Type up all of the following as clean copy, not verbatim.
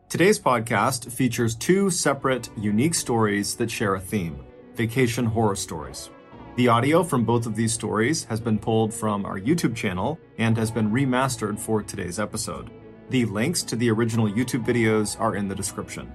Today's podcast features two separate, unique stories that share a theme: vacation horror stories. The audio from both of these stories has been pulled from our YouTube channel and has been remastered for today's episode. The links to the original YouTube videos are in the description.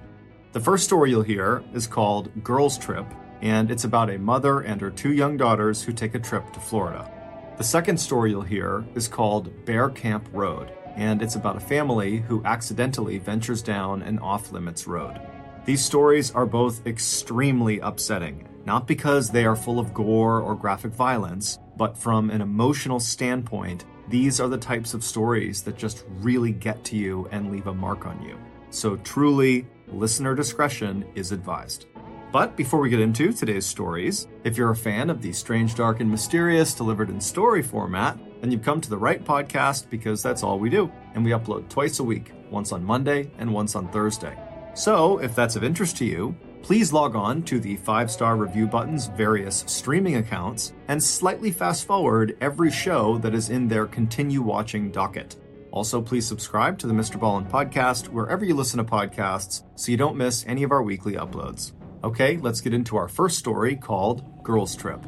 The first story you'll hear is called Girls Trip, and it's about a mother and her two young daughters who take a trip to Florida. The second story you'll hear is called Bear Camp Road, and it's about a family who accidentally ventures down an off-limits road. These stories are both extremely upsetting, not because they are full of gore or graphic violence, but from an emotional standpoint, these are the types of stories that just really get to you and leave a mark on you. So truly, listener discretion is advised. But before we get into today's stories, if you're a fan of the strange, dark, and mysterious delivered in story format, then you've come to the right podcast because that's all we do. And we upload twice a week, once on Monday and once on Thursday. So if that's of interest to you, please log on to the 5-star review button's various streaming accounts and slightly fast forward every show that is in their continue watching docket. Also, please subscribe to the Mr. Ballen podcast wherever you listen to podcasts so you don't miss any of our weekly uploads. Okay, let's get into our first story called Girls Trip.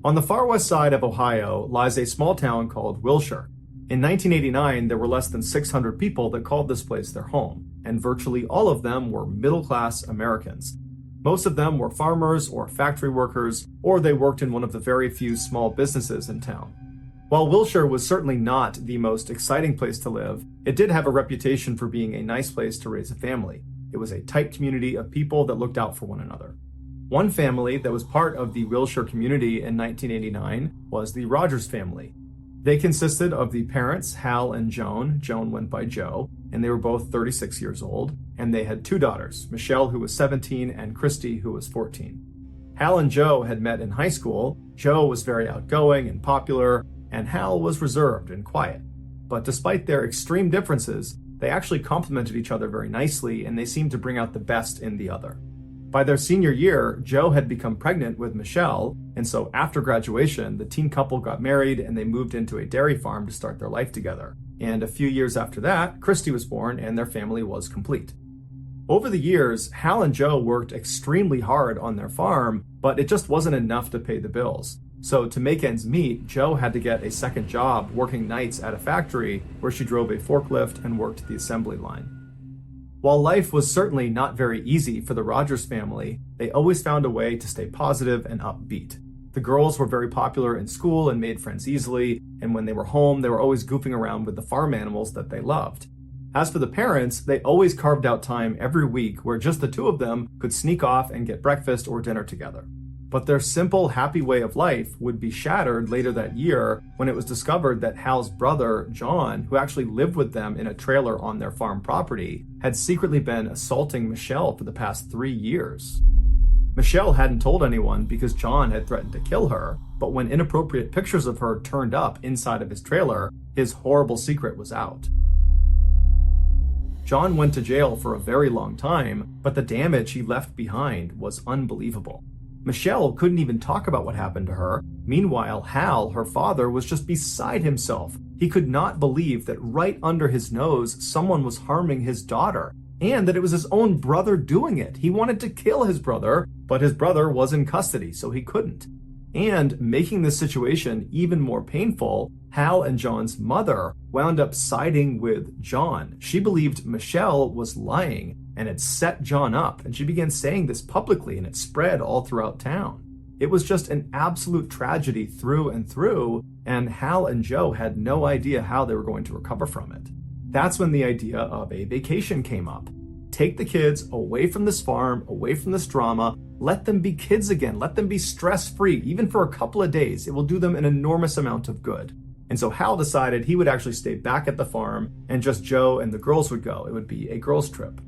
On the far west side of Ohio lies a small town called Wilshire. In 1989, there were less than 600 people that called this place their home, and virtually all of them were middle-class Americans. Most of them were farmers or factory workers, or they worked in one of the very few small businesses in town. While Wilshire was certainly not the most exciting place to live, it did have a reputation for being a nice place to raise a family. It was a tight community of people that looked out for one another. One family that was part of the Wilshire community in 1989 was the Rogers family. They consisted of the parents, Hal and Joan. Joan went by Jo, and they were both 36 years old, and they had two daughters, Michelle, who was 17, and Christy, who was 14. Hal and Jo had met in high school. Jo was very outgoing and popular, and Hal was reserved and quiet. But despite their extreme differences, they actually complemented each other very nicely, and they seemed to bring out the best in the other. By their senior year, Jo had become pregnant with Michelle, and so after graduation, the teen couple got married and they moved into a dairy farm to start their life together. And a few years after that, Christy was born and their family was complete. Over the years, Hal and Jo worked extremely hard on their farm, but it just wasn't enough to pay the bills. So to make ends meet, Jo had to get a second job working nights at a factory where she drove a forklift and worked the assembly line. While life was certainly not very easy for the Rogers family, they always found a way to stay positive and upbeat. The girls were very popular in school and made friends easily, and when they were home, they were always goofing around with the farm animals that they loved. As for the parents, they always carved out time every week where just the two of them could sneak off and get breakfast or dinner together. But their simple, happy way of life would be shattered later that year when it was discovered that Hal's brother, John, who actually lived with them in a trailer on their farm property, had secretly been assaulting Michelle for the past 3 years. Michelle hadn't told anyone because John had threatened to kill her, but when inappropriate pictures of her turned up inside of his trailer, his horrible secret was out. John went to jail for a very long time, but the damage he left behind was unbelievable. Michelle couldn't even talk about what happened to her. Meanwhile, Hal, her father, was just beside himself. He could not believe that right under his nose, someone was harming his daughter, and that it was his own brother doing it. He wanted to kill his brother, but his brother was in custody, so he couldn't. And making this situation even more painful, Hal and John's mother wound up siding with John. She believed Michelle was lying and had set John up, and she began saying this publicly, and it spread all throughout town. It was just an absolute tragedy through and through, and Hal and Jo had no idea how they were going to recover from it. That's when the idea of a vacation came up. Take the kids away from this farm, away from this drama, let them be kids again, let them be stress-free, even for a couple of days. It will do them an enormous amount of good. And so Hal decided he would actually stay back at the farm, and just Jo and the girls would go. It would be a girls' trip.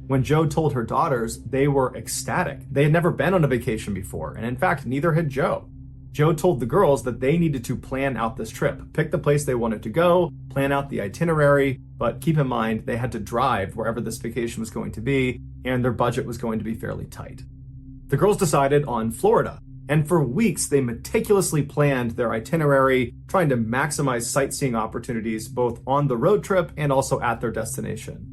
When Jo told her daughters, they were ecstatic. They had never been on a vacation before, and in fact, neither had Jo. Joe told the girls that they needed to plan out this trip, pick the place they wanted to go, plan out the itinerary, but keep in mind they had to drive wherever this vacation was going to be, and their budget was going to be fairly tight. The girls decided on Florida, and for weeks they meticulously planned their itinerary, trying to maximize sightseeing opportunities both on the road trip and also at their destination.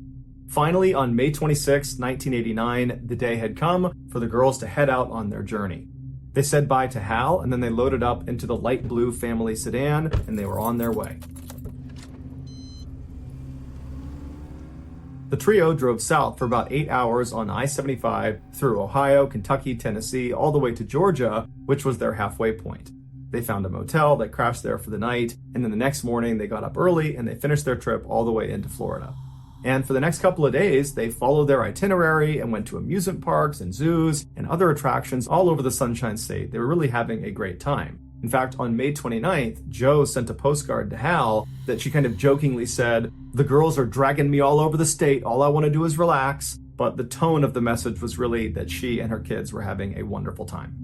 Finally, on May 26, 1989, the day had come for the girls to head out on their journey. They said bye to Hal, and then they loaded up into the light blue family sedan, and they were on their way. The trio drove south for about 8 hours on I-75 through Ohio, Kentucky, Tennessee, all the way to Georgia, which was their halfway point. They found a motel, they crashed there for the night, and then the next morning they got up early and they finished their trip all the way into Florida. And for the next couple of days, they followed their itinerary and went to amusement parks and zoos and other attractions all over the Sunshine State. They were really having a great time. In fact, on May 29th, Joe sent a postcard to Hal that she kind of jokingly said, "The girls are dragging me all over the state. All I want to do is relax." But the tone of the message was really that she and her kids were having a wonderful time.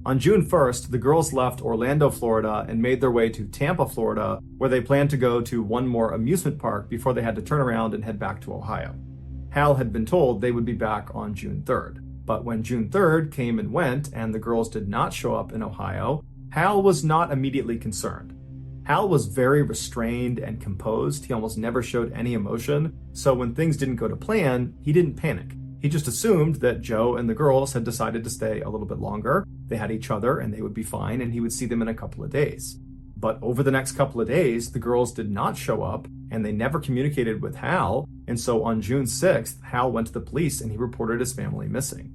On June 1st, the girls left Orlando, Florida, and made their way to Tampa, Florida, where they planned to go to one more amusement park before they had to turn around and head back to Ohio. Hal had been told they would be back on June 3rd. But when June 3rd came and went and the girls did not show up in Ohio, Hal was not immediately concerned. Hal was very restrained and composed. He almost never showed any emotion. So when things didn't go to plan, he didn't panic. He just assumed that Joe and the girls had decided to stay a little bit longer. They had each other and they would be fine, and he would see them in a couple of days. But over the next couple of days, the girls did not show up and they never communicated with Hal. And so on June 6th, Hal went to the police and he reported his family missing.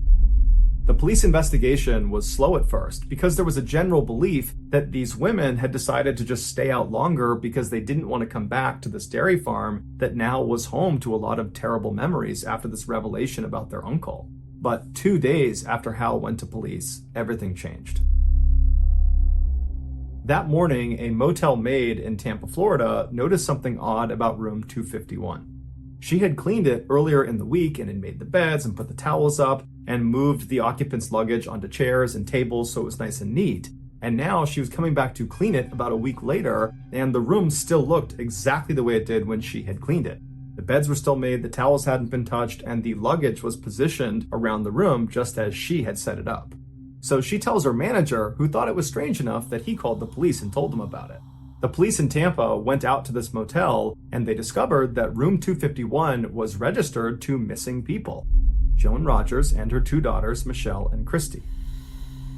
The police investigation was slow at first because there was a general belief that these women had decided to just stay out longer because they didn't want to come back to this dairy farm that now was home to a lot of terrible memories after this revelation about their uncle. But 2 days after Hal went to police, everything changed. That morning, a motel maid in Tampa, Florida, noticed something odd about room 251. She had cleaned it earlier in the week and had made the beds and put the towels up and moved the occupants' luggage onto chairs and tables so it was nice and neat. And now she was coming back to clean it about a week later, and the room still looked exactly the way it did when she had cleaned it. The beds were still made, the towels hadn't been touched, and the luggage was positioned around the room just as she had set it up. So she tells her manager, who thought it was strange enough that he called the police and told them about it. The police in Tampa went out to this motel, and they discovered that room 251 was registered to missing people: Joan Rogers and her 2 daughters, Michelle and Christy.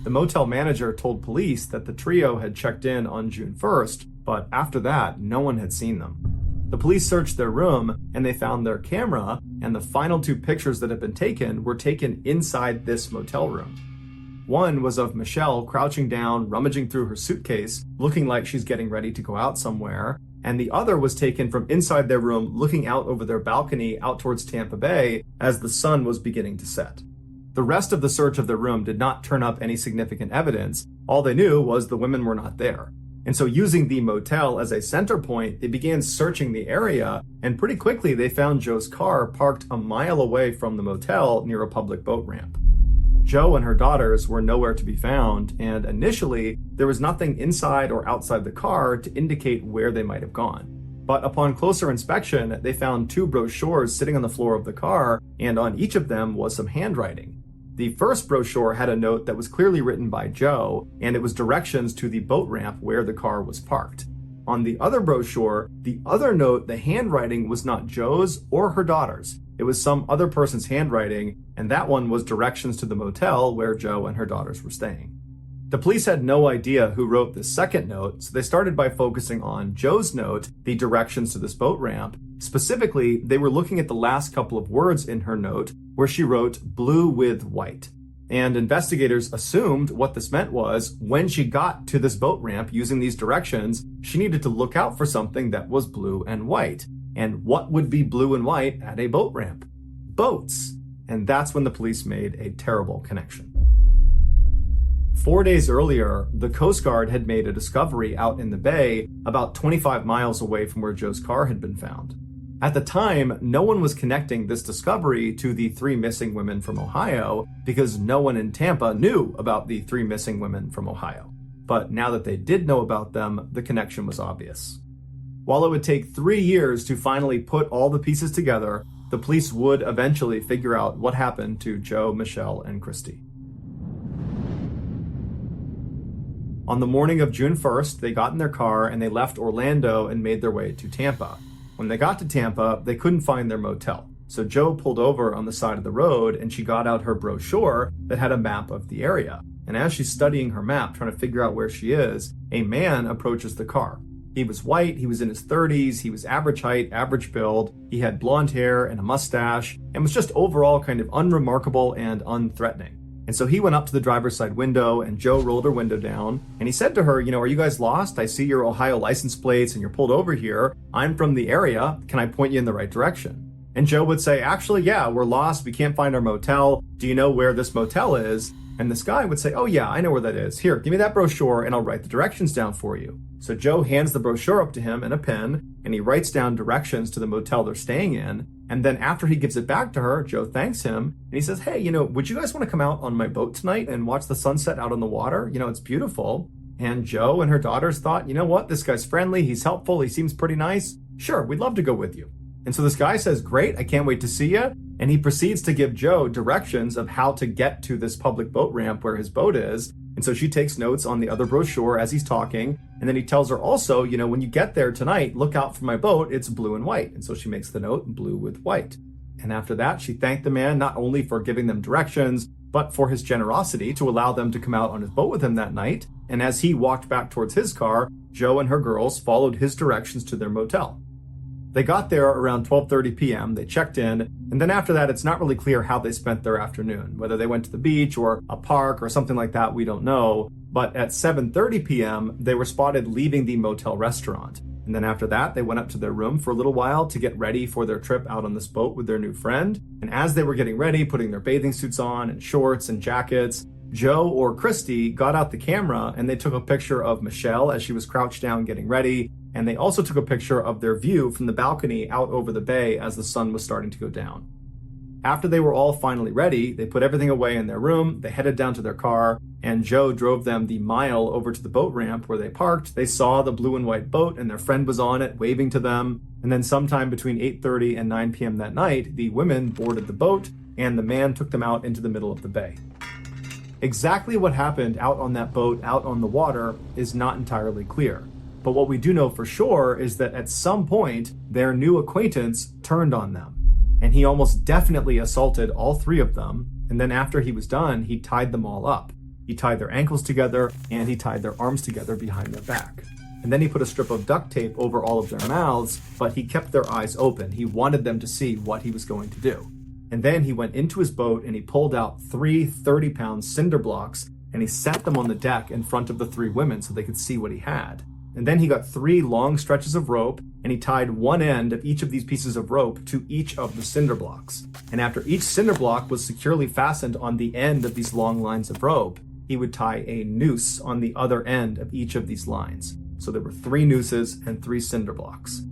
The motel manager told police that the trio had checked in on June 1st, but after that, no one had seen them. The police searched their room, and they found their camera, and the final 2 pictures that had been taken were taken inside this motel room. One was of Michelle crouching down, rummaging through her suitcase, looking like she's getting ready to go out somewhere, and the other was taken from inside their room, looking out over their balcony out towards Tampa Bay as the sun was beginning to set. The rest of the search of the room did not turn up any significant evidence. All they knew was the women were not there. And so using the motel as a center point, they began searching the area, and pretty quickly they found Joe's car parked a mile away from the motel near a public boat ramp. Joe and her daughters were nowhere to be found, and initially, there was nothing inside or outside the car to indicate where they might have gone. But upon closer inspection, they found 2 brochures sitting on the floor of the car, and on each of them was some handwriting. The first brochure had a note that was clearly written by Joe, and it was directions to the boat ramp where the car was parked. On the other brochure, the other note, the handwriting was not Joe's or her daughter's. It was some other person's handwriting, and that one was directions to the motel where Joe and her daughters were staying. The police had no idea who wrote the second note, so they started by focusing on Joe's note, the directions to this boat ramp. Specifically, they were looking at the last couple of words in her note, where she wrote blue with white. And investigators assumed what this meant was when she got to this boat ramp using these directions, she needed to look out for something that was blue and white. And what would be blue and white at a boat ramp? Boats. And that's when the police made a terrible connection. 4 days earlier, the Coast Guard had made a discovery out in the bay about 25 miles away from where Joe's car had been found. At the time, no one was connecting this discovery to the 3 missing women from Ohio because no one in Tampa knew about the 3 missing women from Ohio. but now that they did know about them, the connection was obvious. While it would take 3 years to finally put all the pieces together, the police would eventually figure out what happened to Joe, Michelle, and Christy. On the morning of June 1st, they got in their car and they left Orlando and made their way to Tampa. When they got to Tampa, they couldn't find their motel. So Joe pulled over on the side of the road and she got out her brochure that had a map of the area. And as she's studying her map, trying to figure out where she is, a man approaches the car. He was white, he was in his 30s, he was average height, average build, he had blonde hair and a mustache, and was just overall kind of unremarkable and unthreatening. And so he went up to the driver's side window and Joe rolled her window down and he said to her, are you guys lost? I see your Ohio license plates and you're pulled over here. I'm from the area. Can I point you in the right direction? And Joe would say, actually, yeah, we're lost. We can't find our motel. Do you know where this motel is? And this guy would say, oh yeah, I know where that is. Here, give me that brochure and I'll write the directions down for you. So Joe hands the brochure up to him and a pen and he writes down directions to the motel they're staying in. And then after he gives it back to her, Joe thanks him and he says, hey, would you guys want to come out on my boat tonight and watch the sunset out on the water? It's beautiful. And Joe and her daughters thought, you know what? This guy's friendly. He's helpful. He seems pretty nice. Sure, we'd love to go with you. And so this guy says, great, I can't wait to see you. And he proceeds to give Joe directions of how to get to this public boat ramp where his boat is. And so she takes notes on the other brochure as he's talking. And then he tells her also, when you get there tonight, look out for my boat. It's blue and white. And so she makes the note blue with white. And after that, she thanked the man not only for giving them directions, but for his generosity to allow them to come out on his boat with him that night. And as he walked back towards his car, Joe and her girls followed his directions to their motel. They got there around 12:30 p.m., they checked in, and then after that, it's not really clear how they spent their afternoon. Whether they went to the beach or a park or something like that, we don't know. But at 7:30 p.m., they were spotted leaving the motel restaurant. And then after that, they went up to their room for a little while to get ready for their trip out on this boat with their new friend. And as they were getting ready, putting their bathing suits on and shorts and jackets, Joe or Christy got out the camera and they took a picture of Michelle as she was crouched down getting ready. And they also took a picture of their view from the balcony out over the bay as the sun was starting to go down. After they were all finally ready, they put everything away in their room, they headed down to their car, and Joe drove them the mile over to the boat ramp where they parked. They saw the blue and white boat and their friend was on it, waving to them. And then sometime between 8:30 and 9 p.m. that night, the women boarded the boat and the man took them out into the middle of the bay. Exactly what happened out on that boat, out on the water, is not entirely clear. But what we do know for sure is that at some point, their new acquaintance turned on them. And he almost definitely assaulted all three of them. And then after he was done, he tied them all up. He tied their ankles together and he tied their arms together behind their back. And then he put a strip of duct tape over all of their mouths, but he kept their eyes open. He wanted them to see what he was going to do. And then he went into his boat and he pulled out 3 30-pound cinder blocks and he set them on the deck in front of the three women so they could see what he had. And then he got 3 long stretches of rope and he tied one end of each of these pieces of rope to each of the cinder blocks. And after each cinder block was securely fastened on the end of these long lines of rope, he would tie a noose on the other end of each of these lines. So there were 3 nooses and 3 cinder blocks.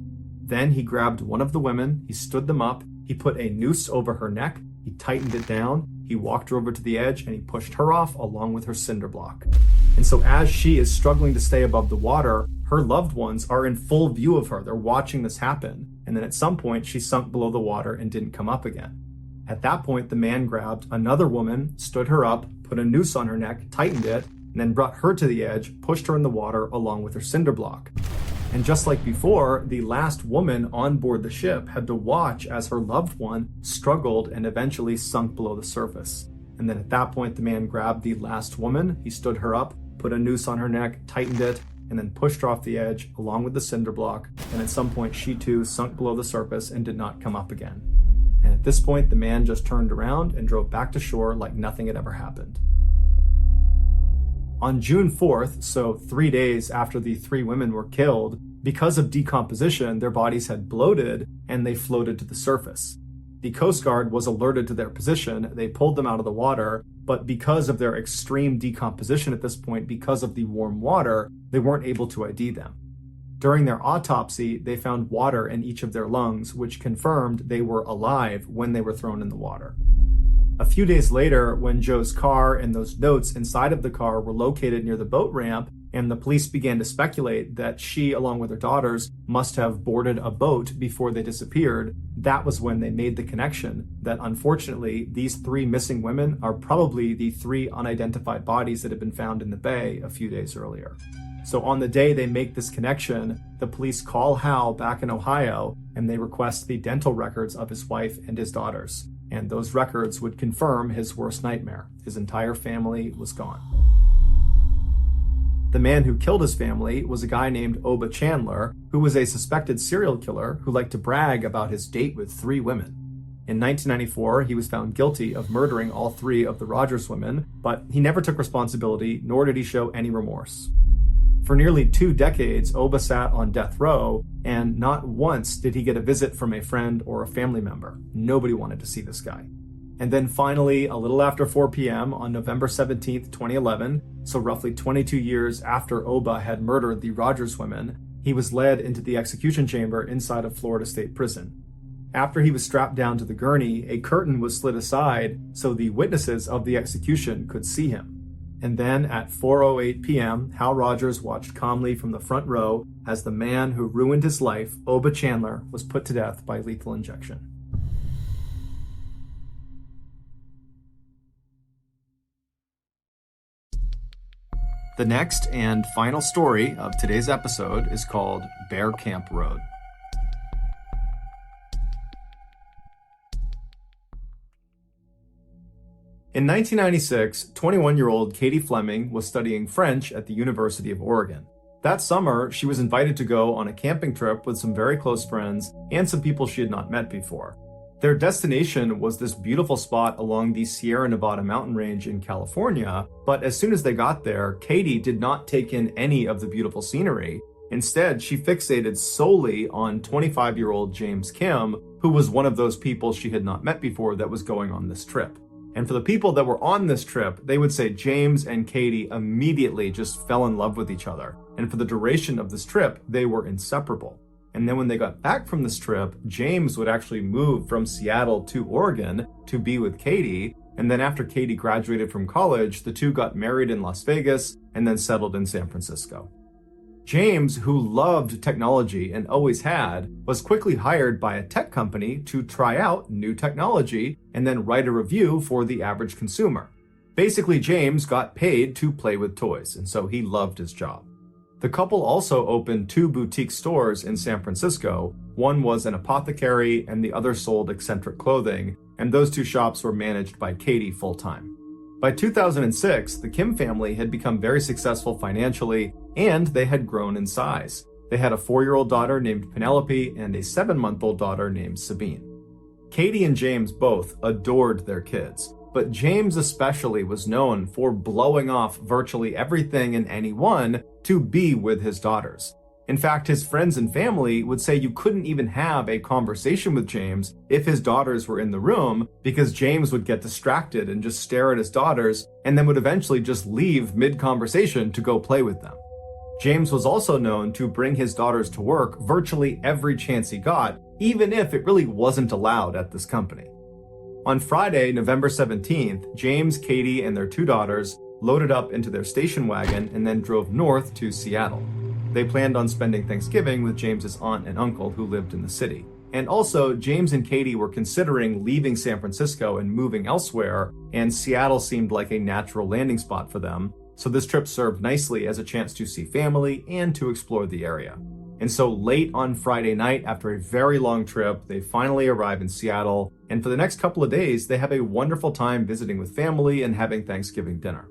Then he grabbed one of the women, he stood them up, he put a noose over her neck, he tightened it down, he walked her over to the edge and he pushed her off along with her cinder block. And so as she is struggling to stay above the water, her loved ones are in full view of her. They're watching this happen. And then at some point, she sunk below the water and didn't come up again. At that point, the man grabbed another woman, stood her up, put a noose on her neck, tightened it, and then brought her to the edge, pushed her in the water along with her cinder block. And just like before, the last woman on board the ship had to watch as her loved one struggled and eventually sunk below the surface. And then at that point, the man grabbed the last woman, he stood her up, put a noose on her neck, tightened it, and then pushed her off the edge along with the cinder block. And at some point, she too sunk below the surface and did not come up again. And at this point, the man just turned around and drove back to shore like nothing had ever happened. On June 4th, so 3 days after the 3 women were killed, because of decomposition, their bodies had bloated and they floated to the surface. The Coast Guard was alerted to their position. They pulled them out of the water, but because of their extreme decomposition at this point, because of the warm water, they weren't able to ID them. During their autopsy, they found water in each of their lungs, which confirmed they were alive when they were thrown in the water. A few days later, when Joe's car and those notes inside of the car were located near the boat ramp, and the police began to speculate that she, along with her daughters, must have boarded a boat before they disappeared. That was when they made the connection that, unfortunately, these 3 missing women are probably the 3 unidentified bodies that had been found in the bay a few days earlier. So on the day they make this connection, the police call Hal back in Ohio, and they request the dental records of his wife and his daughters. And those records would confirm his worst nightmare. His entire family was gone. The man who killed his family was a guy named Oba Chandler, who was a suspected serial killer who liked to brag about his date with 3 women. In 1994, he was found guilty of murdering all 3 of the Rogers women, but he never took responsibility, nor did he show any remorse. For nearly 2 decades, Oba sat on death row, and not once did he get a visit from a friend or a family member. Nobody wanted to see this guy. And then finally, a little after 4 p.m. on November 17th, 2011, so roughly 22 years after Oba had murdered the Rogers women, he was led into the execution chamber inside of Florida State Prison. After he was strapped down to the gurney, a curtain was slid aside so the witnesses of the execution could see him. And then at 4:08 p.m., Hal Rogers watched calmly from the front row as the man who ruined his life, Oba Chandler, was put to death by lethal injection. The next and final story of today's episode is called Bear Camp Road. In 1996, 21-year-old Katie Fleming was studying French at the University of Oregon. That summer, she was invited to go on a camping trip with some very close friends and some people she had not met before. Their destination was this beautiful spot along the Sierra Nevada mountain range in California, but as soon as they got there, Katie did not take in any of the beautiful scenery. Instead, she fixated solely on 25-year-old James Kim, who was one of those people she had not met before that was going on this trip. And for the people that were on this trip, they would say James and Katie immediately just fell in love with each other. And for the duration of this trip, they were inseparable. And then when they got back from this trip, James would actually move from Seattle to Oregon to be with Katie. And then after Katie graduated from college, the two got married in Las Vegas and then settled in San Francisco. James, who loved technology and always had, was quickly hired by a tech company to try out new technology and then write a review for the average consumer. Basically, James got paid to play with toys, and so he loved his job. The couple also opened 2 boutique stores in San Francisco. One was an apothecary and the other sold eccentric clothing, and those 2 shops were managed by Katie full-time. By 2006, the Kim family had become very successful financially, and they had grown in size. They had a 4-year-old daughter named Penelope and a 7-month-old daughter named Sabine. Katie and James both adored their kids, but James especially was known for blowing off virtually everything and anyone to be with his daughters. In fact, his friends and family would say you couldn't even have a conversation with James if his daughters were in the room, because James would get distracted and just stare at his daughters and then would eventually just leave mid-conversation to go play with them. James was also known to bring his daughters to work virtually every chance he got, even if it really wasn't allowed at this company. On Friday, November 17th, James, Katie, and their 2 daughters loaded up into their station wagon and then drove north to Seattle. They planned on spending Thanksgiving with James's aunt and uncle who lived in the city. And also, James and Katie were considering leaving San Francisco and moving elsewhere, and Seattle seemed like a natural landing spot for them. So this trip served nicely as a chance to see family and to explore the area. And so late on Friday night, after a very long trip, they finally arrive in Seattle. And for the next couple of days, they have a wonderful time visiting with family and having Thanksgiving dinner.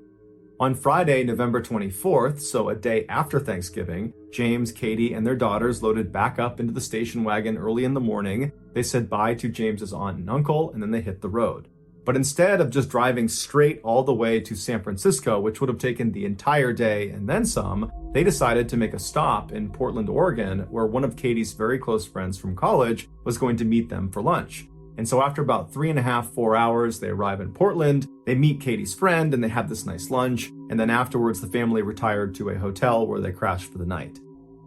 On Friday, November 24th, so a day after Thanksgiving, James, Katie, and their daughters loaded back up into the station wagon early in the morning. They said bye to James's aunt and uncle, and then they hit the road. But instead of just driving straight all the way to San Francisco, which would have taken the entire day and then some, they decided to make a stop in Portland, Oregon, where one of Katie's very close friends from college was going to meet them for lunch. And so after about 3.5-4 hours, they arrive in Portland, they meet Katie's friend, and they have this nice lunch. And then afterwards, the family retired to a hotel where they crashed for the night.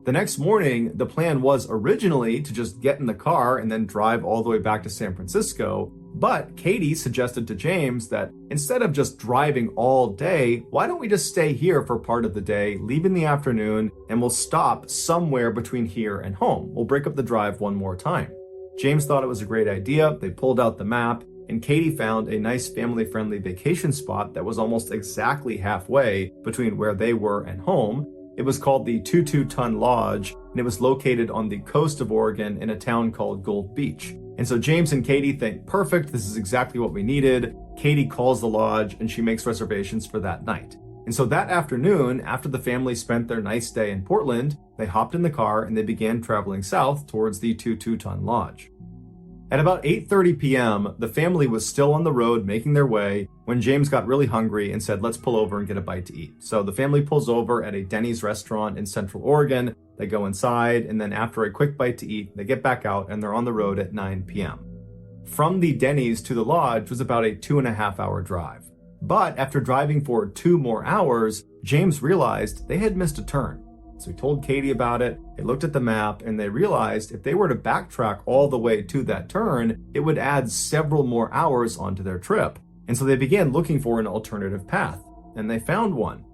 The next morning, the plan was originally to just get in the car and then drive all the way back to San Francisco. But Katie suggested to James that instead of just driving all day, why don't we just stay here for part of the day, leave in the afternoon, and we'll stop somewhere between here and home. We'll break up the drive one more time. James thought it was a great idea. They pulled out the map, and Katie found a nice family-friendly vacation spot that was almost exactly halfway between where they were and home. It was called the 22-Ton Lodge, and it was located on the coast of Oregon in a town called Gold Beach. And so James and Katie think, perfect, this is exactly what we needed. Katie calls the lodge and she makes reservations for that night. And so that afternoon, after the family spent their nice day in Portland, they hopped in the car and they began traveling south towards the 22-Ton Lodge. At about 8:30 p.m., the family was still on the road making their way when James got really hungry and said, let's pull over and get a bite to eat. So the family pulls over at a Denny's restaurant in Central Oregon. They go inside, and then after a quick bite to eat, they get back out and they're on the road at 9 p.m. From the Denny's to the lodge was about a 2.5-hour drive. But after driving for 2 more hours, James realized they had missed a turn. So he told Katie about it, they looked at the map, and they realized if they were to backtrack all the way to that turn, it would add several more hours onto their trip. And so they began looking for an alternative path, and they found one.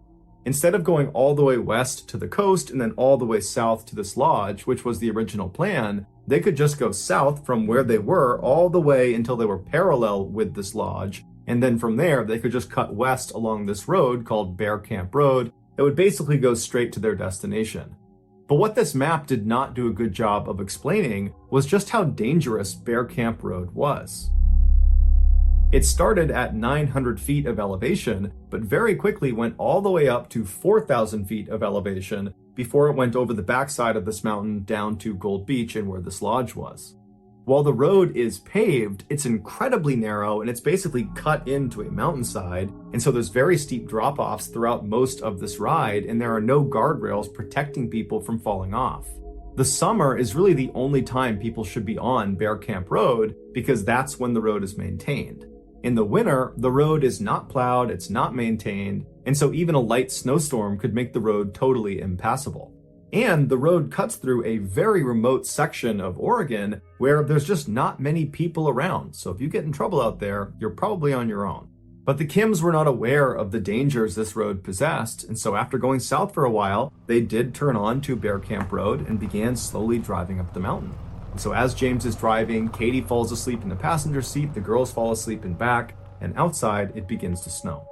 Instead of going all the way west to the coast and then all the way south to this lodge, which was the original plan, they could just go south from where they were all the way until they were parallel with this lodge. And then from there, they could just cut west along this road called Bear Camp Road that would basically go straight to their destination. But what this map did not do a good job of explaining was just how dangerous Bear Camp Road was. It started at 900 feet of elevation, but very quickly went all the way up to 4,000 feet of elevation before it went over the backside of this mountain down to Gold Beach and where this lodge was. While the road is paved, it's incredibly narrow and it's basically cut into a mountainside, and so there's very steep drop-offs throughout most of this ride, and there are no guardrails protecting people from falling off. The summer is really the only time people should be on Bear Camp Road because that's when the road is maintained. In the winter, the road is not plowed, it's not maintained, and so even a light snowstorm could make the road totally impassable. And the road cuts through a very remote section of Oregon where there's just not many people around. So if you get in trouble out there, you're probably on your own. But the Kims were not aware of the dangers this road possessed, and so after going south for a while, they did turn on to Bear Camp Road and began slowly driving up the mountain. So as James is driving, Katie falls asleep in the passenger seat, the girls fall asleep in back, and outside it begins to snow.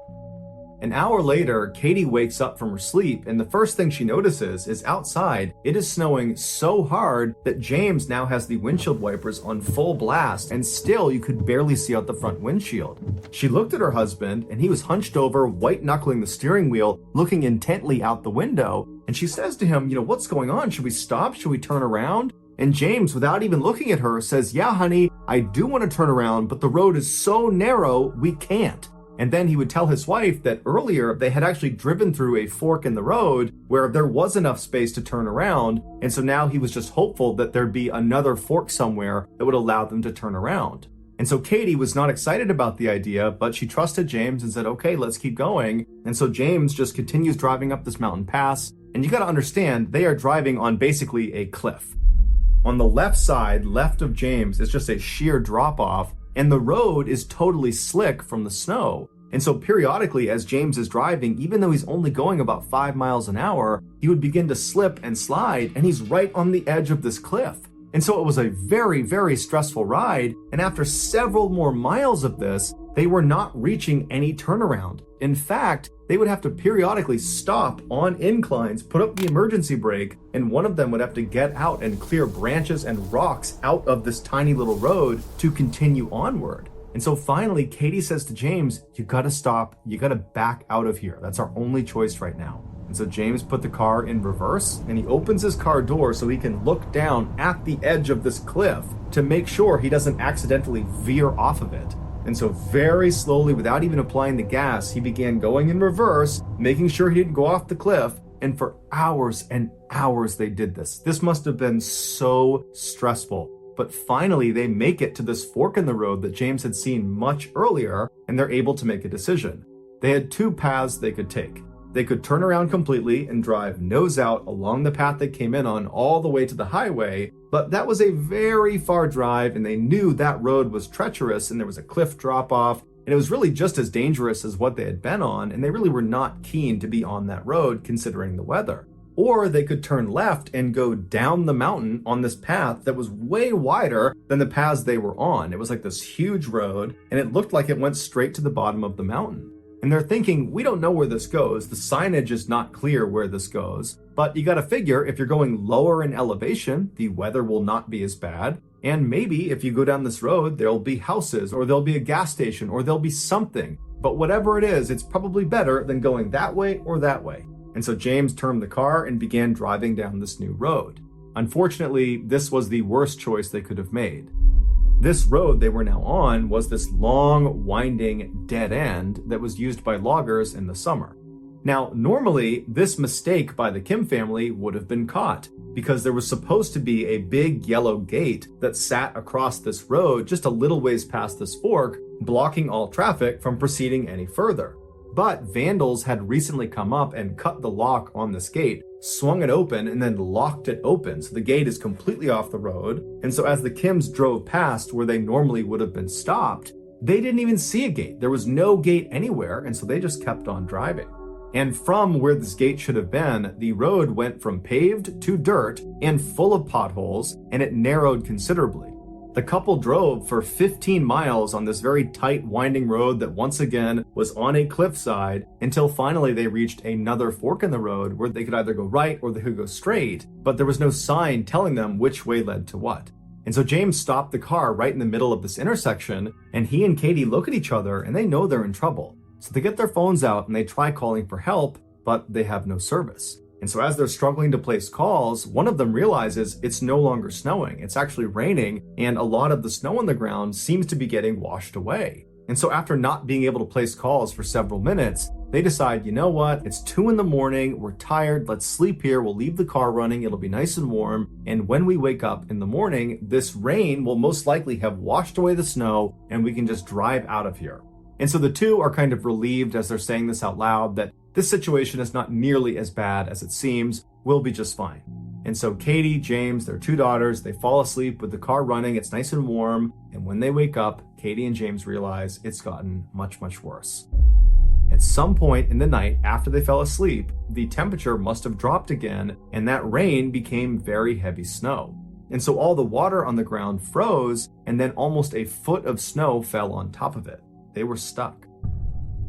An hour later, Katie wakes up from her sleep, and the first thing she notices is outside, it is snowing so hard that James now has the windshield wipers on full blast, and still you could barely see out the front windshield. She looked at her husband, and he was hunched over, white-knuckling the steering wheel, looking intently out the window, and she says to him, what's going on? Should we stop? Should we turn around? And James, without even looking at her, says, yeah, honey, I do want to turn around, but the road is so narrow, we can't. And then he would tell his wife that earlier they had actually driven through a fork in the road where there was enough space to turn around. And so now he was just hopeful that there'd be another fork somewhere that would allow them to turn around. And so Katie was not excited about the idea, but she trusted James and said, okay, let's keep going. And so James just continues driving up this mountain pass. And you got to understand, they are driving on basically a cliff. On the left side, left of James, is just a sheer drop off. And the road is totally slick from the snow. And so periodically as James is driving, even though he's only going about 5 miles an hour, he would begin to slip and slide, and he's right on the edge of this cliff. And so it was a very, very stressful ride. And after several more miles of this, they were not reaching any turnaround. In fact, they would have to periodically stop on inclines, put up the emergency brake, and one of them would have to get out and clear branches and rocks out of this tiny little road to continue onward. And so finally, Katie says to James, you gotta stop, you gotta back out of here. That's our only choice right now. And so James put the car in reverse, and he opens his car door so he can look down at the edge of this cliff to make sure he doesn't accidentally veer off of it. And so very slowly, without even applying the gas, he began going in reverse, making sure he didn't go off the cliff. And for hours and hours they did this. This must have been so stressful. But finally, they make it to this fork in the road that James had seen much earlier, and they're able to make a decision. They had 2 paths they could take. They could turn around completely and drive nose out along the path they came in on all the way to the highway, but that was a very far drive and they knew that road was treacherous and there was a cliff drop off and it was really just as dangerous as what they had been on, and they really were not keen to be on that road considering the weather. Or they could turn left and go down the mountain on this path that was way wider than the paths they were on. It was like this huge road and it looked like it went straight to the bottom of the mountain. And they're thinking, we don't know where this goes. The signage is not clear where this goes. But you gotta figure if you're going lower in elevation, the weather will not be as bad. And maybe if you go down this road, there'll be houses or there'll be a gas station or there'll be something. But whatever it is, it's probably better than going that way or that way. And so James turned the car and began driving down this new road. Unfortunately, this was the worst choice they could have made. This road they were now on was this long, winding dead end that was used by loggers in the summer. Now, normally, this mistake by the Kim family would have been caught because there was supposed to be a big yellow gate that sat across this road just a little ways past this fork, blocking all traffic from proceeding any further. But vandals had recently come up and cut the lock on this gate, swung it open, and then locked it open. So the gate is completely off the road. And so as the Kims drove past where they normally would have been stopped, they didn't even see a gate. There was no gate anywhere. And so they just kept on driving. And from where this gate should have been, the road went from paved to dirt and full of potholes, and it narrowed considerably. The couple drove for 15 miles on this very tight, winding road that once again was on a cliffside until finally they reached another fork in the road where they could either go right or they could go straight, but there was no sign telling them which way led to what. And so James stopped the car right in the middle of this intersection, and he and Katie look at each other and they know they're in trouble. So they get their phones out and they try calling for help, but they have no service. And so as they're struggling to place calls, one of them realizes it's no longer snowing. It's actually raining, and a lot of the snow on the ground seems to be getting washed away. And so after not being able to place calls for several minutes, they decide, you know what, it's 2 a.m, we're tired, let's sleep here, we'll leave the car running, it'll be nice and warm, and when we wake up in the morning, this rain will most likely have washed away the snow, and we can just drive out of here. And so the two are kind of relieved as they're saying this out loud that this situation is not nearly as bad as it seems, we'll be just fine. And so Katie, James, their 2 daughters, they fall asleep with the car running, it's nice and warm, and when they wake up, Katie and James realize it's gotten much, much worse. At some point in the night after they fell asleep, the temperature must have dropped again, and that rain became very heavy snow. And so all the water on the ground froze, and then almost a foot of snow fell on top of it. They were stuck.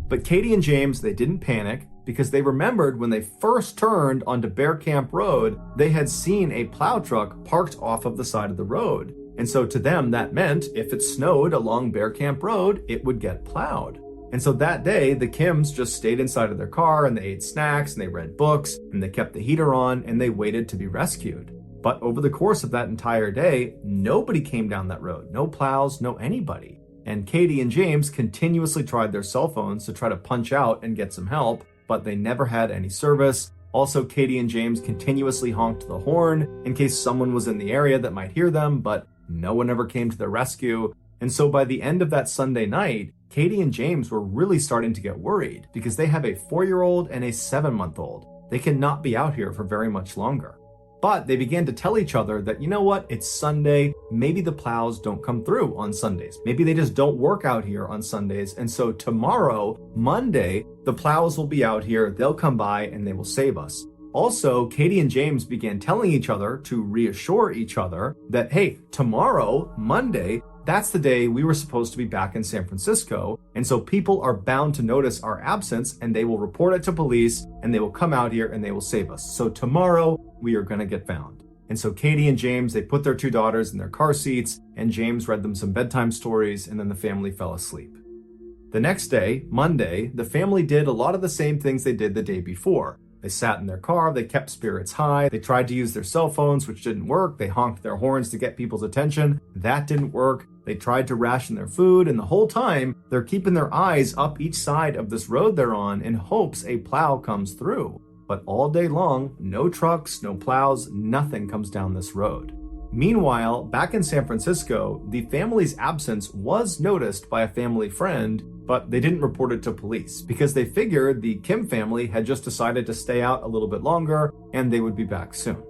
But Katie and James, they didn't panic because they remembered when they first turned onto Bear Camp Road, they had seen a plow truck parked off of the side of the road. And so to them, that meant if it snowed along Bear Camp Road, it would get plowed. And so that day, the Kims just stayed inside of their car and they ate snacks and they read books and they kept the heater on and they waited to be rescued. But over the course of that entire day, nobody came down that road. No plows, no anybody. And Katie and James continuously tried their cell phones to try to punch out and get some help, but they never had any service. Also, Katie and James continuously honked the horn in case someone was in the area that might hear them, but no one ever came to their rescue. And so by the end of that Sunday night, Katie and James were really starting to get worried because they have a 4-year-old and a 7-month-old. They cannot be out here for very much longer. But they began to tell each other that, you know what, it's Sunday, maybe the plows don't come through on Sundays. Maybe they just don't work out here on Sundays. And so tomorrow, Monday, the plows will be out here, they'll come by and they will save us. Also, Katie and James began telling each other to reassure each other that, hey, tomorrow, Monday, that's the day we were supposed to be back in San Francisco. And so people are bound to notice our absence and they will report it to police and they will come out here and they will save us. So tomorrow we are going to get found. And so Katie and James, they put their 2 daughters in their car seats and James read them some bedtime stories and then the family fell asleep. The next day, Monday, the family did a lot of the same things they did the day before. They sat in their car, they kept spirits high, they tried to use their cell phones, which didn't work, they honked their horns to get people's attention, that didn't work, they tried to ration their food, and the whole time, they're keeping their eyes up each side of this road they're on in hopes a plow comes through. But all day long, no trucks, no plows, nothing comes down this road. Meanwhile, back in San Francisco, the family's absence was noticed by a family friend, but they didn't report it to police because they figured the Kim family had just decided to stay out a little bit longer and they would be back soon.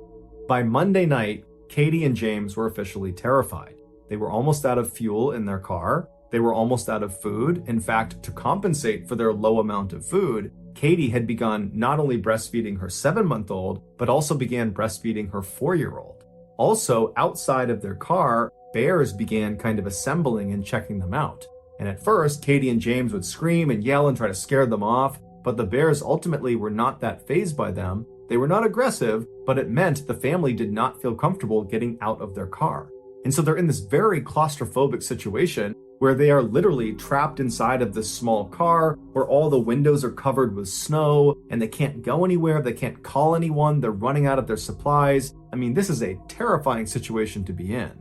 By Monday night, Katie and James were officially terrified. They were almost out of fuel in their car. They were almost out of food. In fact, to compensate for their low amount of food, Katie had begun not only breastfeeding her 7-month-old, but also began breastfeeding her 4-year-old. Also, outside of their car, bears began kind of assembling and checking them out. And at first, Katie and James would scream and yell and try to scare them off, but the bears ultimately were not that fazed by them. They were not aggressive, but it meant the family did not feel comfortable getting out of their car. And so they're in this very claustrophobic situation where they are literally trapped inside of this small car where all the windows are covered with snow and they can't go anywhere, they can't call anyone, they're running out of their supplies. I mean, this is a terrifying situation to be in.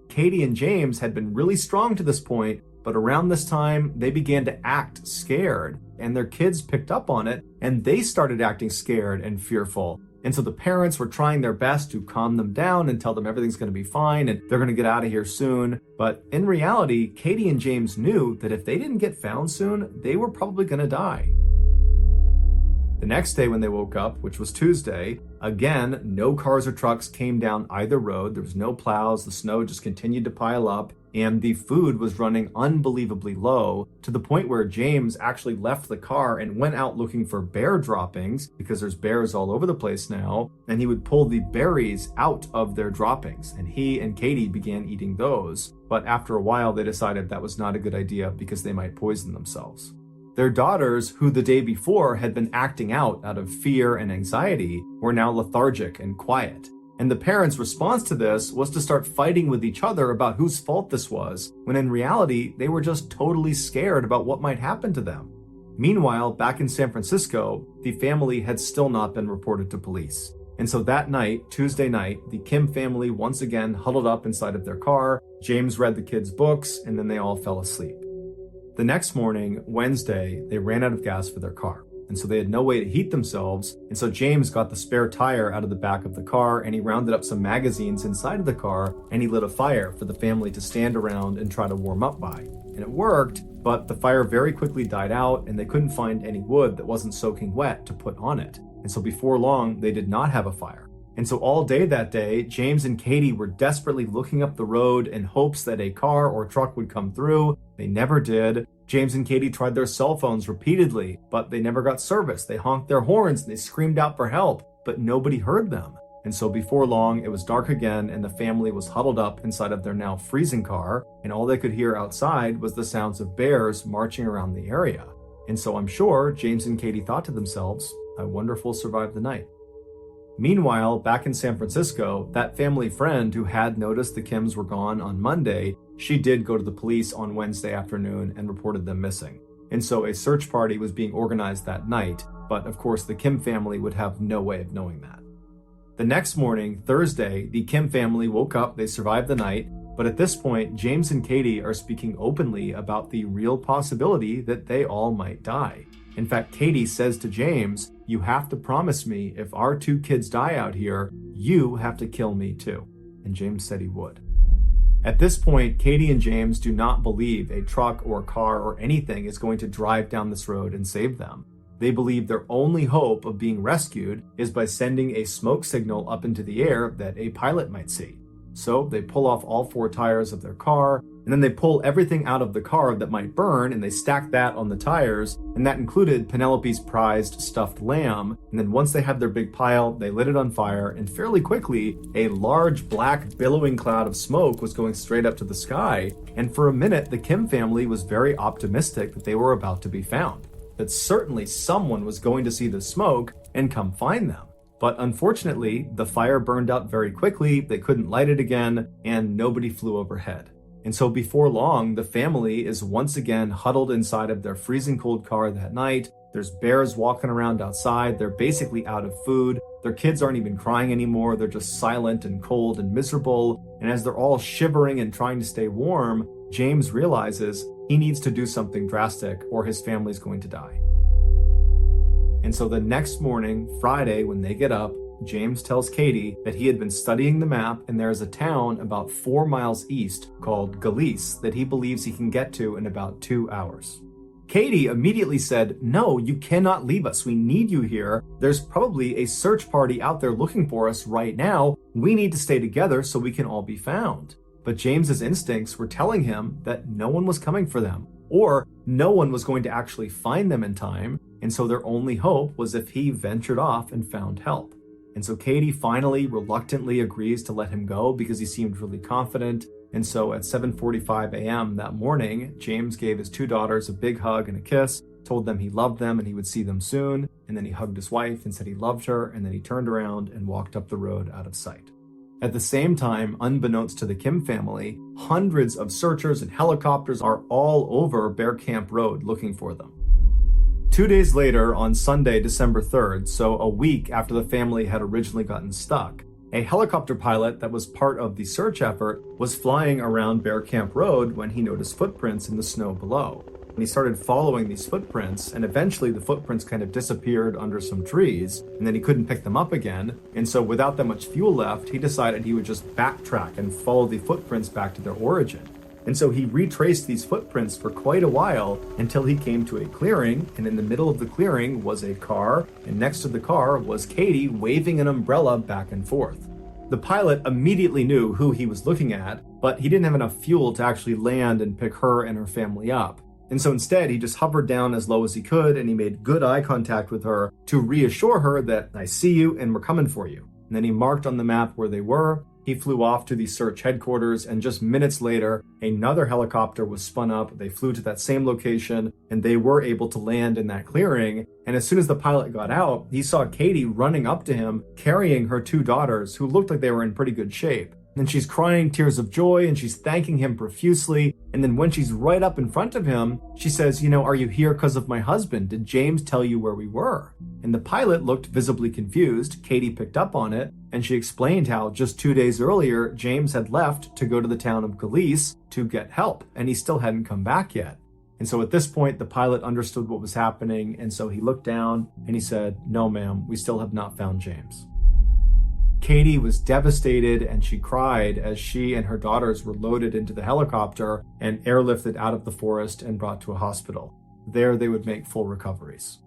Katie and James had been really strong to this point, but around this time, they began to act scared, and their kids picked up on it, and they started acting scared and fearful. And so the parents were trying their best to calm them down and tell them everything's going to be fine and they're going to get out of here soon. But in reality, Katie and James knew that if they didn't get found soon, they were probably going to die. The next day when they woke up, which was Tuesday, again, no cars or trucks came down either road. There was no plows. The snow just continued to pile up. And the food was running unbelievably low to the point where James actually left the car and went out looking for bear droppings because there's bears all over the place now. And he would pull the berries out of their droppings. And he and Katie began eating those. But after a while, they decided that was not a good idea because they might poison themselves. Their daughters, who the day before had been acting out of fear and anxiety, were now lethargic and quiet. And the parents' response to this was to start fighting with each other about whose fault this was, when in reality, they were just totally scared about what might happen to them. Meanwhile, back in San Francisco, the family had still not been reported to police. And so that night, Tuesday night, the Kim family once again huddled up inside of their car. James read the kids' books, and then they all fell asleep. The next morning, Wednesday, they ran out of gas for their car. And so they had no way to heat themselves. And so James got the spare tire out of the back of the car and he rounded up some magazines inside of the car and he lit a fire for the family to stand around and try to warm up by. And it worked, but the fire very quickly died out and they couldn't find any wood that wasn't soaking wet to put on it. And so before long, they did not have a fire. And so all day that day, James and Katie were desperately looking up the road in hopes that a car or truck would come through. They never did. James and Katie tried their cell phones repeatedly, but they never got service. They honked their horns and they screamed out for help, but nobody heard them. And so before long, it was dark again and the family was huddled up inside of their now freezing car, and all they could hear outside was the sounds of bears marching around the area. And so I'm sure James and Katie thought to themselves, I wonder if we'll survive the night. Meanwhile, back in San Francisco, that family friend who had noticed the Kims were gone on Monday, she did go to the police on Wednesday afternoon and reported them missing. And so a search party was being organized that night, but of course the Kim family would have no way of knowing that. The next morning, Thursday, the Kim family woke up, they survived the night, but at this point, James and Katie are speaking openly about the real possibility that they all might die. In fact, Katie says to James, you have to promise me if our 2 kids die out here, you have to kill me too. And James said he would. At this point, Katie and James do not believe a truck or car or anything is going to drive down this road and save them. They believe their only hope of being rescued is by sending a smoke signal up into the air that a pilot might see. So they pull off all 4 tires of their car, and then they pull everything out of the car that might burn, and they stack that on the tires, and that included Penelope's prized stuffed lamb. And then once they had their big pile, they lit it on fire, and fairly quickly, a large black billowing cloud of smoke was going straight up to the sky. And for a minute, the Kim family was very optimistic that they were about to be found, that certainly someone was going to see the smoke and come find them. But unfortunately, the fire burned out very quickly, they couldn't light it again, and nobody flew overhead. And so before long, the family is once again huddled inside of their freezing cold car that night. There's bears walking around outside, they're basically out of food, their kids aren't even crying anymore, they're just silent and cold and miserable. And as they're all shivering and trying to stay warm, James realizes he needs to do something drastic or his family's going to die. And so the next morning, Friday, when they get up, James tells Katie that he had been studying the map and there is a town about 4 miles east called Galice that he believes he can get to in about 2 hours. Katie immediately said, "No, you cannot leave us. We need you here. There's probably a search party out there looking for us right now. We need to stay together so we can all be found." But James's instincts were telling him that no one was coming for them, or no one was going to actually find them in time, and so their only hope was if he ventured off and found help. And so Katie finally reluctantly agrees to let him go because he seemed really confident. And so at 7:45 a.m. that morning, James gave his 2 daughters a big hug and a kiss, told them he loved them and he would see them soon, and then he hugged his wife and said he loved her, and then he turned around and walked up the road out of sight. At the same time, unbeknownst to the Kim family, hundreds of searchers and helicopters are all over Bear Camp Road looking for them. 2 days later, on Sunday, December 3rd, so a week after the family had originally gotten stuck, a helicopter pilot that was part of the search effort was flying around Bear Camp Road when he noticed footprints in the snow below. And he started following these footprints, and eventually the footprints kind of disappeared under some trees, and then he couldn't pick them up again. And so without that much fuel left, he decided he would just backtrack and follow the footprints back to their origin. And so he retraced these footprints for quite a while until he came to a clearing, and in the middle of the clearing was a car, and next to the car was Katie waving an umbrella back and forth. The pilot immediately knew who he was looking at, but he didn't have enough fuel to actually land and pick her and her family up. And so instead, he just hovered down as low as he could, and he made good eye contact with her to reassure her that, "I see you and we're coming for you." And then he marked on the map where they were. He flew off to the search headquarters, and just minutes later, another helicopter was spun up. They flew to that same location, and they were able to land in that clearing. And as soon as the pilot got out, he saw Katie running up to him, carrying her 2 daughters, who looked like they were in pretty good shape. And she's crying tears of joy, and she's thanking him profusely. And then when she's right up in front of him, she says, "Are you here because of my husband? Did James tell you where we were?" And the pilot looked visibly confused. Katie picked up on it, and she explained how just 2 days earlier, James had left to go to the town of Galice to get help, and he still hadn't come back yet. And so at this point, the pilot understood what was happening, and so he looked down and he said, "No, ma'am, we still have not found James." Katie was devastated, and she cried as she and her daughters were loaded into the helicopter and airlifted out of the forest and brought to a hospital. There they would make full recoveries.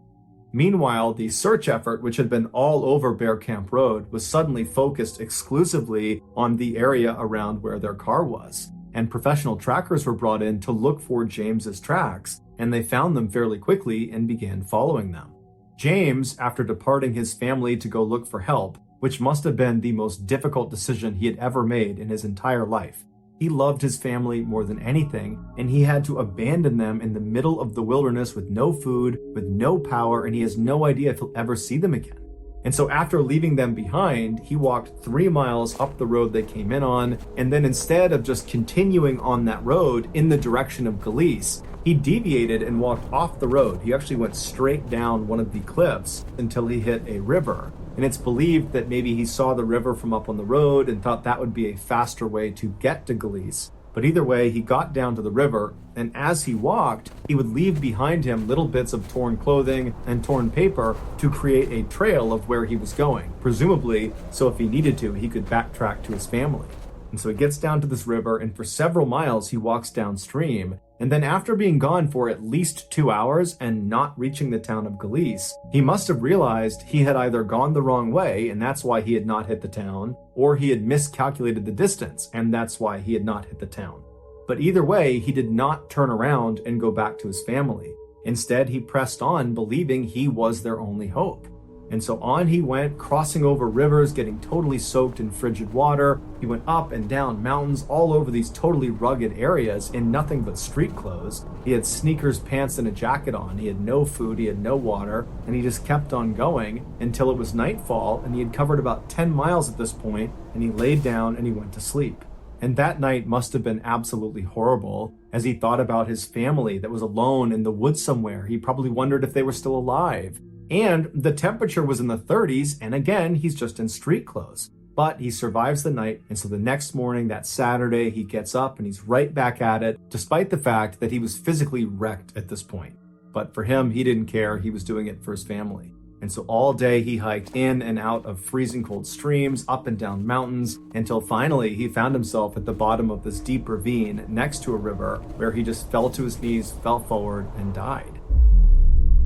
Meanwhile, the search effort, which had been all over Bear Camp Road, was suddenly focused exclusively on the area around where their car was. And professional trackers were brought in to look for James's tracks, and they found them fairly quickly and began following them. James, after departing his family to go look for help, which must have been the most difficult decision he had ever made in his entire life. He loved his family more than anything, and he had to abandon them in the middle of the wilderness with no food, with no power, and he has no idea if he'll ever see them again. And so after leaving them behind, he walked 3 miles up the road they came in on, and then instead of just continuing on that road in the direction of Galice, he deviated and walked off the road. He actually went straight down one of the cliffs until he hit a river. And it's believed that maybe he saw the river from up on the road and thought that would be a faster way to get to Galice. But either way, he got down to the river, and as he walked, he would leave behind him little bits of torn clothing and torn paper to create a trail of where he was going, presumably so if he needed to, he could backtrack to his family. And so he gets down to this river, and for several miles he walks downstream. And then after being gone for at least 2 hours and not reaching the town of Galice, he must have realized he had either gone the wrong way, and that's why he had not hit the town, or he had miscalculated the distance, and that's why he had not hit the town. But either way, he did not turn around and go back to his family. Instead, he pressed on, believing he was their only hope. And so on he went, crossing over rivers, getting totally soaked in frigid water. He went up and down mountains all over these totally rugged areas in nothing but street clothes. He had sneakers, pants, and a jacket on. He had no food, he had no water, and he just kept on going until it was nightfall, and he had covered about 10 miles at this point, and he laid down and he went to sleep. And that night must have been absolutely horrible as he thought about his family that was alone in the woods somewhere. He probably wondered if they were still alive. And the temperature was in the 30s, and again, he's just in street clothes. But he survives the night, and so the next morning, that Saturday, he gets up and he's right back at it, despite the fact that he was physically wrecked at this point. But for him, he didn't care. He was doing it for his family. And so all day he hiked in and out of freezing cold streams, up and down mountains, until finally he found himself at the bottom of this deep ravine next to a river where he just fell to his knees, fell forward, and died.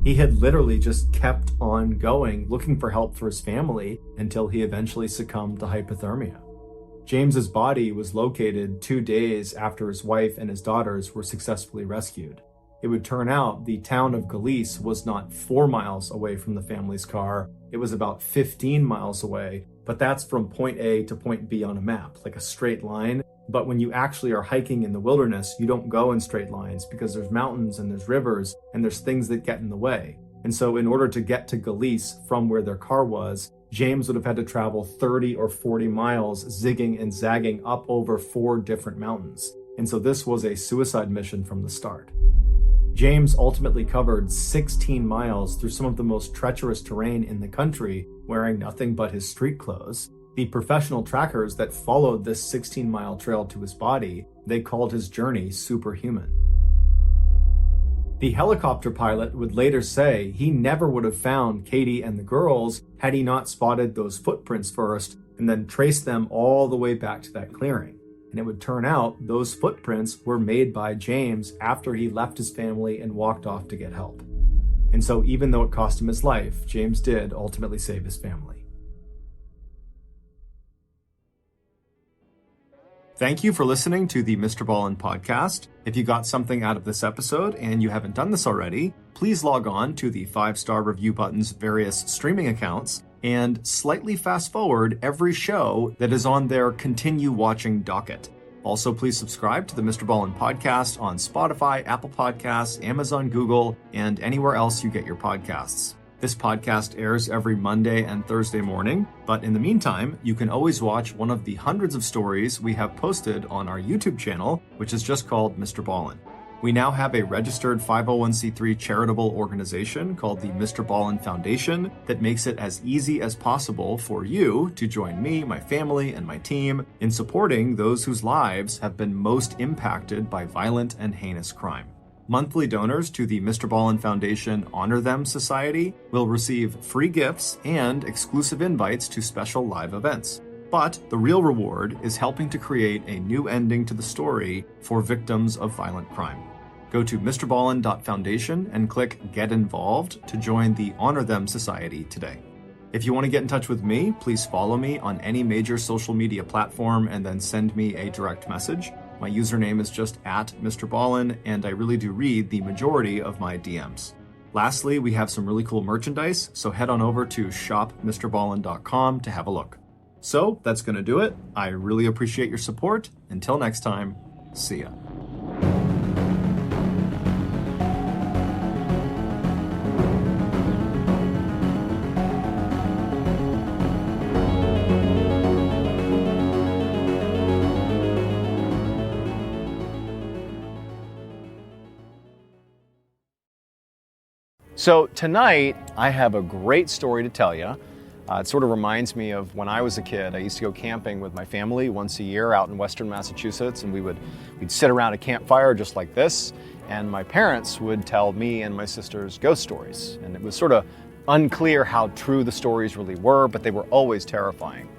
He had literally just kept on going, looking for help for his family until he eventually succumbed to hypothermia. James's body was located 2 days after his wife and his daughters were successfully rescued. It would turn out the town of Galice was not 4 miles away from the family's car. It was about 15 miles away, but that's from point A to point B on a map, like a straight line. But when you actually are hiking in the wilderness, you don't go in straight lines because there's mountains and there's rivers and there's things that get in the way. And so in order to get to Galice from where their car was, James would have had to travel 30 or 40 miles, zigging and zagging up over 4 different mountains. And so this was a suicide mission from the start. James ultimately covered 16 miles through some of the most treacherous terrain in the country, wearing nothing but his street clothes. The professional trackers that followed this 16-mile trail to his body, they called his journey superhuman. The helicopter pilot would later say he never would have found Katie and the girls had he not spotted those footprints first and then traced them all the way back to that clearing. And it would turn out those footprints were made by James after he left his family and walked off to get help. And so even though it cost him his life, James did ultimately save his family. Thank you for listening to the Mr. Ballen podcast. If you got something out of this episode and you haven't done this already, please log on to the 5-star review button's various streaming accounts and slightly fast forward every show that is on their continue watching docket. Also, please subscribe to the Mr. Ballen podcast on Spotify, Apple Podcasts, Amazon, Google, and anywhere else you get your podcasts. This podcast airs every Monday and Thursday morning, but in the meantime, you can always watch one of the hundreds of stories we have posted on our YouTube channel, which is just called Mr. Ballen. We now have a registered 501c3 charitable organization called the Mr. Ballen Foundation that makes it as easy as possible for you to join me, my family, and my team in supporting those whose lives have been most impacted by violent and heinous crime. Monthly donors to the Mr. Ballen Foundation Honor Them Society will receive free gifts and exclusive invites to special live events. But the real reward is helping to create a new ending to the story for victims of violent crime. Go to mrballen.foundation and click Get Involved to join the Honor Them Society today. If you want to get in touch with me, please follow me on any major social media platform and then send me a direct message. My username is just @MrBallen, and I really do read the majority of my DMs. Lastly, we have some really cool merchandise, so head on over to shopmrballen.com to have a look. So that's going to do it. I really appreciate your support. Until next time, see ya. So tonight, I have a great story to tell you. It sort of reminds me of when I was a kid. I used to go camping with my family once a year out in western Massachusetts, and we'd sit around a campfire just like this, and my parents would tell me and my sisters ghost stories. And it was sort of unclear how true the stories really were, but they were always terrifying.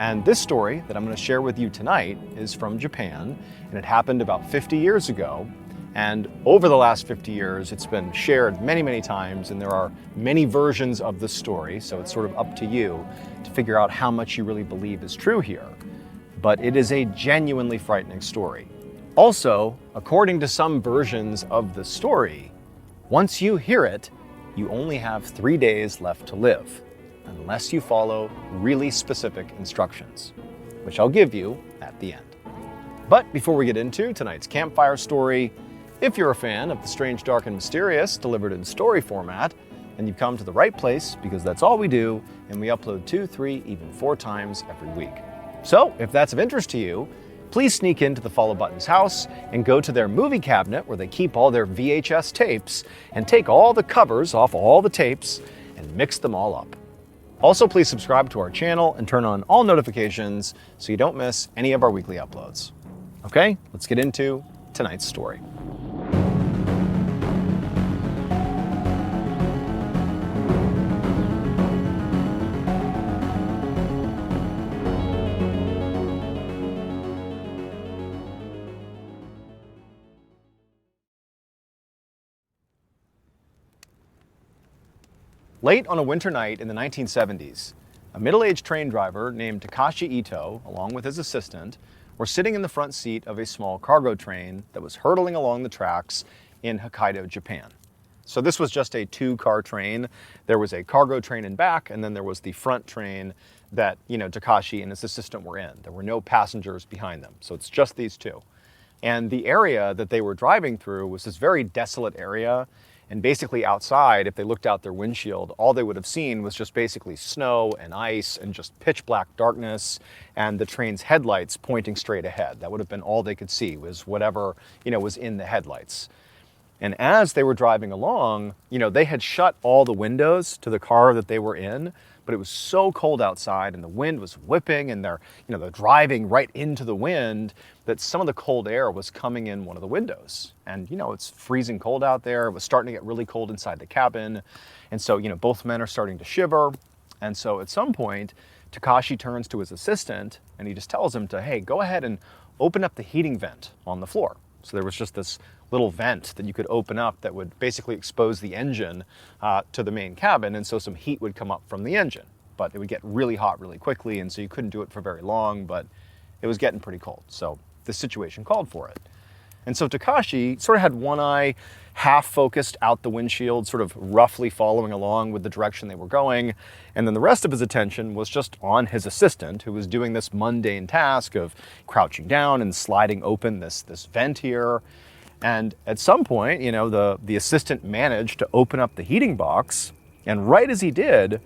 And this story that I'm going to share with you tonight is from Japan, and it happened about 50 years ago. And over the last 50 years, it's been shared many, many times, and there are many versions of the story, so it's sort of up to you to figure out how much you really believe is true here. But it is a genuinely frightening story. Also, according to some versions of the story, once you hear it, you only have 3 days left to live, unless you follow really specific instructions, which I'll give you at the end. But before we get into tonight's campfire story, if you're a fan of the strange, dark, and mysterious delivered in story format, then you've come to the right place, because that's all we do, and we upload 2, 3, even 4 times every week. So if that's of interest to you, please sneak into the Follow Button's house and go to their movie cabinet where they keep all their VHS tapes and take all the covers off all the tapes and mix them all up. Also, please subscribe to our channel and turn on all notifications so you don't miss any of our weekly uploads. Okay, let's get into tonight's story. Late on a winter night in the 1970s, a middle-aged train driver named Takashi Ito, along with his assistant, were sitting in the front seat of a small cargo train that was hurtling along the tracks in Hokkaido, Japan. So this was just a two-car train. There was a cargo train in back, and then there was the front train that, Takashi and his assistant were in. There were no passengers behind them, so it's just these two. And the area that they were driving through was this very desolate area. And basically outside, if they looked out their windshield, all they would have seen was just basically snow and ice and just pitch black darkness and the train's headlights pointing straight ahead. That would have been all they could see, was whatever, was in the headlights. And as they were driving along, they had shut all the windows to the car that they were in, but it was so cold outside and the wind was whipping and they're driving right into the wind that some of the cold air was coming in one of the windows. And, it's freezing cold out there. It was starting to get really cold inside the cabin. And so, both men are starting to shiver. And so at some point, Takashi turns to his assistant and he just tells him to, hey, go ahead and open up the heating vent on the floor. So there was just this little vent that you could open up that would basically expose the engine to the main cabin, and so some heat would come up from the engine. But it would get really hot really quickly, and so you couldn't do it for very long, but it was getting pretty cold. So the situation called for it. And so Takashi sort of had one eye half focused out the windshield, sort of roughly following along with the direction they were going. And then the rest of his attention was just on his assistant, who was doing this mundane task of crouching down and sliding open this vent here. And at some point, the assistant managed to open up the heating box. And right as he did,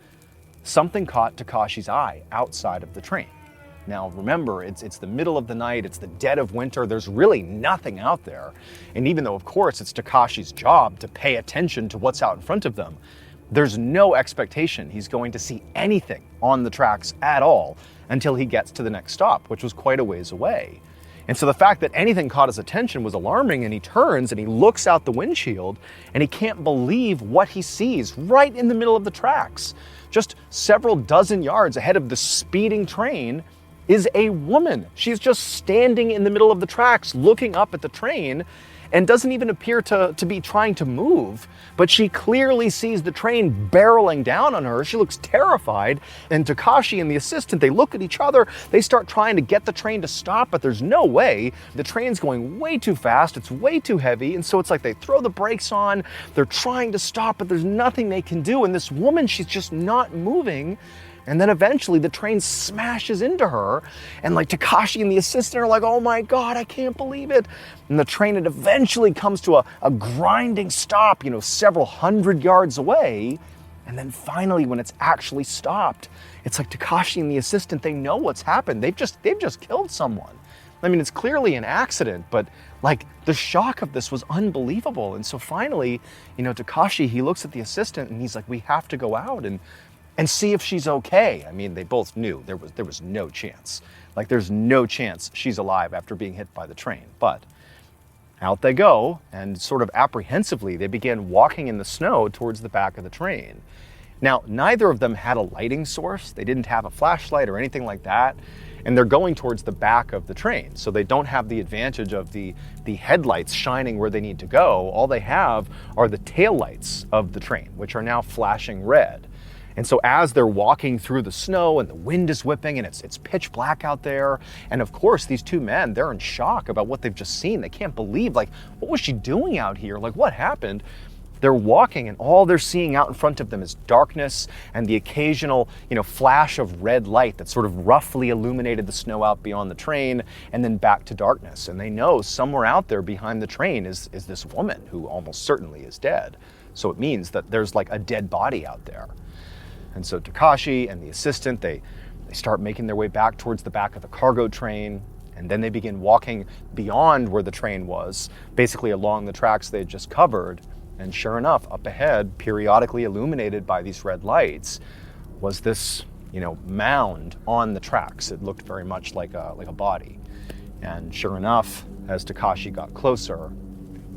something caught Takashi's eye outside of the train. Now, remember, it's the middle of the night, it's the dead of winter, there's really nothing out there. And even though, of course, it's Takashi's job to pay attention to what's out in front of them, there's no expectation he's going to see anything on the tracks at all until he gets to the next stop, which was quite a ways away. And so the fact that anything caught his attention was alarming, and he turns and he looks out the windshield and he can't believe what he sees right in the middle of the tracks. Just several dozen yards ahead of the speeding train is a woman. She's just standing in the middle of the tracks looking up at the train and doesn't even appear to be trying to move, but she clearly sees the train barreling down on her. She looks terrified, and Takashi and the assistant, they look at each other, they start trying to get the train to stop, but there's no way. The train's going way too fast, it's way too heavy, and so it's like they throw the brakes on, they're trying to stop, but there's nothing they can do, and this woman, she's just not moving. And then eventually the train smashes into her, and like Takashi and the assistant are like, oh my God, I can't believe it. And the train, it eventually comes to a grinding stop, several hundred yards away. And then finally, when it's actually stopped, it's like Takashi and the assistant, they know what's happened. They've just killed someone. I mean, it's clearly an accident, but like the shock of this was unbelievable. And so finally, Takashi, he looks at the assistant and he's like, we have to go out and see if she's okay. I mean, they both knew there was no chance. Like, there's no chance she's alive after being hit by the train. But out they go, and sort of apprehensively, they began walking in the snow towards the back of the train. Now, neither of them had a lighting source. They didn't have a flashlight or anything like that. And they're going towards the back of the train. So they don't have the advantage of the headlights shining where they need to go. All they have are the taillights of the train, which are now flashing red. And so as they're walking through the snow and the wind is whipping and it's pitch black out there, and of course these two men, they're in shock about what they've just seen. They can't believe, like, what was she doing out here? Like, what happened? They're walking and all they're seeing out in front of them is darkness and the occasional, flash of red light that sort of roughly illuminated the snow out beyond the train, and then back to darkness. And they know somewhere out there behind the train is this woman who almost certainly is dead. So it means that there's like a dead body out there. And so Takashi and the assistant, they start making their way back towards the back of the cargo train, and then they begin walking beyond where the train was, basically along the tracks they had just covered. And sure enough, up ahead, periodically illuminated by these red lights, was this, mound on the tracks. It looked very much like a body. And sure enough, as Takashi got closer,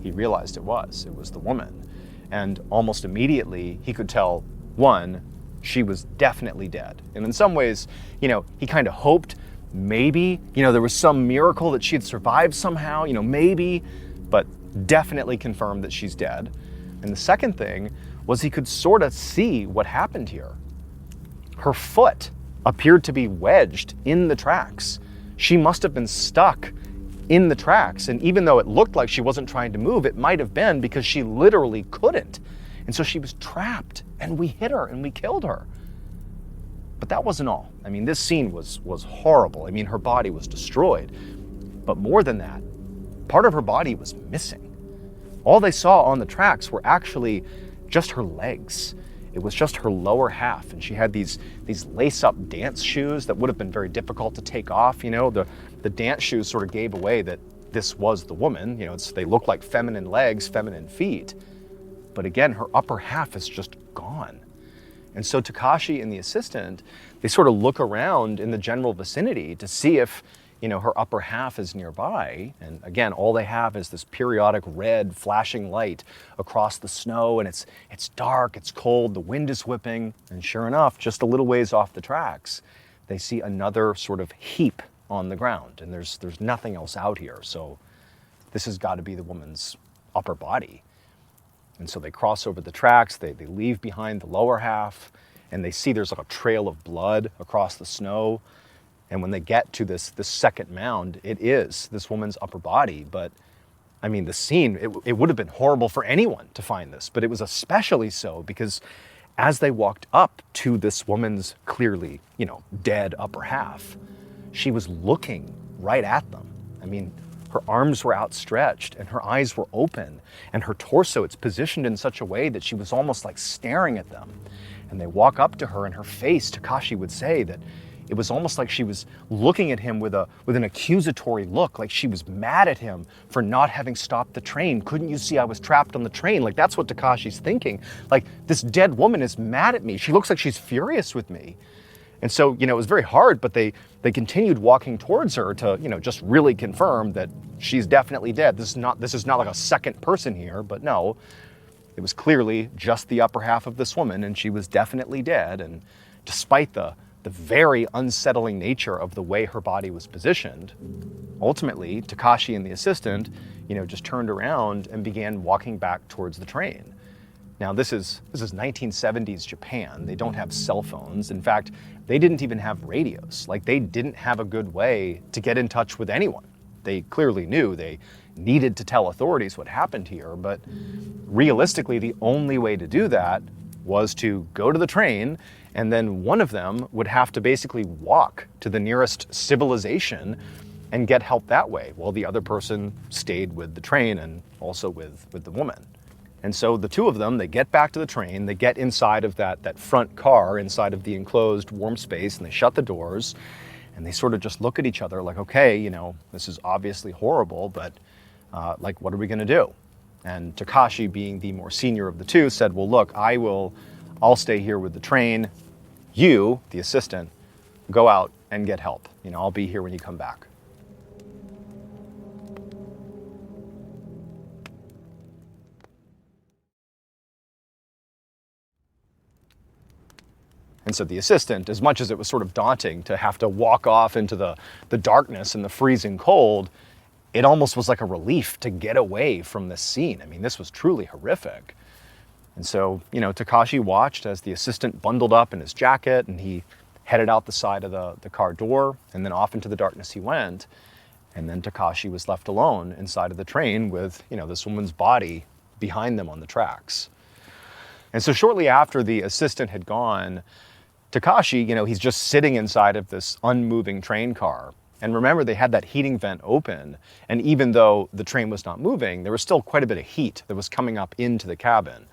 he realized it was the woman. And almost immediately, he could tell, one, she was definitely dead. And in some ways, he kind of hoped maybe, there was some miracle that she had survived somehow, maybe, but definitely confirmed that she's dead. And the second thing was he could sort of see what happened here. Her foot appeared to be wedged in the tracks. She must have been stuck in the tracks. And even though it looked like she wasn't trying to move, it might have been because she literally couldn't. And so she was trapped, and we hit her and we killed her. But that wasn't all. I mean, this scene was horrible. I mean, her body was destroyed. But more than that, part of her body was missing. All they saw on the tracks were actually just her legs. It was just her lower half, and she had these lace-up dance shoes that would have been very difficult to take off. You know, the dance shoes sort of gave away that this was the woman. You know, they look like feminine legs, feminine feet. But again, her upper half is just gone. And so Takashi and the assistant, they sort of look around in the general vicinity to see if, you know, her upper half is nearby. And again, all they have is this periodic red flashing light across the snow, and it's dark, it's cold, the wind is whipping. And sure enough, just a little ways off the tracks, they see another sort of heap on the ground, and there's nothing else out here. So this has got to be the woman's upper body. And so they cross over the tracks, they leave behind the lower half, and they see there's like a trail of blood across the snow. And when they get to this second mound, it is this woman's upper body. But I mean, the scene, it would have been horrible for anyone to find this, but it was especially so because as they walked up to this woman's clearly, you know, dead upper half, she was looking right at them. I mean, her arms were outstretched and her eyes were open, and her torso, it's positioned in such a way that she was almost like staring at them. And they walk up to her, and her face, Takashi would say that it was almost like she was looking at him with an accusatory look, like she was mad at him for not having stopped the train. Couldn't you see I was trapped on the train? Like, that's what Takashi's thinking. Like, this dead woman is mad at me. She looks like she's furious with me. And so, you know, it was very hard, but they continued walking towards her to, you know, just really confirm that she's definitely dead. This is not like a second person here, but no, it was clearly just the upper half of this woman, and she was definitely dead. And despite the very unsettling nature of the way her body was positioned, ultimately, Takashi and the assistant, you know, just turned around and began walking back towards the train. Now, this is 1970s Japan. They don't have cell phones. In fact, they didn't even have radios. Like, they didn't have a good way to get in touch with anyone. They clearly knew they needed to tell authorities what happened here, but realistically, the only way to do that was to go to the train, and then one of them would have to basically walk to the nearest civilization and get help that way, while the other person stayed with the train and also with the woman. And so the two of them, they get back to the train, they get inside of that front car, inside of the enclosed warm space, and they shut the doors, and they sort of just look at each other like, okay, you know, this is obviously horrible, but like, what are we gonna do? And Takashi, being the more senior of the two, said, well, look, I'll stay here with the train. You, the assistant, go out and get help. You know, I'll be here when you come back. And so the assistant, as much as it was sort of daunting to have to walk off into the darkness and the freezing cold, it almost was like a relief to get away from this scene. I mean, this was truly horrific. And so, you know, Takashi watched as the assistant bundled up in his jacket, and he headed out the side of the car door, and then off into the darkness he went. And then Takashi was left alone inside of the train with, you know, this woman's body behind them on the tracks. And so shortly after the assistant had gone, Takashi, you know, he's just sitting inside of this unmoving train car. And remember, they had that heating vent open, and even though the train was not moving, there was still quite a bit of heat that was coming up into the cabin.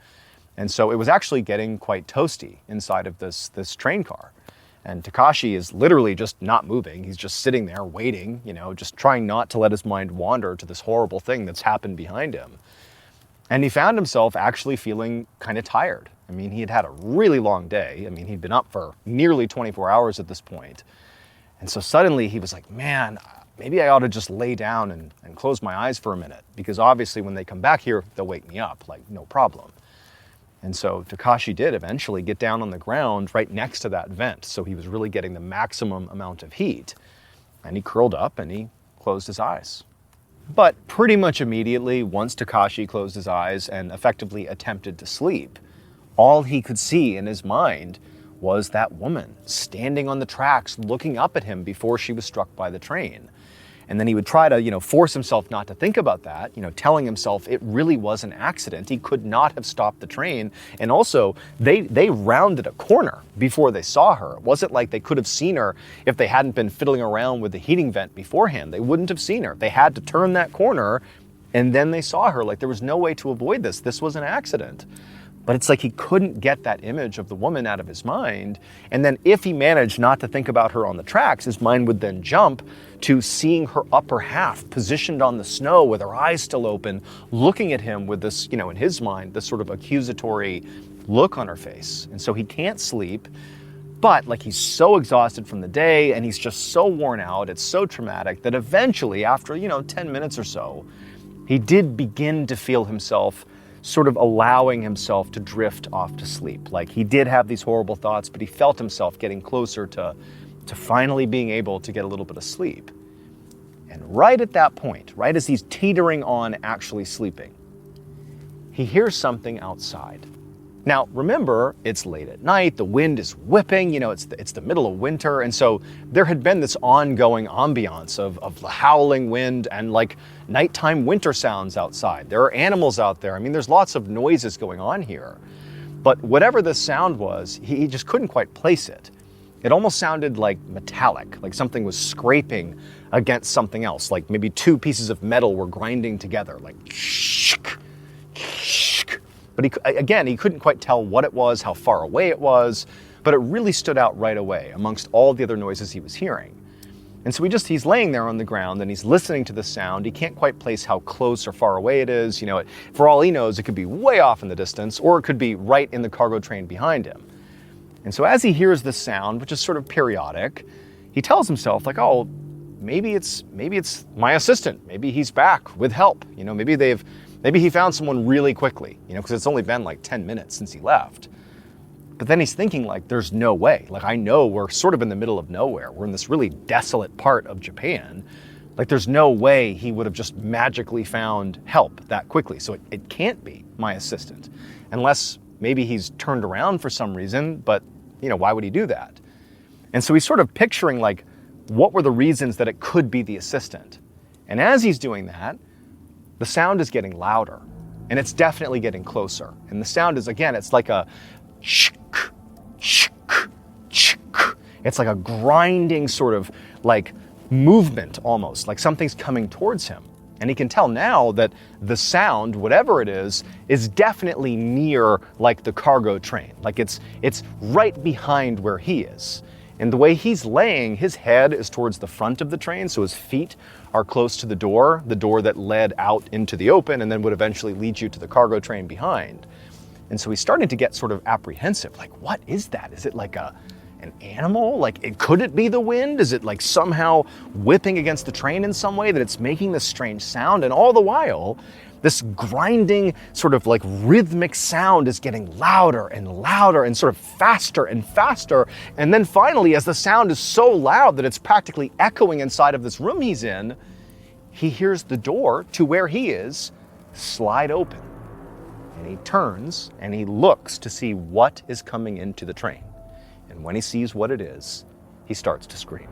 And so it was actually getting quite toasty inside of this train car. And Takashi is literally just not moving. He's just sitting there waiting, you know, just trying not to let his mind wander to this horrible thing that's happened behind him. And he found himself actually feeling kind of tired. I mean, he had had a really long day. I mean, he'd been up for nearly 24 hours at this point. And so suddenly he was like, man, maybe I ought to just lay down and close my eyes for a minute, because obviously when they come back here, they'll wake me up, like, no problem. And so Takashi did eventually get down on the ground right next to that vent, so he was really getting the maximum amount of heat. And he curled up and he closed his eyes. But pretty much immediately, once Takashi closed his eyes and effectively attempted to sleep, all he could see in his mind was that woman standing on the tracks looking up at him before she was struck by the train. And then he would try to, force himself not to think about that, telling himself it really was an accident. He could not have stopped the train. And also, they rounded a corner before they saw her. It wasn't like they could have seen her if they hadn't been fiddling around with the heating vent beforehand. They wouldn't have seen her. They had to turn that corner, and then they saw her. Like, there was no way to avoid this. This was an accident. But it's like he couldn't get that image of the woman out of his mind. And then if he managed not to think about her on the tracks, his mind would then jump to seeing her upper half positioned on the snow with her eyes still open, looking at him with this, in his mind, this sort of accusatory look on her face. And so he can't sleep, but like he's so exhausted from the day and he's just so worn out, it's so traumatic that eventually after, 10 minutes or so, he did begin to feel himself sort of allowing himself to drift off to sleep. Like he did have these horrible thoughts, but he felt himself getting closer to finally being able to get a little bit of sleep. And right at that point, right as he's teetering on actually sleeping, he hears something outside. Now, remember, it's late at night, the wind is whipping, it's the middle of winter, and so there had been this ongoing ambiance of the howling wind and like nighttime winter sounds outside. There are animals out there. I mean, there's lots of noises going on here. But whatever the sound was, he just couldn't quite place it. It almost sounded like metallic, like something was scraping against something else, like maybe two pieces of metal were grinding together, like shk, shk. But he couldn't quite tell what it was, how far away it was, but it really stood out right away amongst all the other noises he was hearing. And so he's laying there on the ground and he's listening to the sound. He can't quite place how close or far away it is. For all he knows, it could be way off in the distance or it could be right in the cargo train behind him. And so as he hears this sound, which is sort of periodic, he tells himself like, oh, maybe it's my assistant. Maybe he's back with help. Maybe he found someone really quickly, because it's only been like 10 minutes since he left. But then he's thinking like, there's no way. Like, I know we're sort of in the middle of nowhere. We're in this really desolate part of Japan. Like, there's no way he would have just magically found help that quickly. So it can't be my assistant. Unless maybe he's turned around for some reason, but, why would he do that? And so he's sort of picturing like, what were the reasons that it could be the assistant? And as he's doing that, the sound is getting louder, and it's definitely getting closer. And the sound is, again, it's like a shk, shk, shk. It's like a grinding sort of like movement almost, like something's coming towards him. And he can tell now that the sound, whatever it is definitely near like the cargo train. Like it's right behind where he is. And the way he's laying, his head is towards the front of the train, so his feet are close to the door that led out into the open and then would eventually lead you to the cargo train behind. And so he's starting to get sort of apprehensive, like, what is that? Is it like an animal? Like, could it be the wind? Is it like somehow whipping against the train in some way that it's making this strange sound? And all the while, this grinding sort of like rhythmic sound is getting louder and louder and sort of faster and faster. And then finally, as the sound is so loud that it's practically echoing inside of this room he's in, he hears the door to where he is slide open. And he turns and he looks to see what is coming into the train. And when he sees what it is, he starts to scream.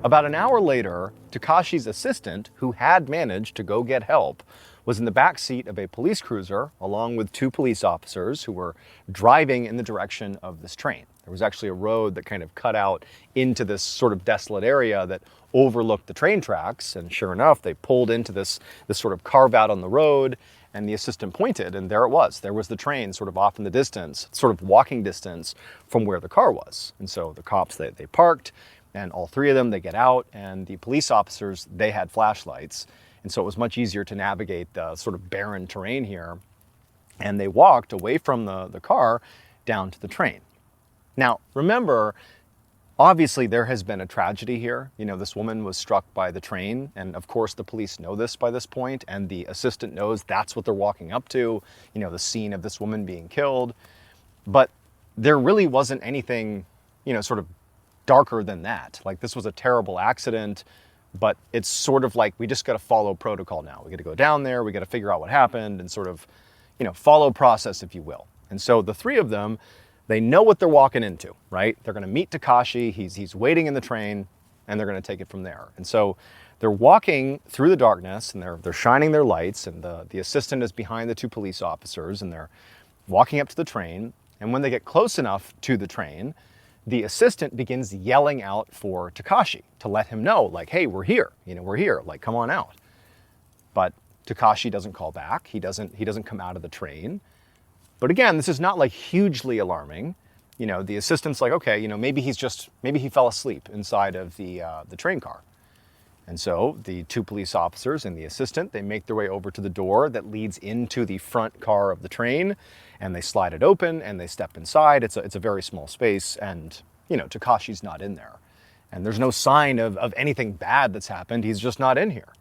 About an hour later, Takashi's assistant, who had managed to go get help, was in the back seat of a police cruiser along with two police officers who were driving in the direction of this train. There was actually a road that kind of cut out into this sort of desolate area that overlooked the train tracks, and sure enough, they pulled into this sort of carve out on the road, and the assistant pointed, and there it was. There was the train sort of off in the distance, sort of walking distance from where the car was. And so the cops, they parked, and all three of them, they get out, and the police officers, they had flashlights. And so it was much easier to navigate the sort of barren terrain here. And they walked away from the car down to the train. Now, remember, obviously there has been a tragedy here. This woman was struck by the train. And of course, the police know this by this point, and the assistant knows that's what they're walking up to, the scene of this woman being killed. But there really wasn't anything, sort of darker than that. Like, this was a terrible accident. But it's sort of like, we just got to follow protocol now. We got to go down there, we got to figure out what happened and sort of, follow process, if you will. And so the three of them, they know what they're walking into, right? They're going to meet Takashi. He's waiting in the train, and they're going to take it from there. And so they're walking through the darkness, and they're shining their lights, and the assistant is behind the two police officers, and they're walking up to the train. And when they get close enough to the train, the assistant begins yelling out for Takashi to let him know, like, hey, we're here, we're here, like, come on out. But Takashi doesn't call back. He doesn't come out of the train. But again, this is not like hugely alarming. The assistant's like, okay, maybe he fell asleep inside of the train car. And so the two police officers and the assistant, they make their way over to the door that leads into the front car of the train, and they slide it open and they step inside. It's a very small space, and Takashi's not in there. And there's no sign of anything bad that's happened. He's just not in here.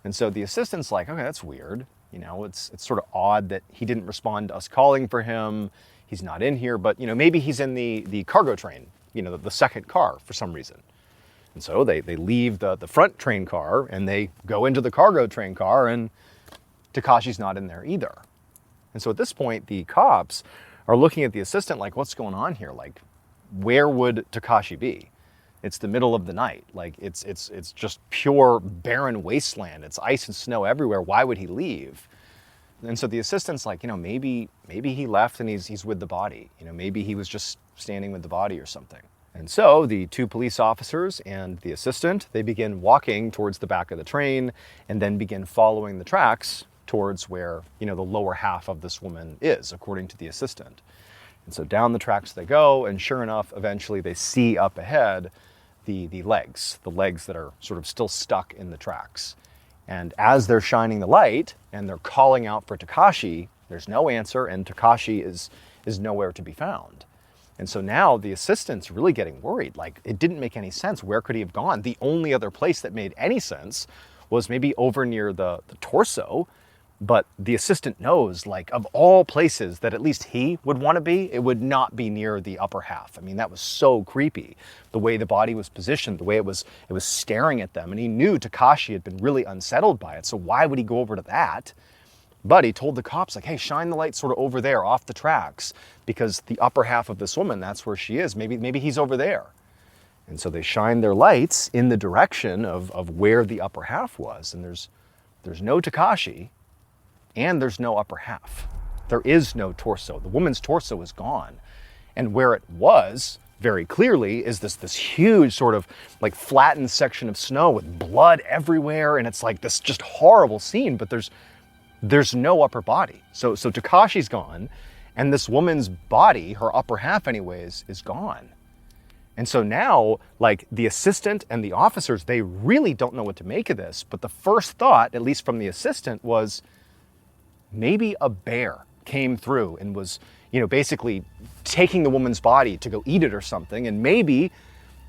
And so the assistant's like, okay, that's weird. It's sort of odd that he didn't respond to us calling for him. He's not in here, but maybe he's in the cargo train, the second car for some reason. And so they leave the front train car and they go into the cargo train car, and Takashi's not in there either. And so at this point, the cops are looking at the assistant like, what's going on here? Like, where would Takashi be? It's the middle of the night. Like, it's just pure barren wasteland. It's ice and snow everywhere. Why would he leave? And so the assistant's like, maybe he left and he's with the body. Maybe he was just standing with the body or something. And so the two police officers and the assistant, they begin walking towards the back of the train and then begin following the tracks towards where, the lower half of this woman is, according to the assistant. And so down the tracks they go, and sure enough, eventually they see up ahead the legs that are sort of still stuck in the tracks. And as they're shining the light and they're calling out for Takashi, there's no answer, and Takashi is nowhere to be found. And so now the assistant's really getting worried. Like, it didn't make any sense. Where could he have gone? The only other place that made any sense was maybe over near the torso. But the assistant knows, like, of all places that at least he would want to be, it would not be near the upper half. I mean, that was so creepy. The way the body was positioned, the way it was staring at them. And he knew Takashi had been really unsettled by it. So why would he go over to that? But he told the cops, like, hey, shine the light sort of over there off the tracks, because the upper half of this woman, that's where she is. Maybe he's over there. And so they shine their lights in the direction of where the upper half was. And there's no Takashi. And there's no upper half. There is no torso. The woman's torso is gone. And where it was, very clearly, is this huge sort of like flattened section of snow with blood everywhere. And it's like this just horrible scene, but there's no upper body. So Takashi's gone, and this woman's body, her upper half anyways, is gone. And so now, like, the assistant and the officers, they really don't know what to make of this. But the first thought, at least from the assistant, was, maybe a bear came through and was, basically taking the woman's body to go eat it or something. And maybe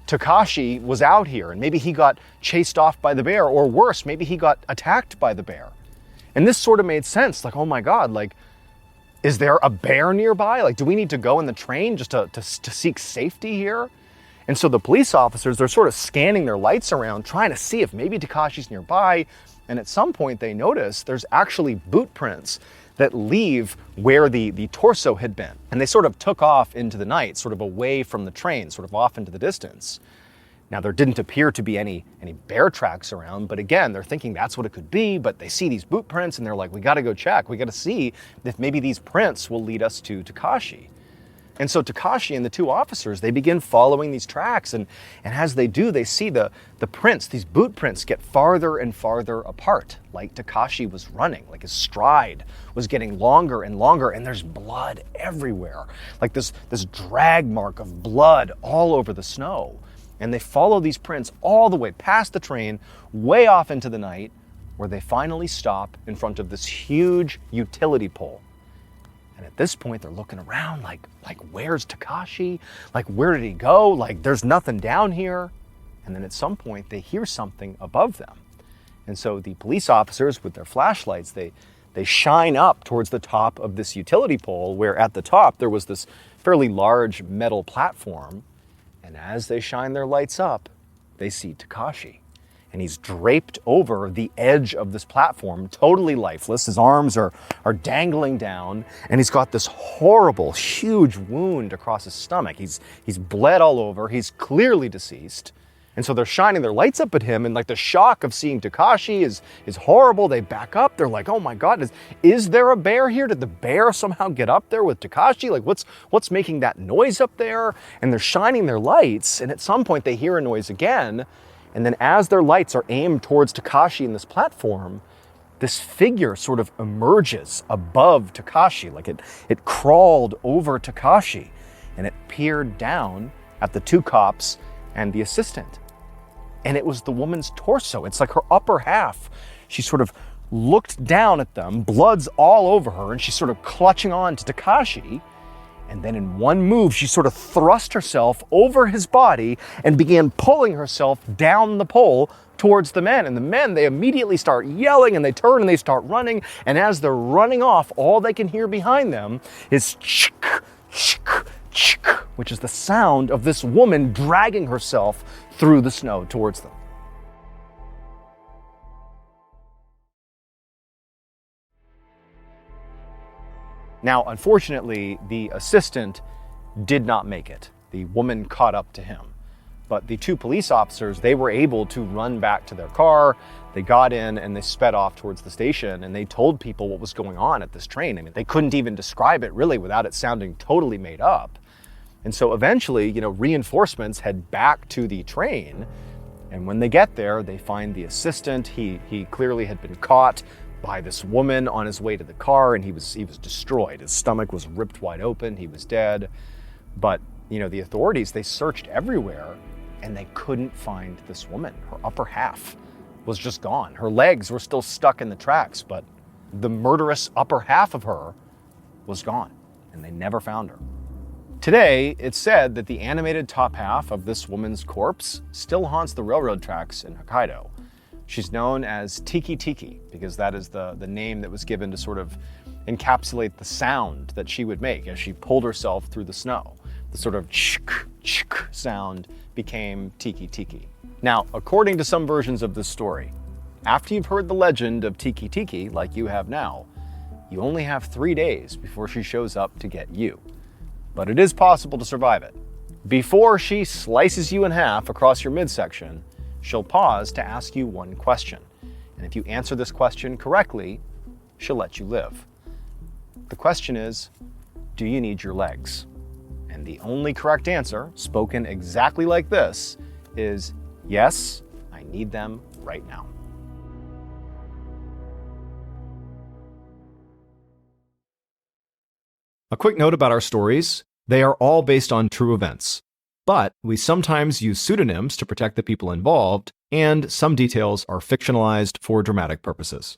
Takashi was out here, and maybe he got chased off by the bear, or worse, maybe he got attacked by the bear. And this sort of made sense. Like, oh my God, like, is there a bear nearby? Like, do we need to go in the train just to seek safety here? And so the police officers, they're sort of scanning their lights around, trying to see if maybe Takashi's nearby. And at some point they notice there's actually boot prints that leave where the torso had been. And they sort of took off into the night, sort of away from the train, sort of off into the distance. Now, there didn't appear to be any bear tracks around, but again, they're thinking that's what it could be, but they see these boot prints and they're like, we gotta go check. We gotta see if maybe these prints will lead us to Takashi. And so Takashi and the two officers, they begin following these tracks, and as they do, they see the prints, these boot prints, get farther and farther apart, like Takashi was running, like his stride was getting longer and longer, and there's blood everywhere, like this drag mark of blood all over the snow. And they follow these prints all the way past the train, way off into the night, where they finally stop in front of this huge utility pole. And at this point, they're looking around like, where's Takashi? Like, where did he go? Like, there's nothing down here. And then at some point, they hear something above them. And so the police officers, with their flashlights, they shine up towards the top of this utility pole, where at the top, there was this fairly large metal platform. And as they shine their lights up, they see Takashi. and he's draped over the edge of this platform, totally lifeless. His arms are dangling down, and he's got this horrible, huge wound across his stomach. He's bled all over. He's clearly deceased. And so they're shining their lights up at him, and like the shock of seeing Takashi is horrible. They back up. They're like, oh my God, is there a bear here? Did the bear somehow get up there with Takashi? Like what's making that noise up there? And they're shining their lights, and at some point they hear a noise again. And then as their lights are aimed towards Takashi in this platform, this figure sort of emerges above Takashi, like it crawled over Takashi, and it peered down at the two cops and the assistant. And it was the woman's torso. It's like her upper half. She sort of looked down at them, blood's all over her, and she's sort of clutching on to Takashi. And then in one move, she sort of thrust herself over his body and began pulling herself down the pole towards the men. And the men, they immediately start yelling, and they turn and they start running. And as they're running off, all they can hear behind them is chick, chick, chick, which is the sound of this woman dragging herself through the snow towards them. Now, unfortunately, the assistant did not make it. The woman caught up to him. But the two police officers, they were able to run back to their car. They got in and they sped off towards the station, and they told people what was going on at this train. I mean, they couldn't even describe it really without it sounding totally made up. And so eventually, reinforcements head back to the train. And when they get there, they find the assistant. He clearly had been caught by this woman on his way to the car, and he was destroyed. His stomach was ripped wide open. He was dead. But, the authorities, they searched everywhere, and they couldn't find this woman. Her upper half was just gone. Her legs were still stuck in the tracks, but the murderous upper half of her was gone, and they never found her. Today, it's said that the animated top half of this woman's corpse still haunts the railroad tracks in Hokkaido. She's known as Tiki Tiki because that is the name that was given to sort of encapsulate the sound that she would make as she pulled herself through the snow. The sort of chik, chik sound became Tiki Tiki. Now, according to some versions of this story, after you've heard the legend of Tiki Tiki, like you have now, you only have 3 days before she shows up to get you. But it is possible to survive it. Before she slices you in half across your midsection, she'll pause to ask you one question. And if you answer this question correctly, she'll let you live. The question is, do you need your legs? And the only correct answer, spoken exactly like this, is yes, I need them right now. A quick note about our stories. They are all based on true events, but we sometimes use pseudonyms to protect the people involved, and some details are fictionalized for dramatic purposes.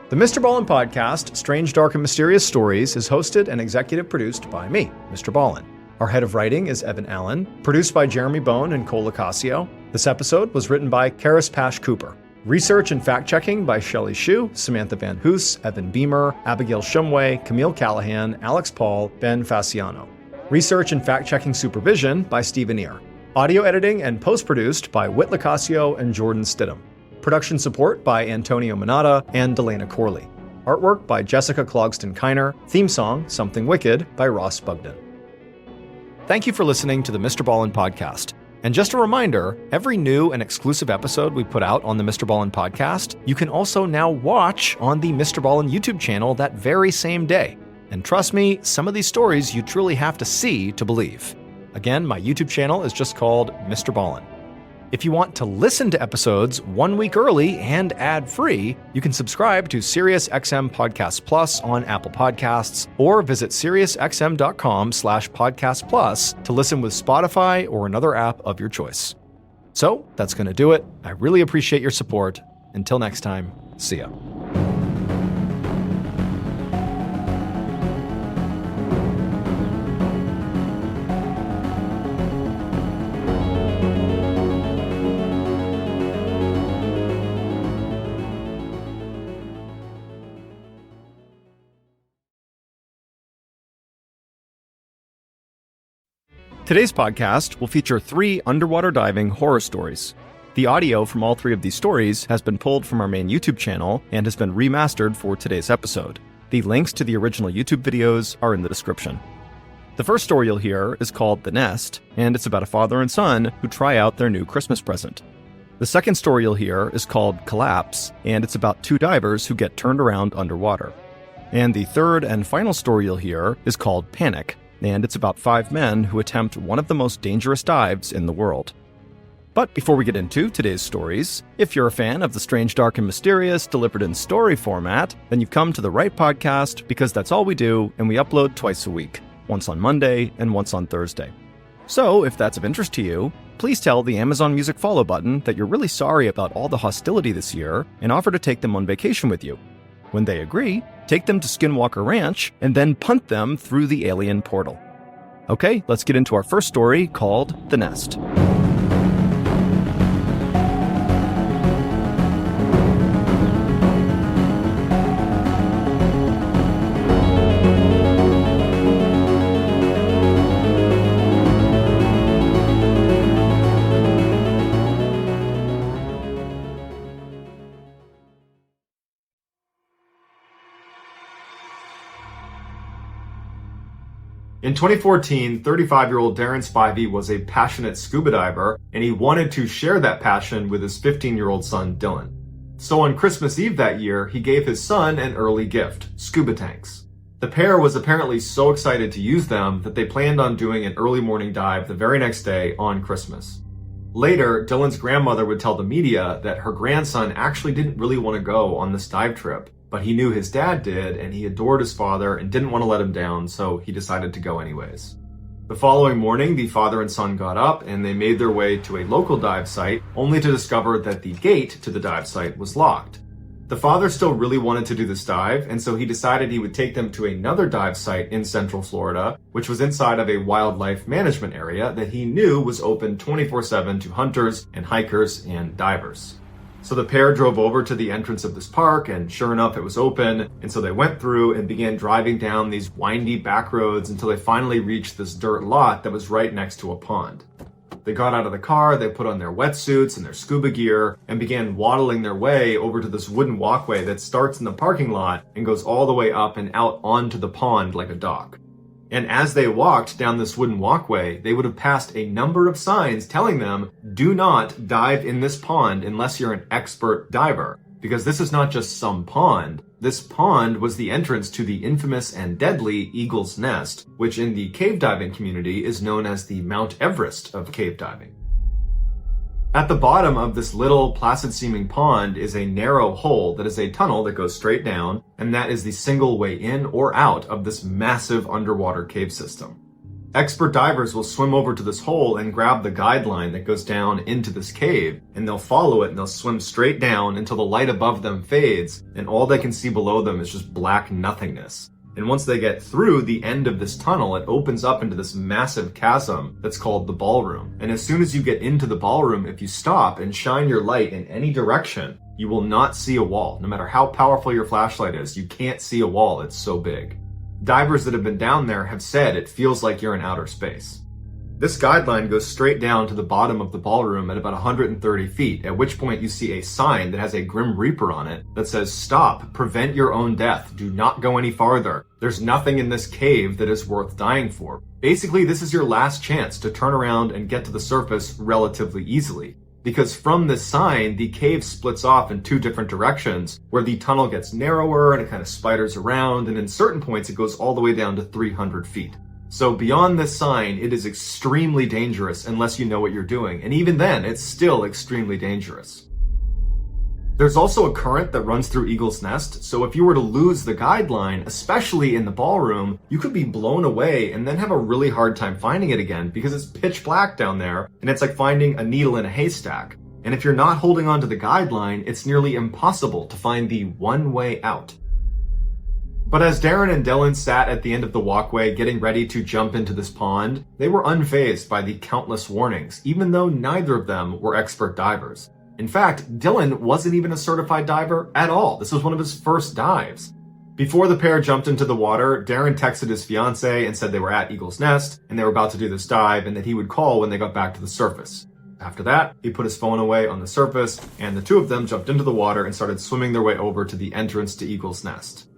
The Mr. Ballen podcast, Strange, Dark, and Mysterious Stories, is hosted and executive produced by me, Mr. Ballen. Our head of writing is Evan Allen, produced by Jeremy Bone and Cole Lacasio. This episode was written by Karis Pash Cooper. Research and fact-checking by Shelley Shue, Samantha Van Hoos, Evan Beamer, Abigail Shumway, Camille Callahan, Alex Paul, Ben Fasciano. Research and fact-checking supervision by Stephen Ear. Audio editing and post-produced by Whit Lacasio and Jordan Stidham. Production support by Antonio Manata and Delana Corley. Artwork by Jessica Clogston-Kiner. Theme song, Something Wicked, by Ross Bugden. Thank you for listening to the Mr. Ballen podcast. And just a reminder, every new and exclusive episode we put out on the Mr. Ballen podcast, you can also now watch on the Mr. Ballen YouTube channel that very same day. And trust me, some of these stories you truly have to see to believe. Again, my YouTube channel is just called Mr. Ballen. If you want to listen to episodes 1 week early and ad-free, you can subscribe to SiriusXM Podcast Plus on Apple Podcasts or visit SiriusXM.com/Podcast Plus to listen with Spotify or another app of your choice. So that's going to do it. I really appreciate your support. Until next time, see ya. Today's podcast will feature 3 underwater diving horror stories. The audio from all 3 of these stories has been pulled from our main YouTube channel and has been remastered for today's episode. The links to the original YouTube videos are in the description. The first story you'll hear is called The Nest, and it's about a father and son who try out their new Christmas present. The second story you'll hear is called Collapse, and it's about 2 divers who get turned around underwater. And the third and final story you'll hear is called Panic, and it's about 5 men who attempt one of the most dangerous dives in the world. But before we get into today's stories, if you're a fan of the strange, dark, and mysterious delivered in story format, then you've come to the right podcast because that's all we do, and we upload twice a week, once on Monday and once on Thursday. So, if that's of interest to you, please tell the Amazon Music follow button that you're really sorry about all the hostility this year and offer to take them on vacation with you. When they agree, take them to Skinwalker Ranch and then punt them through the alien portal. Okay, let's get into our first story called The Nest. In 2014, 35-year-old Darren Spivey was a passionate scuba diver, and he wanted to share that passion with his 15-year-old son, Dylan. So on Christmas Eve that year, he gave his son an early gift, scuba tanks. The pair was apparently so excited to use them that they planned on doing an early morning dive the very next day on Christmas. Later, Dylan's grandmother would tell the media that her grandson actually didn't really want to go on this dive trip, but he knew his dad did, and he adored his father and didn't want to let him down, so he decided to go anyways. The following morning, the father and son got up and they made their way to a local dive site, only to discover that the gate to the dive site was locked. The father still really wanted to do this dive, and so he decided he would take them to another dive site in Central Florida, which was inside of a wildlife management area that he knew was open 24/7 to hunters and hikers and divers. So the pair drove over to the entrance of this park, and sure enough, it was open. And so they went through and began driving down these windy back roads until they finally reached this dirt lot that was right next to a pond. They got out of the car, they put on their wetsuits and their scuba gear, and began waddling their way over to this wooden walkway that starts in the parking lot and goes all the way up and out onto the pond like a dock. And as they walked down this wooden walkway, they would have passed a number of signs telling them, do not dive in this pond unless you're an expert diver. Because this is not just some pond. This pond was the entrance to the infamous and deadly Eagle's Nest, which in the cave diving community is known as the Mount Everest of cave diving. At the bottom of this little placid-seeming pond is a narrow hole that is a tunnel that goes straight down, and that is the single way in or out of this massive underwater cave system. Expert divers will swim over to this hole and grab the guideline that goes down into this cave, and they'll follow it and they'll swim straight down until the light above them fades, and all they can see below them is just black nothingness. And once they get through the end of this tunnel, it opens up into this massive chasm that's called the ballroom. And as soon as you get into the ballroom, if you stop and shine your light in any direction, you will not see a wall. No matter how powerful your flashlight is, you can't see a wall. It's so big. Divers that have been down there have said it feels like you're in outer space. This guideline goes straight down to the bottom of the ballroom at about 130 feet, at which point you see a sign that has a Grim Reaper on it that says, "Stop, prevent your own death, do not go any farther. There's nothing in this cave that is worth dying for." Basically, this is your last chance to turn around and get to the surface relatively easily. Because from this sign, the cave splits off in 2 different directions, where the tunnel gets narrower and it kind of spiders around, and in certain points it goes all the way down to 300 feet. So beyond this sign, it is extremely dangerous unless you know what you're doing. And even then, it's still extremely dangerous. There's also a current that runs through Eagle's Nest, so if you were to lose the guideline, especially in the ballroom, you could be blown away and then have a really hard time finding it again because it's pitch black down there, and it's like finding a needle in a haystack. And if you're not holding on to the guideline, it's nearly impossible to find the one way out. But as Darren and Dylan sat at the end of the walkway getting ready to jump into this pond, they were unfazed by the countless warnings, even though neither of them were expert divers. In fact, Dylan wasn't even a certified diver at all. This was one of his first dives. Before the pair jumped into the water, Darren texted his fiancée and said they were at Eagle's Nest and they were about to do this dive and that he would call when they got back to the surface. After that, he put his phone away on the surface and the two of them jumped into the water and started swimming their way over to the entrance to Eagle's Nest.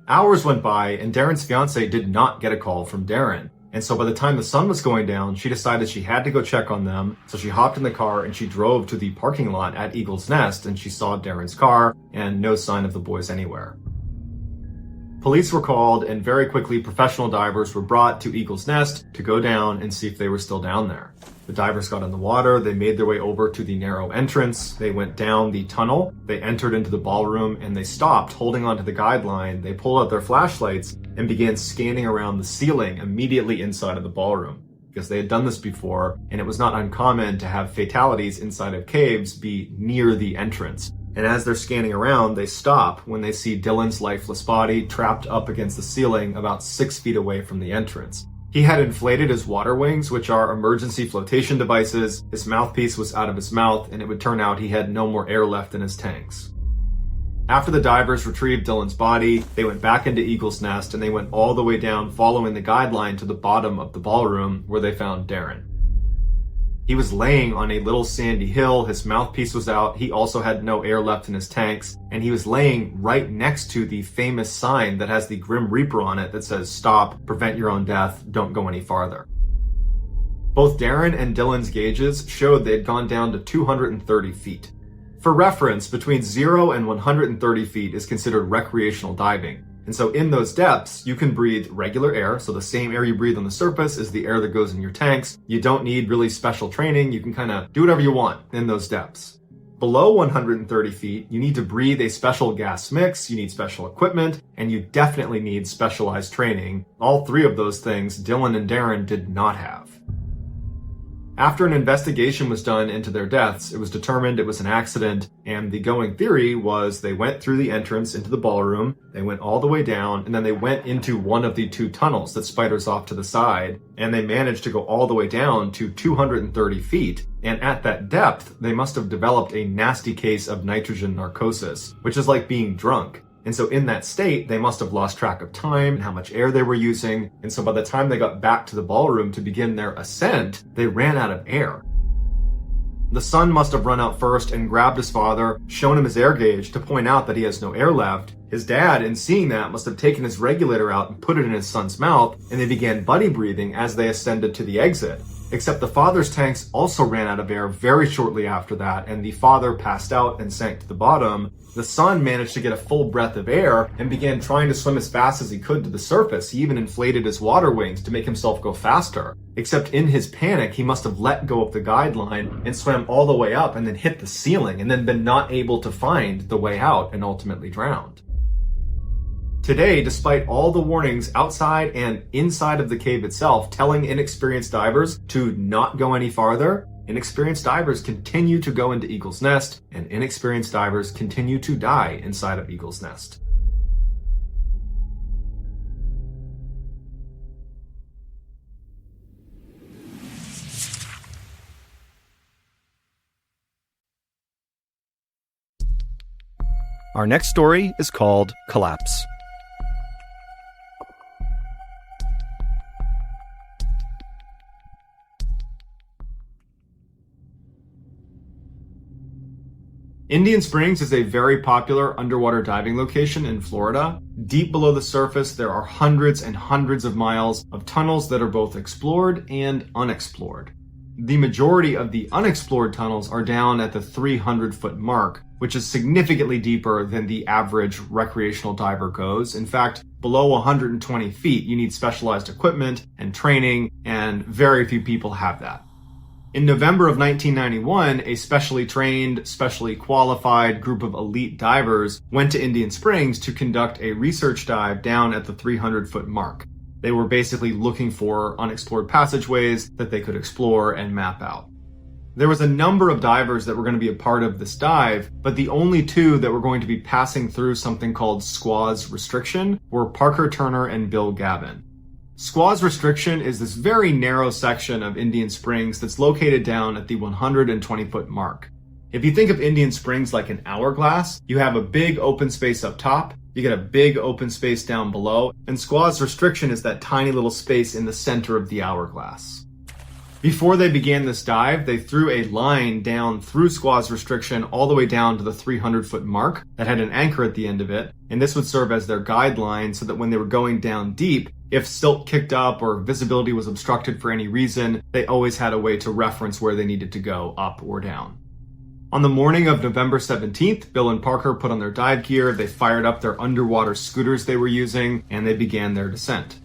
Hours went by and Darren's fiancée did not get a call from Darren. And so by the time the sun was going down, she decided she had to go check on them. So she hopped in the car and she drove to the parking lot at Eagle's Nest and she saw Darren's car and no sign of the boys anywhere. Police were called and very quickly professional divers were brought to Eagle's Nest to go down and see if they were still down there. The divers got in the water, they made their way over to the narrow entrance, they went down the tunnel, they entered into the ballroom, and they stopped holding onto the guideline. They pulled out their flashlights and began scanning around the ceiling immediately inside of the ballroom. Because they had done this before, and it was not uncommon to have fatalities inside of caves be near the entrance. And as they're scanning around, they stop when they see Dylan's lifeless body trapped up against the ceiling about 6 feet away from the entrance. He had inflated his water wings, which are emergency flotation devices. His mouthpiece was out of his mouth, and it would turn out he had no more air left in his tanks. After the divers retrieved Dylan's body, they went back into Eagle's Nest, and they went all the way down following the guideline to the bottom of the ballroom, where they found Darren. He was laying on a little sandy hill, his mouthpiece was out, he also had no air left in his tanks, and he was laying right next to the famous sign that has the Grim Reaper on it that says, "Stop, prevent your own death, don't go any farther." Both Darren and Dylan's gauges showed they had gone down to 230 feet. For reference, between 0 and 130 feet is considered recreational diving. And so in those depths, you can breathe regular air. So the same air you breathe on the surface is the air that goes in your tanks. You don't need really special training. You can kind of do whatever you want in those depths. Below 130 feet, you need to breathe a special gas mix, you need special equipment, and you definitely need specialized training. All three of those things Dylan and Darren did not have. After an investigation was done into their deaths, it was determined it was an accident, and the going theory was they went through the entrance into the ballroom, they went all the way down, and then they went into one of the two tunnels that spiders off to the side, and they managed to go all the way down to 230 feet. And at that depth, they must have developed a nasty case of nitrogen narcosis, which is like being drunk. And so in that state, they must have lost track of time and how much air they were using. And so by the time they got back to the ballroom to begin their ascent, they ran out of air. The son must have run out first and grabbed his father, shown him his air gauge to point out that he has no air left. His dad, in seeing that, must have taken his regulator out and put it in his son's mouth, and they began buddy breathing as they ascended to the exit. Except the father's tanks also ran out of air very shortly after that, and the father passed out and sank to the bottom. The son managed to get a full breath of air and began trying to swim as fast as he could to the surface. He even inflated his water wings to make himself go faster. Except in his panic, he must have let go of the guideline and swam all the way up and then hit the ceiling and then been not able to find the way out and ultimately drowned. Today, despite all the warnings outside and inside of the cave itself telling inexperienced divers to not go any farther, inexperienced divers continue to go into Eagle's Nest, and inexperienced divers continue to die inside of Eagle's Nest. Our next story is called Collapse. Indian Springs is a very popular underwater diving location in Florida. Deep below the surface, there are hundreds and hundreds of miles of tunnels that are both explored and unexplored. The majority of the unexplored tunnels are down at the 300-foot mark, which is significantly deeper than the average recreational diver goes. In fact, below 120 feet, you need specialized equipment and training, and very few people have that. In November of 1991, a specially trained, specially qualified group of elite divers went to Indian Springs to conduct a research dive down at the 300-foot mark. They were basically looking for unexplored passageways that they could explore and map out. There was a number of divers that were going to be a part of this dive, but the only two that were going to be passing through something called Squaw's Restriction were Parker Turner and Bill Gavin. Squaw's Restriction is this very narrow section of Indian Springs that's located down at the 120-foot mark. If you think of Indian Springs like an hourglass, you have a big open space up top, You get a big open space down below, and squaw's restriction is that tiny little space in the center of the hourglass. Before they began this dive, they threw a line down through squaw's restriction all the way down to the 300-foot mark that had an anchor at the end of it, and this would serve as their guideline so that when they were going down deep, if silt kicked up or visibility was obstructed for any reason, they always had a way to reference where they needed to go, up or down. On the morning of November 17th, Bill and Parker put on their dive gear, they fired up their underwater scooters they were using, and they began their descent.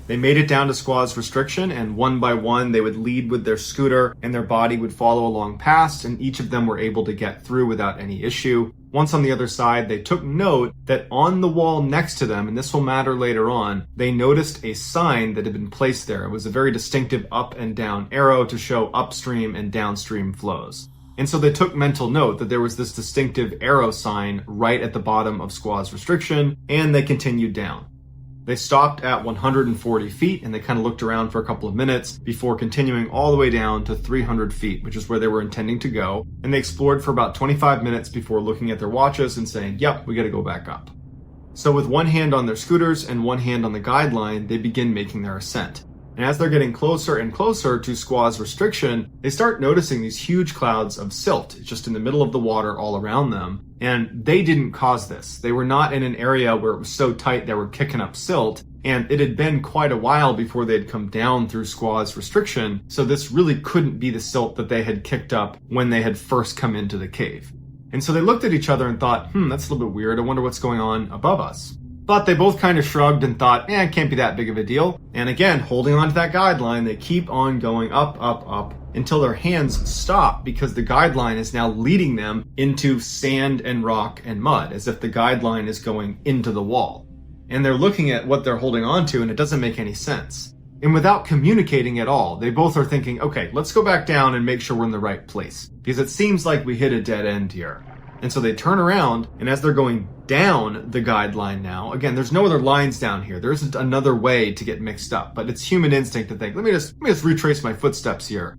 They made it down to squaw's restriction, and one by one they would lead with their scooter and their body would follow along past, and each of them were able to get through without any issue. Once on the other side, they took note that on the wall next to them, and this will matter later on, they noticed a sign that had been placed there. It was a very distinctive up and down arrow to show upstream and downstream flows. And so they took mental note that there was this distinctive arrow sign right at the bottom of squaw's restriction, and they continued down. They stopped at 140 feet and they kind of looked around for a couple of minutes before continuing all the way down to 300 feet, which is where they were intending to go. And they explored for about 25 minutes before looking at their watches and saying, yep, we got to go back up. So with one hand on their scooters and one hand on the guideline, they begin making their ascent. And as they're getting closer and closer to squaw's restriction, they start noticing these huge clouds of silt just in the middle of the water all around them. And they didn't cause this. They were not in an area where it was so tight they were kicking up silt. And it had been quite a while before they had come down through squaw's restriction. So this really couldn't be the silt that they had kicked up when they had first come into the cave. And so they looked at each other and thought, that's a little bit weird. I wonder what's going on above us. But they both kind of shrugged and thought, it can't be that big of a deal. And again, holding on to that guideline, they keep on going up, up, up until their hands stop because the guideline is now leading them into sand and rock and mud, as if the guideline is going into the wall. And they're looking at what they're holding on to and it doesn't make any sense. And without communicating at all, they both are thinking, okay, let's go back down and make sure we're in the right place because it seems like we hit a dead end here. And so they turn around, and as they're going down the guideline now, again, there's no other lines down here. There isn't another way to get mixed up, but it's human instinct to think, let me just retrace my footsteps here.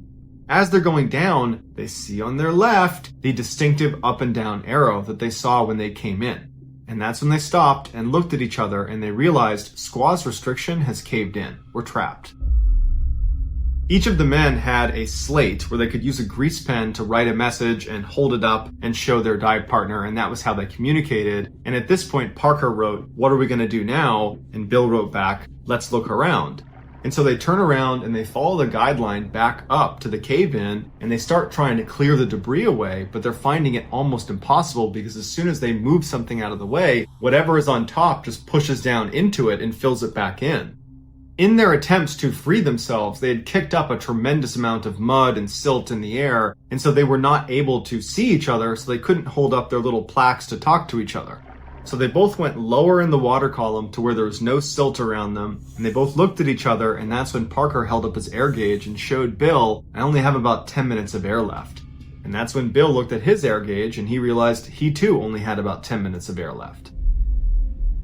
As they're going down, they see on their left the distinctive up and down arrow that they saw when they came in. And that's when they stopped and looked at each other and they realized squaw's restriction has caved in. We're trapped. Each of the men had a slate where they could use a grease pen to write a message and hold it up and show their dive partner, and that was how they communicated. And at this point, Parker wrote, "What are we going to do now?" And Bill wrote back, "Let's look around." And so they turn around and they follow the guideline back up to the cave-in and they start trying to clear the debris away, but they're finding it almost impossible because as soon as they move something out of the way, whatever is on top just pushes down into it and fills it back in. In their attempts to free themselves, they had kicked up a tremendous amount of mud and silt in the air, and so they were not able to see each other, so they couldn't hold up their little plaques to talk to each other. So they both went lower in the water column to where there was no silt around them, and they both looked at each other, and that's when Parker held up his air gauge and showed Bill, "I only have about 10 minutes of air left." And that's when Bill looked at his air gauge, and he realized he too only had about 10 minutes of air left.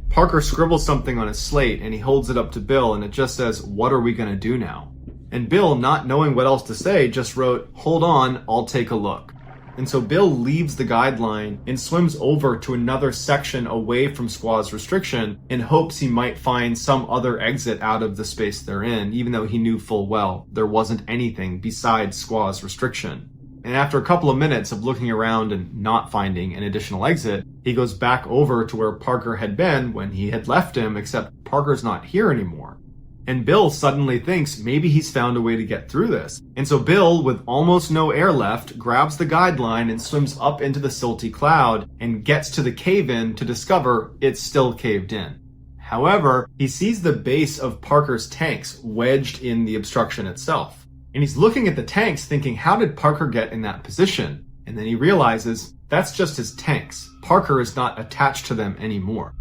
Parker scribbles something on his slate and he holds it up to Bill and it just says, "What are we going to do now?" And Bill, not knowing what else to say, just wrote, "Hold on, I'll take a look." And so Bill leaves the guideline and swims over to another section away from squaw's restriction in hopes he might find some other exit out of the space they're in, even though he knew full well there wasn't anything besides squaw's restriction. And after a couple of minutes of looking around and not finding an additional exit, he goes back over to where Parker had been when he had left him, except Parker's not here anymore. And Bill suddenly thinks maybe he's found a way to get through this. And so Bill, with almost no air left, grabs the guideline and swims up into the silty cloud and gets to the cave-in to discover it's still caved in. However, he sees the base of Parker's tanks wedged in the obstruction itself. And he's looking at the tanks thinking, how did Parker get in that position? And then he realizes that's just his tanks. Parker is not attached to them anymore.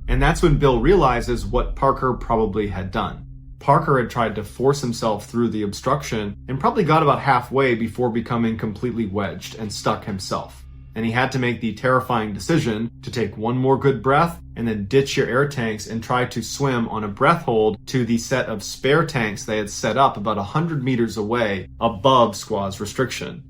And that's when Bill realizes what Parker probably had done. Parker had tried to force himself through the obstruction and probably got about halfway before becoming completely wedged and stuck himself. And he had to make the terrifying decision to take one more good breath and then ditch your air tanks and try to swim on a breath hold to the set of spare tanks they had set up about 100 meters away above squaw's restriction.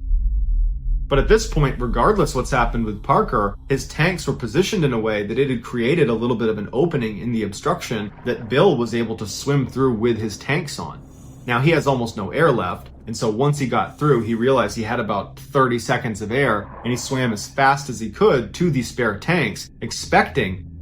But at this point, regardless what's happened with Parker, his tanks were positioned in a way that it had created a little bit of an opening in the obstruction that Bill was able to swim through with his tanks on. Now he has almost no air left, and so once he got through, he realized he had about 30 seconds of air, and he swam as fast as he could to the spare tanks,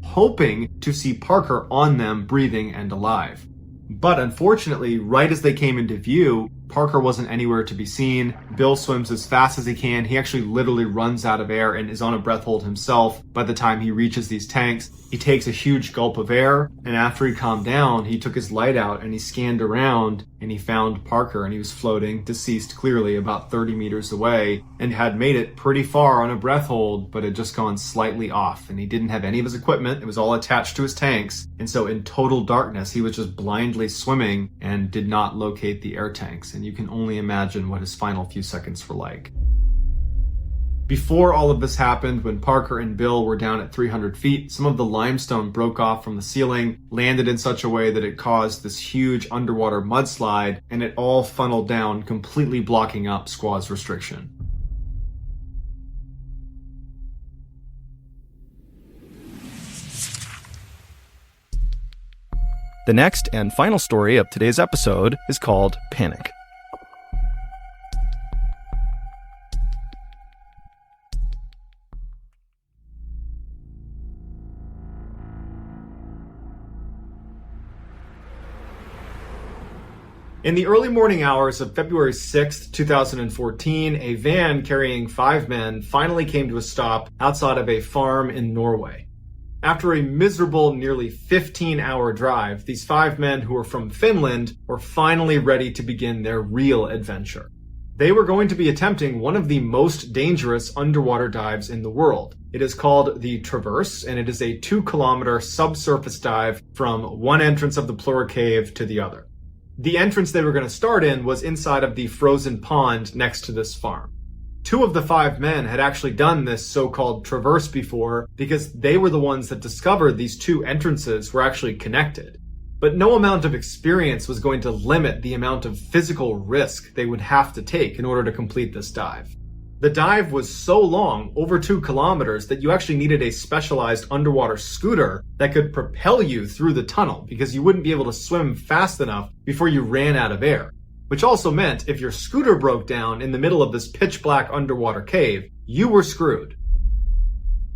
hoping to see Parker on them, breathing and alive. But unfortunately, right as they came into view, Parker wasn't anywhere to be seen. Bill swims as fast as he can. He actually literally runs out of air and is on a breath hold himself by the time he reaches these tanks. He takes a huge gulp of air, and after he calmed down, he took his light out and he scanned around and he found Parker, and he was floating, deceased clearly, about 30 meters away, and had made it pretty far on a breath hold, but had just gone slightly off, and he didn't have any of his equipment. It was all attached to his tanks, and so in total darkness, he was just blindly swimming and did not locate the air tanks, and you can only imagine what his final few seconds were like. Before all of this happened, when Parker and Bill were down at 300 feet, some of the limestone broke off from the ceiling, landed in such a way that it caused this huge underwater mudslide, and it all funneled down, completely blocking up Squaw's restriction. The next and final story of today's episode is called Panic. In the early morning hours of February 6th, 2014, a van carrying 5 men finally came to a stop outside of a farm in Norway. After a miserable, nearly 15-hour drive, these 5 men who were from Finland were finally ready to begin their real adventure. They were going to be attempting one of the most dangerous underwater dives in the world. It is called the Traverse, and it is a 2-kilometer subsurface dive from one entrance of the Plura Cave to the other. The entrance they were going to start in was inside of the frozen pond next to this farm. 2 of the 5 men had actually done this so-called traverse before because they were the ones that discovered these 2 entrances were actually connected. But no amount of experience was going to limit the amount of physical risk they would have to take in order to complete this dive. The dive was so long, over 2 kilometers, that you actually needed a specialized underwater scooter that could propel you through the tunnel because you wouldn't be able to swim fast enough before you ran out of air. Which also meant if your scooter broke down in the middle of this pitch black underwater cave, you were screwed.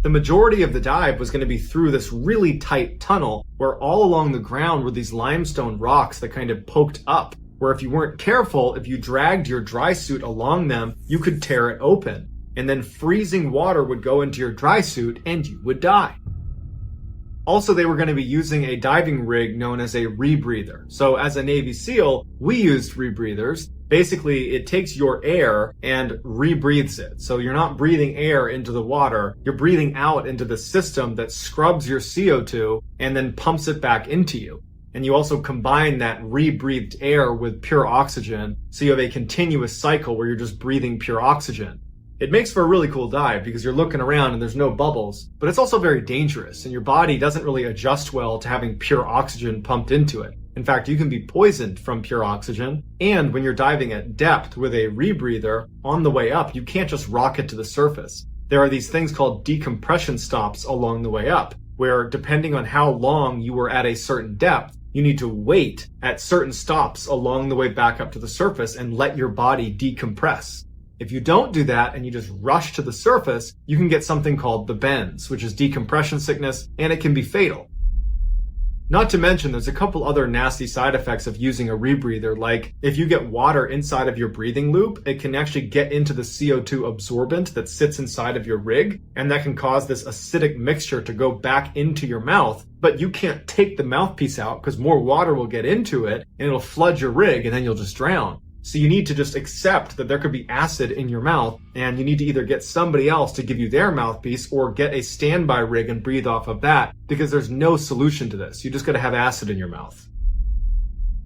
The majority of the dive was going to be through this really tight tunnel where all along the ground were these limestone rocks that kind of poked up, where if you weren't careful, if you dragged your dry suit along them, you could tear it open. And then freezing water would go into your dry suit and you would die. Also, they were going to be using a diving rig known as a rebreather. So as a Navy SEAL, we used rebreathers. Basically, it takes your air and rebreathes it. So you're not breathing air into the water, you're breathing out into the system that scrubs your CO2 and then pumps it back into you. And you also combine that rebreathed air with pure oxygen, so you have a continuous cycle where you're just breathing pure oxygen. It makes for a really cool dive because you're looking around and there's no bubbles, but it's also very dangerous and your body doesn't really adjust well to having pure oxygen pumped into it. In fact, you can be poisoned from pure oxygen, and when you're diving at depth with a rebreather, on the way up, you can't just rocket to the surface. There are these things called decompression stops along the way up, where depending on how long you were at a certain depth, you need to wait at certain stops along the way back up to the surface and let your body decompress. If you don't do that and you just rush to the surface, you can get something called the bends, which is decompression sickness, and it can be fatal. Not to mention, there's a couple other nasty side effects of using a rebreather, like if you get water inside of your breathing loop, it can actually get into the CO2 absorbent that sits inside of your rig, and that can cause this acidic mixture to go back into your mouth, but you can't take the mouthpiece out because more water will get into it, and it'll flood your rig, and then you'll just drown. So you need to just accept that there could be acid in your mouth, and you need to either get somebody else to give you their mouthpiece or get a standby rig and breathe off of that, because there's no solution to this. You just gotta have acid in your mouth.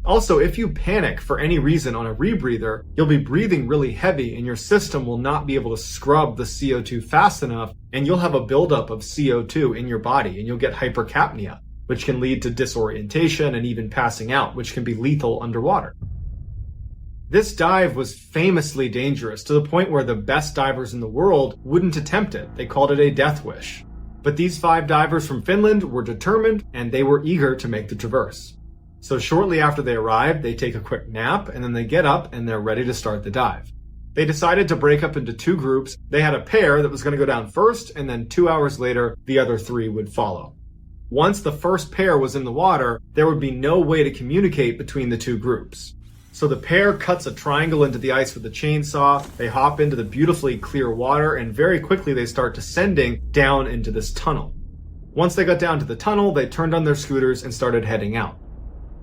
Also, if you panic for any reason on a rebreather, you'll be breathing really heavy and your system will not be able to scrub the CO2 fast enough, and you'll have a buildup of CO2 in your body and you'll get hypercapnia, which can lead to disorientation and even passing out, which can be lethal underwater. This dive was famously dangerous to the point where the best divers in the world wouldn't attempt it. They called it a death wish. But these 5 divers from Finland were determined and they were eager to make the traverse. So shortly after they arrived, they take a quick nap and then they get up and they're ready to start the dive. They decided to break up into 2 groups. They had a pair that was going to go down first, and then 2 hours later, the other 3 would follow. Once the first pair was in the water, there would be no way to communicate between the 2 groups. So the pair cuts a triangle into the ice with a chainsaw, they hop into the beautifully clear water, and very quickly they start descending down into this tunnel. Once they got down to the tunnel, they turned on their scooters and started heading out.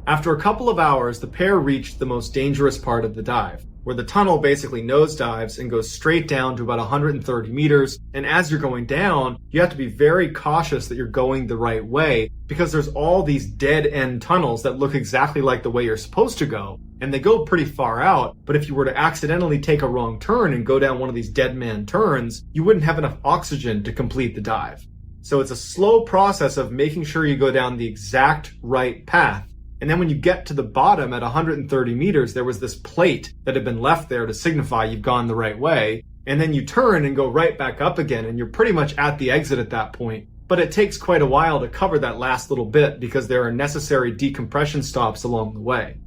After a couple of hours, the pair reached the most dangerous part of the dive, where the tunnel basically nosedives and goes straight down to about 130 meters. And as you're going down, you have to be very cautious that you're going the right way, because there's all these dead-end tunnels that look exactly like the way you're supposed to go. And they go pretty far out, but if you were to accidentally take a wrong turn and go down one of these dead man turns, you wouldn't have enough oxygen to complete the dive. So it's a slow process of making sure you go down the exact right path. And then when you get to the bottom at 130 meters, there was this plate that had been left there to signify you've gone the right way. And then you turn and go right back up again, and you're pretty much at the exit at that point. But it takes quite a while to cover that last little bit because there are necessary decompression stops along the way.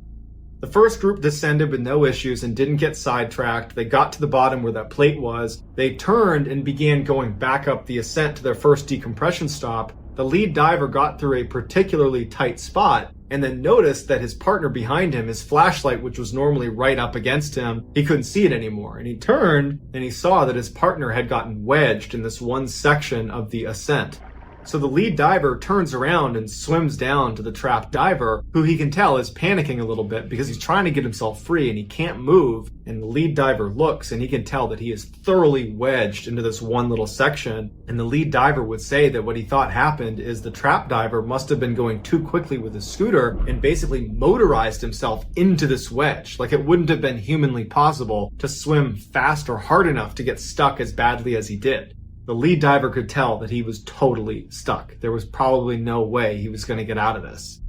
The first group descended with no issues and didn't get sidetracked. They got to the bottom where that plate was. They turned and began going back up the ascent to their first decompression stop. The lead diver got through a particularly tight spot and then noticed that his partner behind him, his flashlight, which was normally right up against him, he couldn't see it anymore. And he turned and he saw that his partner had gotten wedged in this one section of the ascent. So the lead diver turns around and swims down to the trapped diver, who he can tell is panicking a little bit because he's trying to get himself free and he can't move. And the lead diver looks and he can tell that he is thoroughly wedged into this one little section. And the lead diver would say that what he thought happened is the trapped diver must have been going too quickly with his scooter and basically motorized himself into this wedge. Like it wouldn't have been humanly possible to swim fast or hard enough to get stuck as badly as he did. The lead diver could tell that he was totally stuck. There was probably no way he was going to get out of this.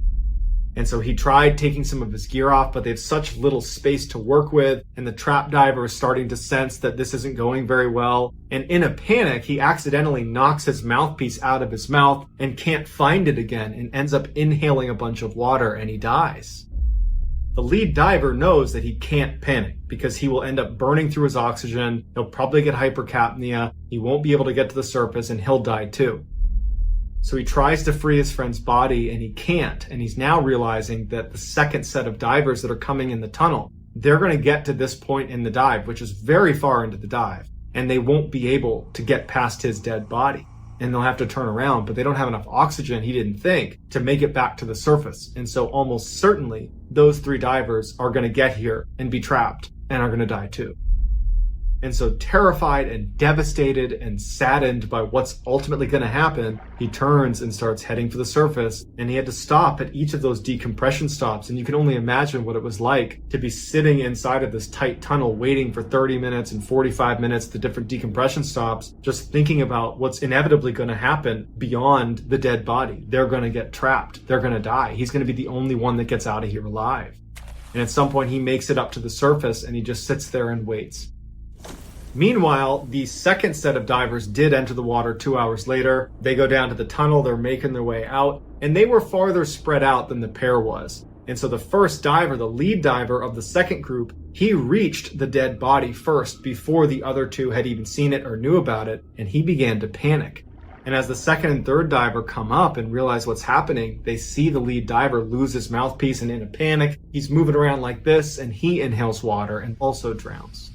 And so he tried taking some of his gear off, but they have such little space to work with, and the trap diver is starting to sense that this isn't going very well. And in a panic, he accidentally knocks his mouthpiece out of his mouth and can't find it again and ends up inhaling a bunch of water and he dies. The lead diver knows that he can't panic because he will end up burning through his oxygen, he'll probably get hypercapnia, he won't be able to get to the surface, and he'll die too. So he tries to free his friend's body and he can't, and he's now realizing that the second set of divers that are coming in the tunnel, they're going to get to this point in the dive, which is very far into the dive, and they won't be able to get past his dead body. And they'll have to turn around, but they don't have enough oxygen, he didn't think, to make it back to the surface. And so almost certainly those 3 divers are going to get here and be trapped and are going to die too. And so terrified and devastated and saddened by what's ultimately going to happen, he turns and starts heading for the surface. And he had to stop at each of those decompression stops. And you can only imagine what it was like to be sitting inside of this tight tunnel waiting for 30 minutes and 45 minutes at the different decompression stops, just thinking about what's inevitably going to happen beyond the dead body. They're going to get trapped. They're going to die. He's going to be the only one that gets out of here alive. And at some point he makes it up to the surface and he just sits there and waits. Meanwhile, the second set of divers did enter the water 2 hours later. They go down to the tunnel, they're making their way out, and they were farther spread out than the pair was. And so the first diver, the lead diver of the second group, he reached the dead body first before the other 2 had even seen it or knew about it, and he began to panic. And as the second and third diver come up and realize what's happening, they see the lead diver lose his mouthpiece, and in a panic, he's moving around like this, and he inhales water and also drowns.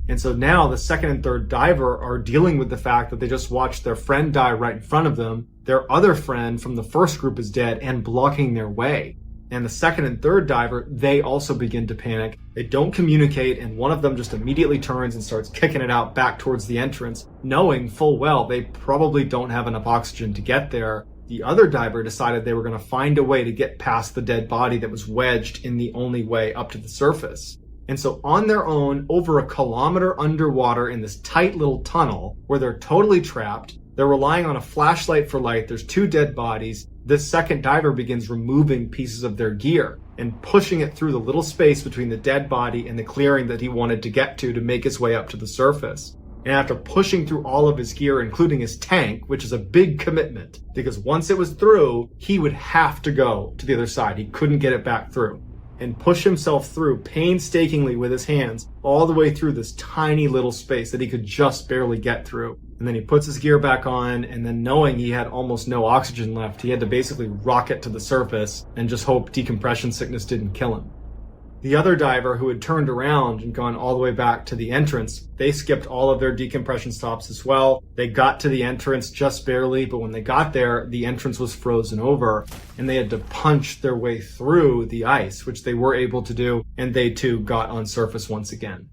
And so now the second and third diver are dealing with the fact that they just watched their friend die right in front of them. Their other friend from the first group is dead and blocking their way. And the second and third diver, they also begin to panic. They don't communicate, and one of them just immediately turns and starts kicking it out back towards the entrance, knowing full well they probably don't have enough oxygen to get there. The other diver decided they were going to find a way to get past the dead body that was wedged in the only way up to the surface. And so on their own, over 1 kilometer underwater in this tight little tunnel where they're totally trapped, they're relying on a flashlight for light. There's 2 dead bodies. This second diver begins removing pieces of their gear and pushing it through the little space between the dead body and the clearing that he wanted to get to make his way up to the surface. And after pushing through all of his gear, including his tank, which is a big commitment, because once it was through, he would have to go to the other side. He couldn't get it back through. And push himself through painstakingly with his hands all the way through this tiny little space that he could just barely get through. And then he puts his gear back on, and then knowing he had almost no oxygen left, he had to basically rocket to the surface and just hope decompression sickness didn't kill him. The other diver, who had turned around and gone all the way back to the entrance, they skipped all of their decompression stops as well. They got to the entrance just barely, but when they got there, the entrance was frozen over, and they had to punch their way through the ice, which they were able to do, and they too got on surface once again.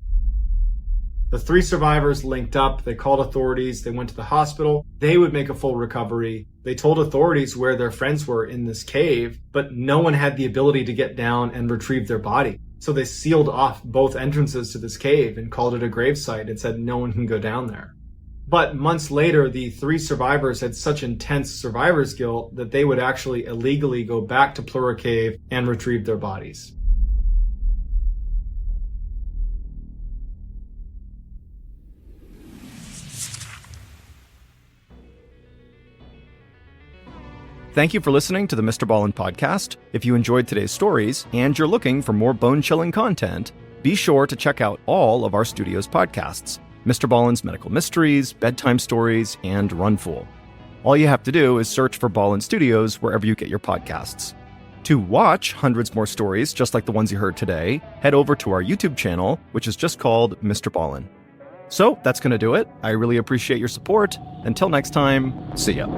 The 3 survivors linked up, they called authorities, they went to the hospital, they would make a full recovery. They told authorities where their friends were in this cave, but no one had the ability to get down and retrieve their body. So they sealed off both entrances to this cave and called it a gravesite and said no one can go down there. But months later, the 3 survivors had such intense survivor's guilt that they would actually illegally go back to Plura Cave and retrieve their bodies. Thank you for listening to the Mr. Ballen podcast. If you enjoyed today's stories and you're looking for more bone-chilling content, be sure to check out all of our studio's podcasts, Mr. Ballen's Medical Mysteries, Bedtime Stories, and Runful. All you have to do is search for Ballen Studios wherever you get your podcasts. To watch hundreds more stories just like the ones you heard today, head over to our YouTube channel, which is just called Mr. Ballen. So that's going to do it. I really appreciate your support. Until next time, see ya.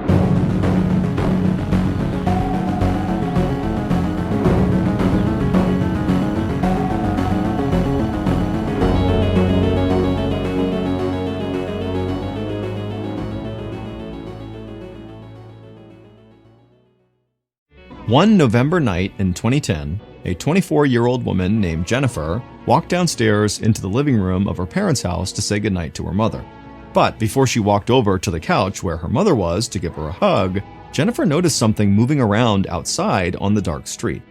One November night in 2010, a 24-year-old woman named Jennifer walked downstairs into the living room of her parents' house to say goodnight to her mother. But before she walked over to the couch where her mother was to give her a hug, Jennifer noticed something moving around outside on the dark street.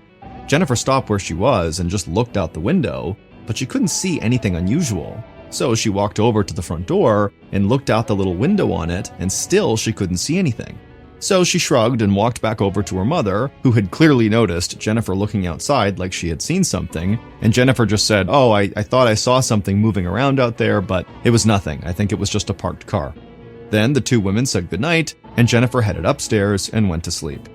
Jennifer stopped where she was and just looked out the window, but she couldn't see anything unusual. So she walked over to the front door and looked out the little window on it, and still she couldn't see anything. So she shrugged and walked back over to her mother, who had clearly noticed Jennifer looking outside like she had seen something, and Jennifer just said, "Oh, I thought I saw something moving around out there, but it was nothing. I think it was just a parked car." Then the 2 women said goodnight, and Jennifer headed upstairs and went to sleep.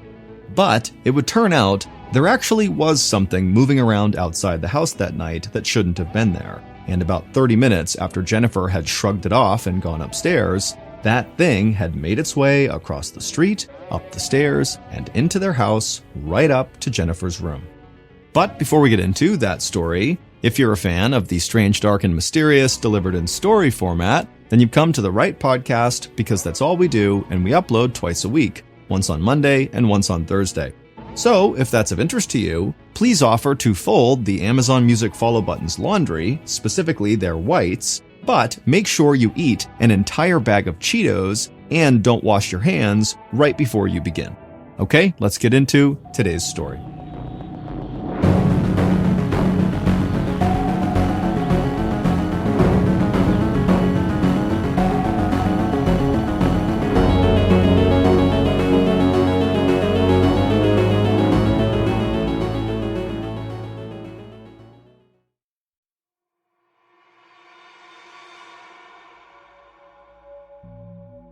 But it would turn out there actually was something moving around outside the house that night that shouldn't have been there, and about 30 minutes after Jennifer had shrugged it off and gone upstairs, that thing had made its way across the street, up the stairs, and into their house, right up to Jennifer's room. But before we get into that story, if you're a fan of the strange, dark, and mysterious delivered in story format, then you've come to the right podcast, because that's all we do, and we upload twice a week, once on Monday and once on Thursday. So, if that's of interest to you, please offer to fold the Amazon Music follow buttons laundry, specifically their whites, but make sure you eat an entire bag of Cheetos and don't wash your hands right before you begin. Okay, let's get into today's story.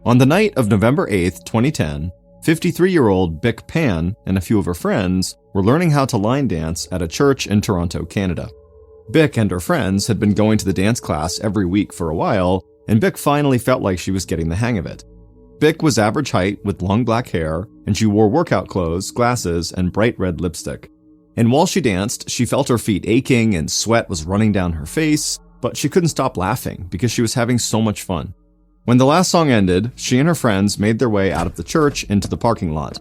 On the night of November 8th, 2010, 53-year-old Bic Pan and a few of her friends were learning how to line dance at a church in Toronto, Canada. Bic and her friends had been going to the dance class every week for a while, and Bic finally felt like she was getting the hang of it. Bic was average height with long black hair, and she wore workout clothes, glasses, and bright red lipstick. And while she danced, she felt her feet aching and sweat was running down her face, but she couldn't stop laughing because she was having so much fun. When the last song ended, she and her friends made their way out of the church into the parking lot.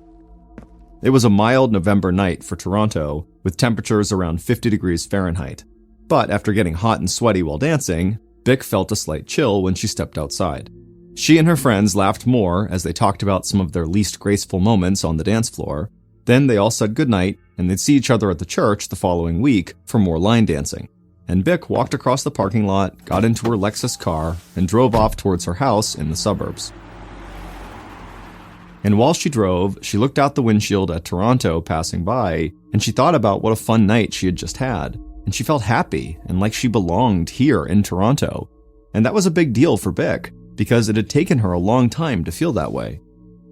It was a mild November night for Toronto, with temperatures around 50 degrees Fahrenheit. But after getting hot and sweaty while dancing, Bic felt a slight chill when she stepped outside. She and her friends laughed more as they talked about some of their least graceful moments on the dance floor. Then they all said goodnight, and they'd see each other at the church the following week for more line dancing. And Bick walked across the parking lot, got into her Lexus car, and drove off towards her house in the suburbs. And while she drove, she looked out the windshield at Toronto passing by, and she thought about what a fun night she had just had. And she felt happy and like she belonged here in Toronto. And that was a big deal for Bick, because it had taken her a long time to feel that way.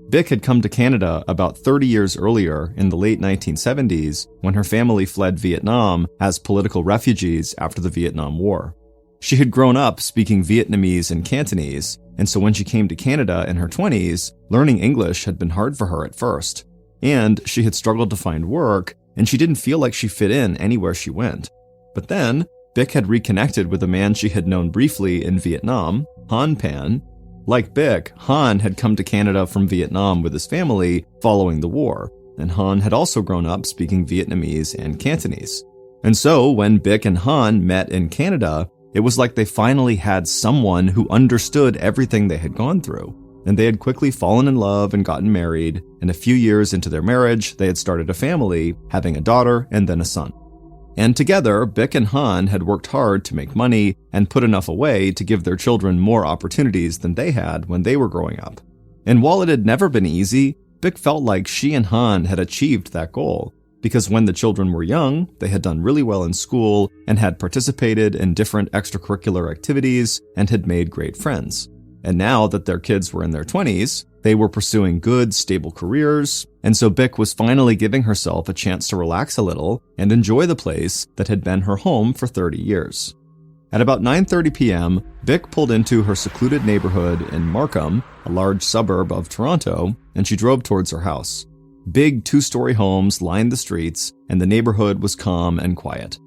Bick had come to Canada about 30 years earlier in the late 1970s when her family fled Vietnam as political refugees after the Vietnam War. She had grown up speaking Vietnamese and Cantonese, and so when she came to Canada in her 20s, learning English had been hard for her at first. And she had struggled to find work, and she didn't feel like she fit in anywhere she went. But then, Bick had reconnected with a man she had known briefly in Vietnam, Han Pan. Like Bick, Han had come to Canada from Vietnam with his family following the war, and Han had also grown up speaking Vietnamese and Cantonese. And so, when Bick and Han met in Canada, it was like they finally had someone who understood everything they had gone through. And they had quickly fallen in love and gotten married, and a few years into their marriage, they had started a family, having a daughter and then a son. And together, Bick and Han had worked hard to make money and put enough away to give their children more opportunities than they had when they were growing up. And while it had never been easy, Bick felt like she and Han had achieved that goal, because when the children were young, they had done really well in school and had participated in different extracurricular activities and had made great friends. And now that their kids were in their 20s, they were pursuing good, stable careers, and so Bick was finally giving herself a chance to relax a little and enjoy the place that had been her home for 30 years. At about 9:30 p.m., Bick pulled into her secluded neighborhood in Markham, a large suburb of Toronto, and she drove towards her house. Big two-story homes lined the streets, and the neighborhood was calm and quiet.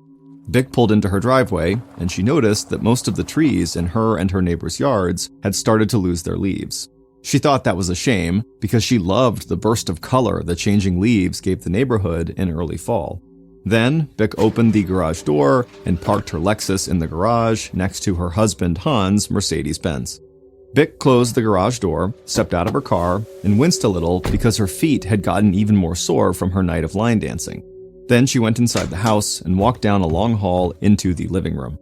Bick pulled into her driveway, and she noticed that most of the trees in her and her neighbors' yards had started to lose their leaves. She thought that was a shame, because she loved the burst of color the changing leaves gave the neighborhood in early fall. Then, Bick opened the garage door and parked her Lexus in the garage next to her husband Han's Mercedes-Benz. Bick closed the garage door, stepped out of her car, and winced a little because her feet had gotten even more sore from her night of line dancing. Then she went inside the house and walked down a long hall into the living room.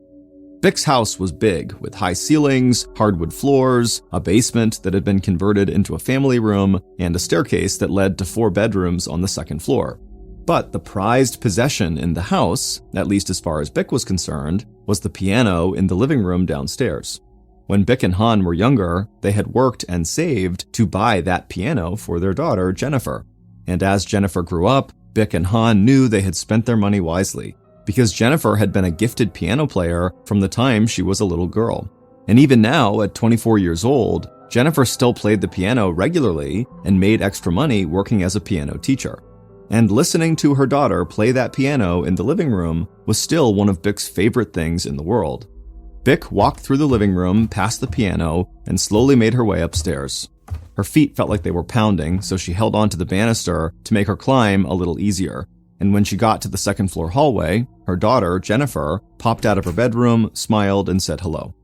Bick's house was big, with high ceilings, hardwood floors, a basement that had been converted into a family room, and a staircase that led to 4 bedrooms on the second floor. But the prized possession in the house, at least as far as Bick was concerned, was the piano in the living room downstairs. When Bick and Han were younger, they had worked and saved to buy that piano for their daughter, Jennifer. And as Jennifer grew up, Bick and Han knew they had spent their money wisely, because Jennifer had been a gifted piano player from the time she was a little girl. And even now, at 24 years old, Jennifer still played the piano regularly and made extra money working as a piano teacher. And listening to her daughter play that piano in the living room was still one of Bick's favorite things in the world. Bick walked through the living room, past the piano, and slowly made her way upstairs. Her feet felt like they were pounding, so she held onto the banister to make her climb a little easier. And when she got to the second floor hallway, her daughter, Jennifer, popped out of her bedroom, smiled, and said hello.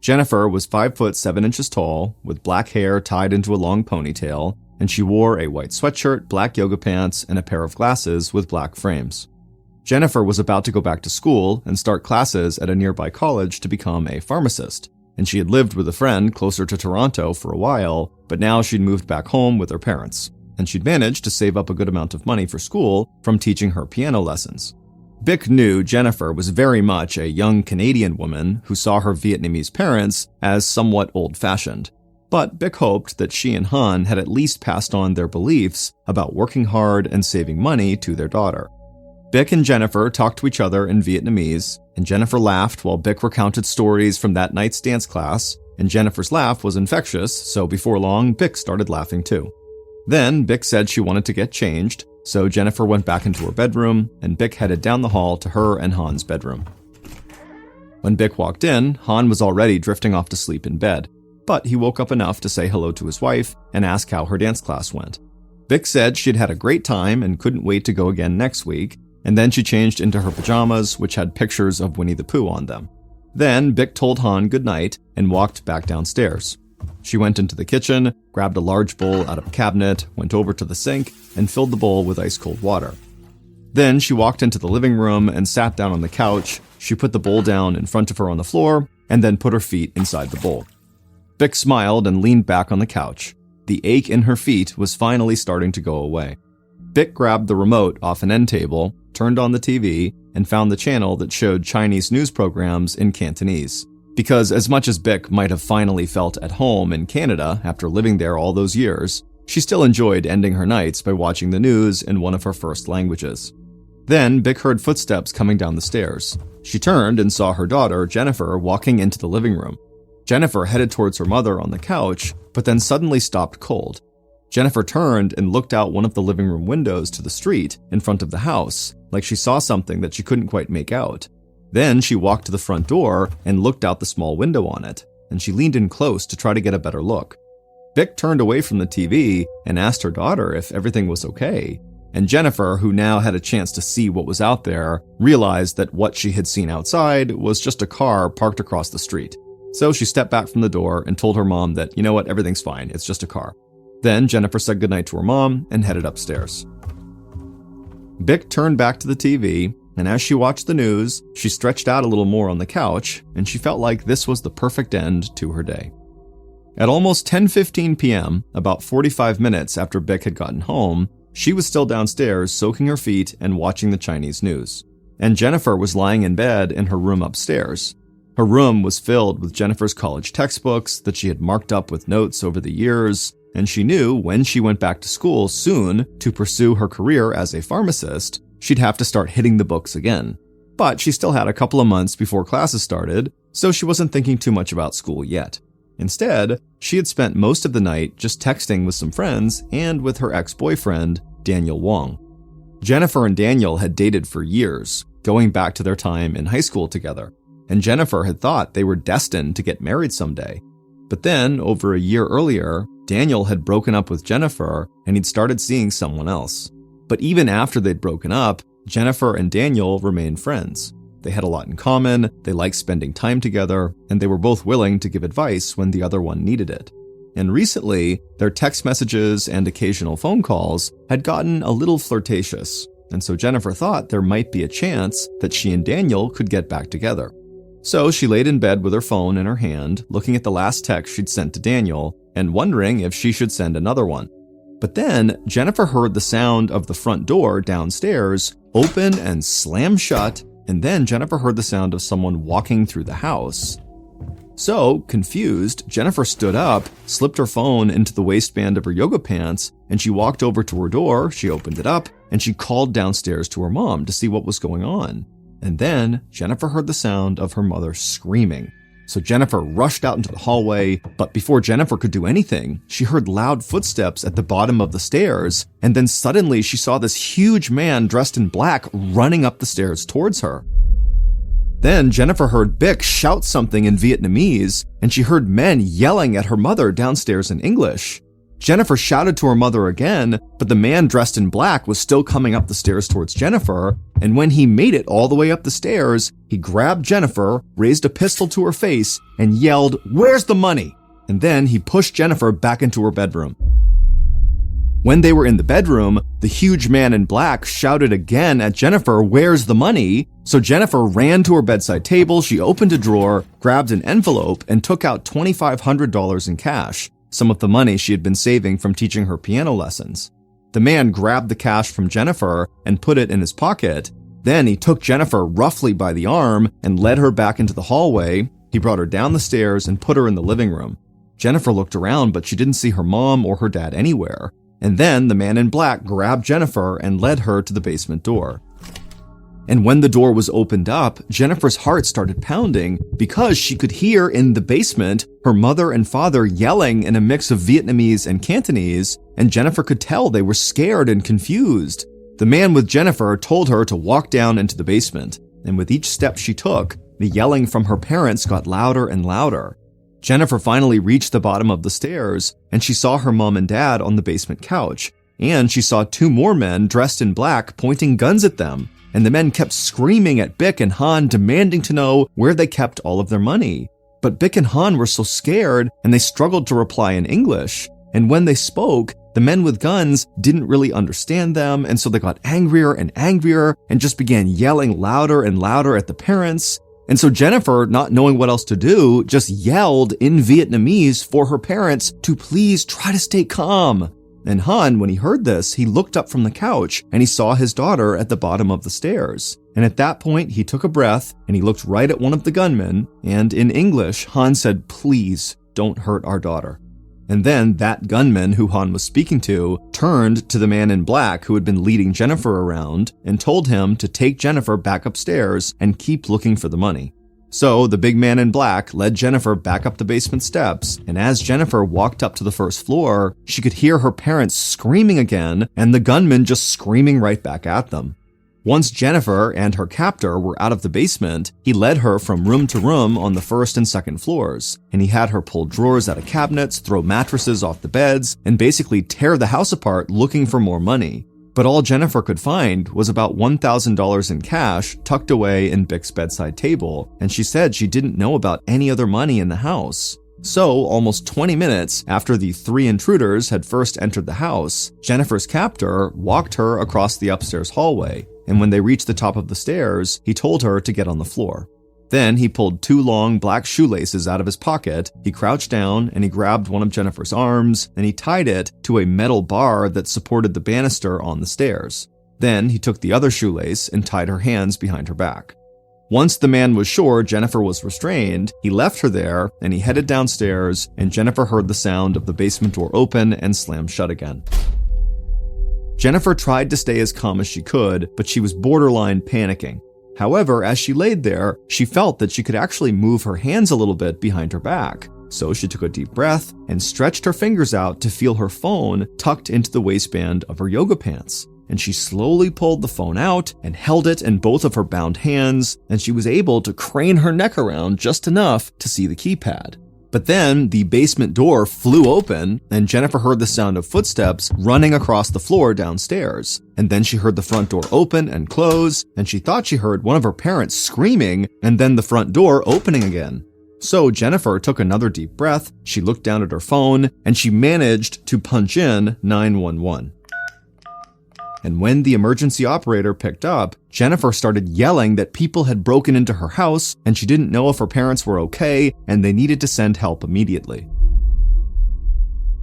Jennifer was 5 foot 7 inches tall, with black hair tied into a long ponytail, and she wore a white sweatshirt, black yoga pants, and a pair of glasses with black frames. Jennifer was about to go back to school and start classes at a nearby college to become a pharmacist, and she had lived with a friend closer to Toronto for a while, but now she'd moved back home with her parents, and she'd managed to save up a good amount of money for school from teaching her piano lessons. Bick knew Jennifer was very much a young Canadian woman who saw her Vietnamese parents as somewhat old-fashioned, but Bick hoped that she and Han had at least passed on their beliefs about working hard and saving money to their daughter. Bick and Jennifer talked to each other in Vietnamese, and Jennifer laughed while Bick recounted stories from that night's dance class, and Jennifer's laugh was infectious, so before long, Bick started laughing too. Then Bick said she wanted to get changed, so Jennifer went back into her bedroom, and Bick headed down the hall to her and Han's bedroom. When Bick walked in, Han was already drifting off to sleep in bed, but he woke up enough to say hello to his wife and ask how her dance class went. Bick said she'd had a great time and couldn't wait to go again next week, and then she changed into her pajamas, which had pictures of Winnie the Pooh on them. Then Bick told Han goodnight and walked back downstairs. She went into the kitchen, grabbed a large bowl out of a cabinet, went over to the sink, and filled the bowl with ice-cold water. Then she walked into the living room and sat down on the couch. She put the bowl down in front of her on the floor, and then put her feet inside the bowl. Vic smiled and leaned back on the couch. The ache in her feet was finally starting to go away. Vic grabbed the remote off an end table, turned on the TV, and found the channel that showed Chinese news programs in Cantonese. Because as much as Vic might have finally felt at home in Canada after living there all those years, she still enjoyed ending her nights by watching the news in one of her first languages. Then Vic heard footsteps coming down the stairs. She turned and saw her daughter, Jennifer, walking into the living room. Jennifer headed towards her mother on the couch, but then suddenly stopped cold. Jennifer turned and looked out one of the living room windows to the street in front of the house, like she saw something that she couldn't quite make out. Then she walked to the front door and looked out the small window on it, and she leaned in close to try to get a better look. Vic turned away from the TV and asked her daughter if everything was okay, and Jennifer, who now had a chance to see what was out there, realized that what she had seen outside was just a car parked across the street. So she stepped back from the door and told her mom that, you know what, everything's fine, it's just a car. Then Jennifer said goodnight to her mom and headed upstairs. Vic turned back to the TV, and as she watched the news, she stretched out a little more on the couch, and she felt like this was the perfect end to her day. At almost 10:15 p.m., about 45 minutes after Vic had gotten home, she was still downstairs soaking her feet and watching the Chinese news. And Jennifer was lying in bed in her room upstairs. Her room was filled with Jennifer's college textbooks that she had marked up with notes over the years, and she knew when she went back to school soon to pursue her career as a pharmacist, she'd have to start hitting the books again. But she still had a couple of months before classes started, so she wasn't thinking too much about school yet. Instead, she had spent most of the night just texting with some friends and with her ex-boyfriend, Daniel Wong. Jennifer and Daniel had dated for years, going back to their time in high school together, and Jennifer had thought they were destined to get married someday. But then, over a year earlier, Daniel had broken up with Jennifer and he'd started seeing someone else. But even after they'd broken up, Jennifer and Daniel remained friends. They had a lot in common, they liked spending time together, and they were both willing to give advice when the other one needed it. And recently, their text messages and occasional phone calls had gotten a little flirtatious, and so Jennifer thought there might be a chance that she and Daniel could get back together. So she laid in bed with her phone in her hand, looking at the last text she'd sent to Daniel, and wondering if she should send another one. But then, Jennifer heard the sound of the front door downstairs open and slam shut, and then Jennifer heard the sound of someone walking through the house. So, confused, Jennifer stood up, slipped her phone into the waistband of her yoga pants, and she walked over to her door, she opened it up, and she called downstairs to her mom to see what was going on. And then, Jennifer heard the sound of her mother screaming. So Jennifer rushed out into the hallway, but before Jennifer could do anything, she heard loud footsteps at the bottom of the stairs, and then suddenly she saw this huge man dressed in black running up the stairs towards her. Then Jennifer heard Vic shout something in Vietnamese, and she heard men yelling at her mother downstairs in English. Jennifer shouted to her mother again, but the man dressed in black was still coming up the stairs towards Jennifer, and when he made it all the way up the stairs, he grabbed Jennifer, raised a pistol to her face, and yelled, "Where's the money?" And then he pushed Jennifer back into her bedroom. When they were in the bedroom, the huge man in black shouted again at Jennifer, "Where's the money?" So Jennifer ran to her bedside table, she opened a drawer, grabbed an envelope, and took out $2,500 in cash, some of the money she had been saving from teaching her piano lessons. The man grabbed the cash from Jennifer and put it in his pocket. Then he took Jennifer roughly by the arm and led her back into the hallway. He brought her down the stairs and put her in the living room. Jennifer looked around, but she didn't see her mom or her dad anywhere. And then the man in black grabbed Jennifer and led her to the basement door. And when the door was opened up, Jennifer's heart started pounding because she could hear in the basement her mother and father yelling in a mix of Vietnamese and Cantonese, and Jennifer could tell they were scared and confused. The man with Jennifer told her to walk down into the basement, and with each step she took, the yelling from her parents got louder and louder. Jennifer finally reached the bottom of the stairs, and she saw her mom and dad on the basement couch, and she saw two more men dressed in black pointing guns at them. And the men kept screaming at Vic and Han, demanding to know where they kept all of their money. But Bick and Han were so scared and they struggled to reply in English. And when they spoke, the men with guns didn't really understand them, and so they got angrier and angrier and just began yelling louder and louder at the parents. And so Jennifer, not knowing what else to do, just yelled in Vietnamese for her parents to please try to stay calm. And Han, when he heard this, he looked up from the couch and he saw his daughter at the bottom of the stairs. And at that point, he took a breath and he looked right at one of the gunmen. And in English, Han said, "Please don't hurt our daughter." And then that gunman who Han was speaking to turned to the man in black who had been leading Jennifer around and told him to take Jennifer back upstairs and keep looking for the money. So the big man in black led Jennifer back up the basement steps, and as Jennifer walked up to the first floor, she could hear her parents screaming again and the gunman just screaming right back at them. Once Jennifer and her captor were out of the basement, he led her from room to room on the first and second floors, and he had her pull drawers out of cabinets, throw mattresses off the beds, and basically tear the house apart looking for more money. But all Jennifer could find was about $1,000 in cash tucked away in Bick's bedside table, and she said she didn't know about any other money in the house. So, almost 20 minutes after the 3 intruders had first entered the house, Jennifer's captor walked her across the upstairs hallway, and when they reached the top of the stairs, he told her to get on the floor. Then he pulled 2 long black shoelaces out of his pocket, he crouched down and he grabbed one of Jennifer's arms and he tied it to a metal bar that supported the banister on the stairs. Then he took the other shoelace and tied her hands behind her back. Once the man was sure Jennifer was restrained, he left her there and he headed downstairs, and Jennifer heard the sound of the basement door open and slam shut again. Jennifer tried to stay as calm as she could, but she was borderline panicking. However, as she laid there, she felt that she could actually move her hands a little bit behind her back. So she took a deep breath and stretched her fingers out to feel her phone tucked into the waistband of her yoga pants. And she slowly pulled the phone out and held it in both of her bound hands, and she was able to crane her neck around just enough to see the keypad. But then the basement door flew open and Jennifer heard the sound of footsteps running across the floor downstairs. And then she heard the front door open and close, and she thought she heard one of her parents screaming and then the front door opening again. So Jennifer took another deep breath, she looked down at her phone, and she managed to punch in 911. And when the emergency operator picked up, Jennifer started yelling that people had broken into her house and she didn't know if her parents were okay and they needed to send help immediately.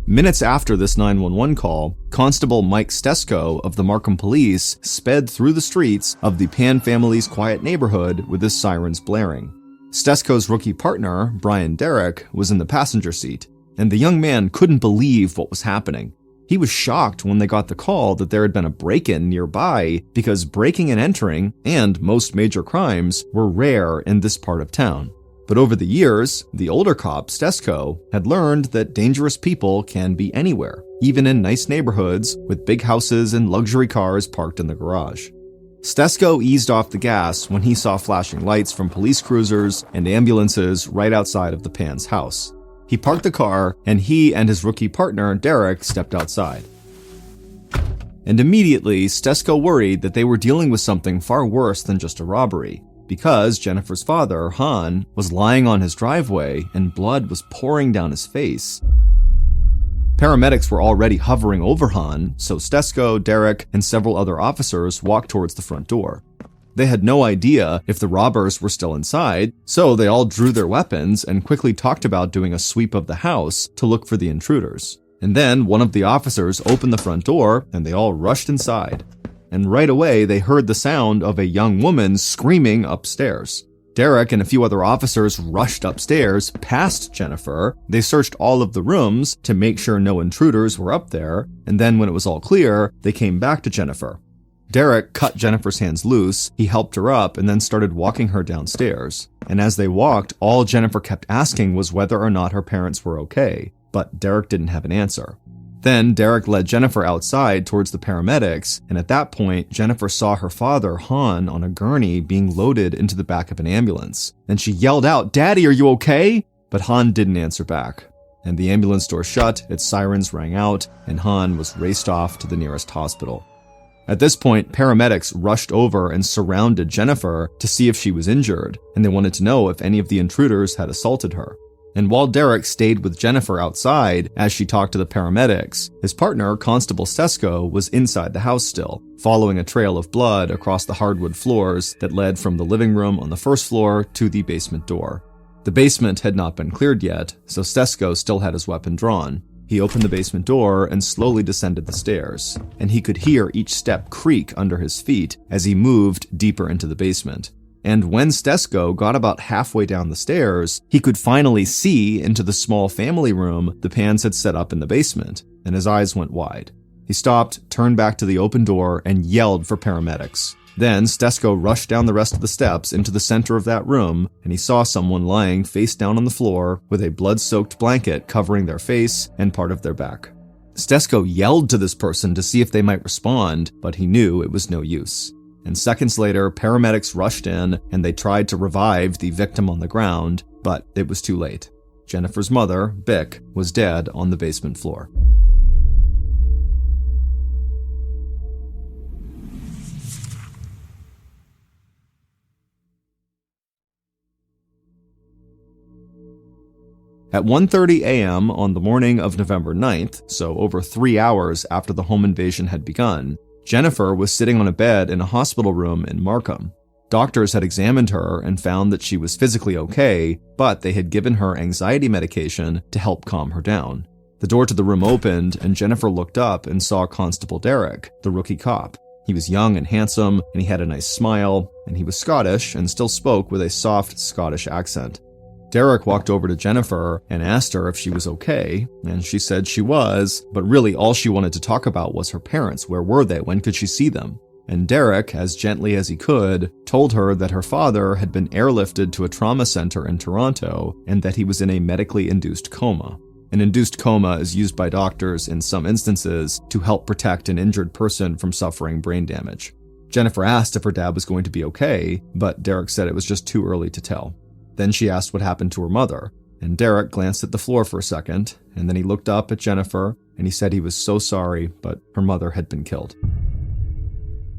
Minutes after this 911 call, Constable Mike Stesko of the Markham Police sped through the streets of the Pan family's quiet neighborhood with his sirens blaring. Stesko's rookie partner, Brian Derrick, was in the passenger seat, and the young man couldn't believe what was happening. He was shocked when they got the call that there had been a break-in nearby because breaking and entering, and most major crimes, were rare in this part of town. But over the years, the older cop, Stesko, had learned that dangerous people can be anywhere, even in nice neighborhoods with big houses and luxury cars parked in the garage. Stesko eased off the gas when he saw flashing lights from police cruisers and ambulances right outside of the Pan's house. He parked the car, and he and his rookie partner, Derek, stepped outside. And immediately, Stesko worried that they were dealing with something far worse than just a robbery, because Jennifer's father, Han, was lying on his driveway and blood was pouring down his face. Paramedics were already hovering over Han, so Stesko, Derek, and several other officers walked towards the front door. They had no idea if the robbers were still inside, so they all drew their weapons and quickly talked about doing a sweep of the house to look for the intruders. And then one of the officers opened the front door and they all rushed inside. And right away they heard the sound of a young woman screaming upstairs. Derek and a few other officers rushed upstairs past Jennifer. They searched all of the rooms to make sure no intruders were up there, and then when it was all clear, they came back to Jennifer. Derek cut Jennifer's hands loose, he helped her up, and then started walking her downstairs. And as they walked, all Jennifer kept asking was whether or not her parents were okay, but Derek didn't have an answer. Then Derek led Jennifer outside towards the paramedics, and at that point, Jennifer saw her father, Han, on a gurney being loaded into the back of an ambulance. And she yelled out, "Daddy, are you okay?" But Han didn't answer back. And the ambulance door shut, its sirens rang out, and Han was raced off to the nearest hospital. At this point, paramedics rushed over and surrounded Jennifer to see if she was injured, and they wanted to know if any of the intruders had assaulted her. And while Derek stayed with Jennifer outside as she talked to the paramedics, his partner, Constable Sesko, was inside the house still, following a trail of blood across the hardwood floors that led from the living room on the first floor to the basement door. The basement had not been cleared yet, so Sesko still had his weapon drawn. He opened the basement door and slowly descended the stairs, and he could hear each step creak under his feet as he moved deeper into the basement. And when Sesko got about halfway down the stairs, he could finally see into the small family room the Pans had set up in the basement, and his eyes went wide. He stopped, turned back to the open door, and yelled for paramedics. Then Sesko rushed down the rest of the steps into the center of that room, and he saw someone lying face down on the floor with a blood-soaked blanket covering their face and part of their back. Sesko yelled to this person to see if they might respond, but he knew it was no use. And seconds later, paramedics rushed in and they tried to revive the victim on the ground, but it was too late. Jennifer's mother, Bick, was dead on the basement floor. At 1:30 a.m. on the morning of November 9th, so over 3 hours after the home invasion had begun, Jennifer was sitting on a bed in a hospital room in Markham. Doctors had examined her and found that she was physically okay, but they had given her anxiety medication to help calm her down. The door to the room opened, and Jennifer looked up and saw Constable Derek, the rookie cop. He was young and handsome, and he had a nice smile, and he was Scottish and still spoke with a soft Scottish accent. Derek walked over to Jennifer and asked her if she was okay, and she said she was, but really all she wanted to talk about was her parents. Where were they? When could she see them? And Derek, as gently as he could, told her that her father had been airlifted to a trauma center in Toronto and that he was in a medically induced coma. An induced coma is used by doctors in some instances to help protect an injured person from suffering brain damage. Jennifer asked if her dad was going to be okay, but Derek said it was just too early to tell. Then she asked what happened to her mother, and Derek glanced at the floor for a second, and then he looked up at Jennifer, and he said he was so sorry, but her mother had been killed.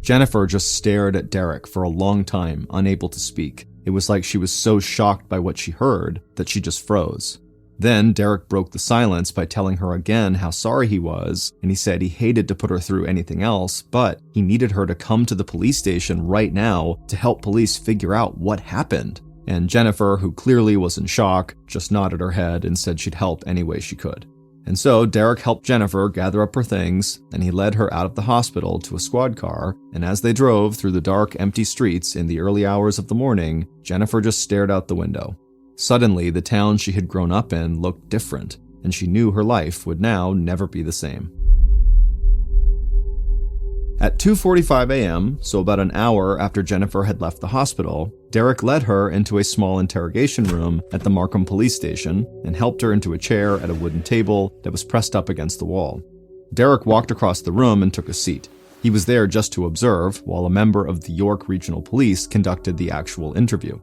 Jennifer just stared at Derek for a long time, unable to speak. It was like she was so shocked by what she heard that she just froze. Then Derek broke the silence by telling her again how sorry he was, and he said he hated to put her through anything else, but he needed her to come to the police station right now to help police figure out what happened. And Jennifer, who clearly was in shock, just nodded her head and said she'd help any way she could. And so Derek helped Jennifer gather up her things, and he led her out of the hospital to a squad car, and as they drove through the dark, empty streets in the early hours of the morning, Jennifer just stared out the window. Suddenly, the town she had grown up in looked different, and she knew her life would now never be the same. At 2:45 a.m., so about an hour after Jennifer had left the hospital, Derek led her into a small interrogation room at the Markham police station and helped her into a chair at a wooden table that was pressed up against the wall. Derek walked across the room and took a seat. He was there just to observe, while a member of the York Regional Police conducted the actual interview.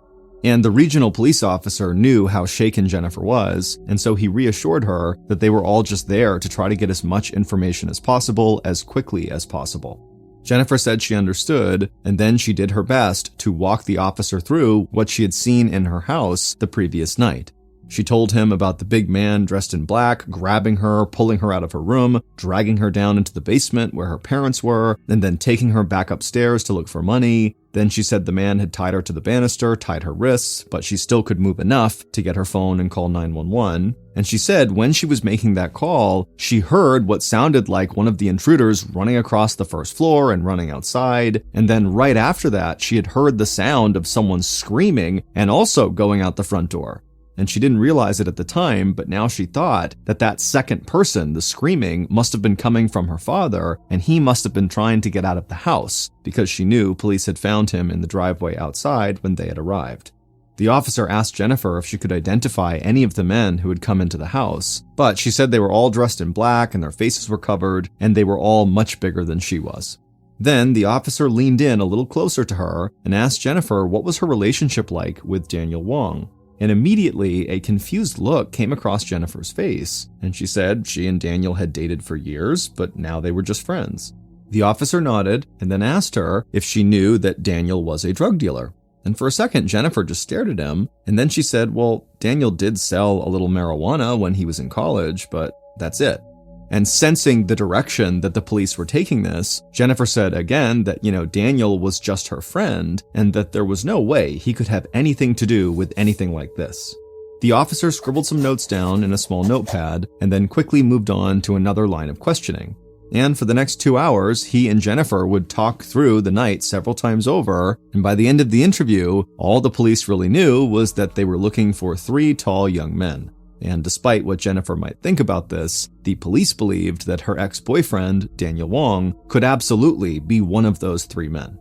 And the regional police officer knew how shaken Jennifer was, and so he reassured her that they were all just there to try to get as much information as possible, as quickly as possible. Jennifer said she understood, and then she did her best to walk the officer through what she had seen in her house the previous night. She told him about the big man dressed in black, grabbing her, pulling her out of her room, dragging her down into the basement where her parents were, and then taking her back upstairs to look for money. Then she said the man had tied her to the banister, tied her wrists, but she still could move enough to get her phone and call 911. And she said when she was making that call, she heard what sounded like one of the intruders running across the first floor and running outside. And then right after that, she had heard the sound of someone screaming and also going out the front door. And she didn't realize it at the time, but now she thought that that second person, the screaming, must have been coming from her father, and he must have been trying to get out of the house, because she knew police had found him in the driveway outside when they had arrived. The officer asked Jennifer if she could identify any of the men who had come into the house, but she said they were all dressed in black and their faces were covered, and they were all much bigger than she was. Then the officer leaned in a little closer to her and asked Jennifer what was her relationship like with Daniel Wong. And immediately, a confused look came across Jennifer's face, and she said she and Daniel had dated for years, but now they were just friends. The officer nodded and then asked her if she knew that Daniel was a drug dealer. And for a second, Jennifer just stared at him, and then she said, well, Daniel did sell a little marijuana when he was in college, but that's it. And sensing the direction that the police were taking this, Jennifer said again that, Daniel was just her friend and that there was no way he could have anything to do with anything like this. The officer scribbled some notes down in a small notepad and then quickly moved on to another line of questioning. And for the next 2 hours, he and Jennifer would talk through the night several times over, and by the end of the interview, all the police really knew was that they were looking for 3 tall young men. And despite what Jennifer might think about this, the police believed that her ex-boyfriend, Daniel Wong, could absolutely be one of those 3 men.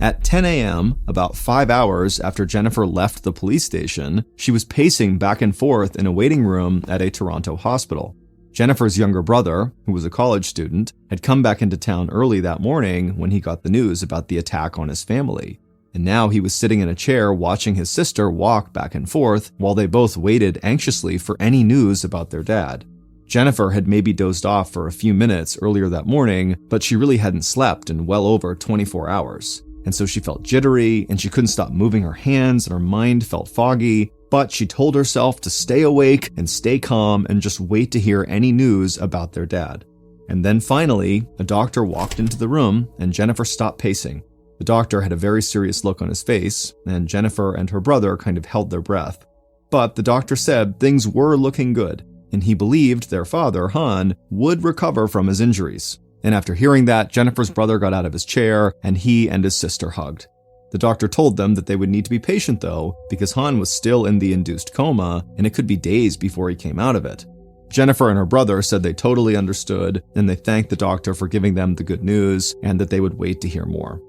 At 10 a.m., about 5 hours after Jennifer left the police station, she was pacing back and forth in a waiting room at a Toronto hospital. Jennifer's younger brother, who was a college student, had come back into town early that morning when he got the news about the attack on his family. And now he was sitting in a chair watching his sister walk back and forth while they both waited anxiously for any news about their dad. Jennifer had maybe dozed off for a few minutes earlier that morning, but she really hadn't slept in well over 24 hours. And so she felt jittery and she couldn't stop moving her hands and her mind felt foggy, but she told herself to stay awake and stay calm and just wait to hear any news about their dad. And then finally, a doctor walked into the room and Jennifer stopped pacing. The doctor had a very serious look on his face, and Jennifer and her brother kind of held their breath. But the doctor said things were looking good, and he believed their father, Han, would recover from his injuries. And after hearing that, Jennifer's brother got out of his chair, and he and his sister hugged. The doctor told them that they would need to be patient though, because Han was still in the induced coma, and it could be days before he came out of it. Jennifer and her brother said they totally understood, and they thanked the doctor for giving them the good news, and that they would wait to hear more.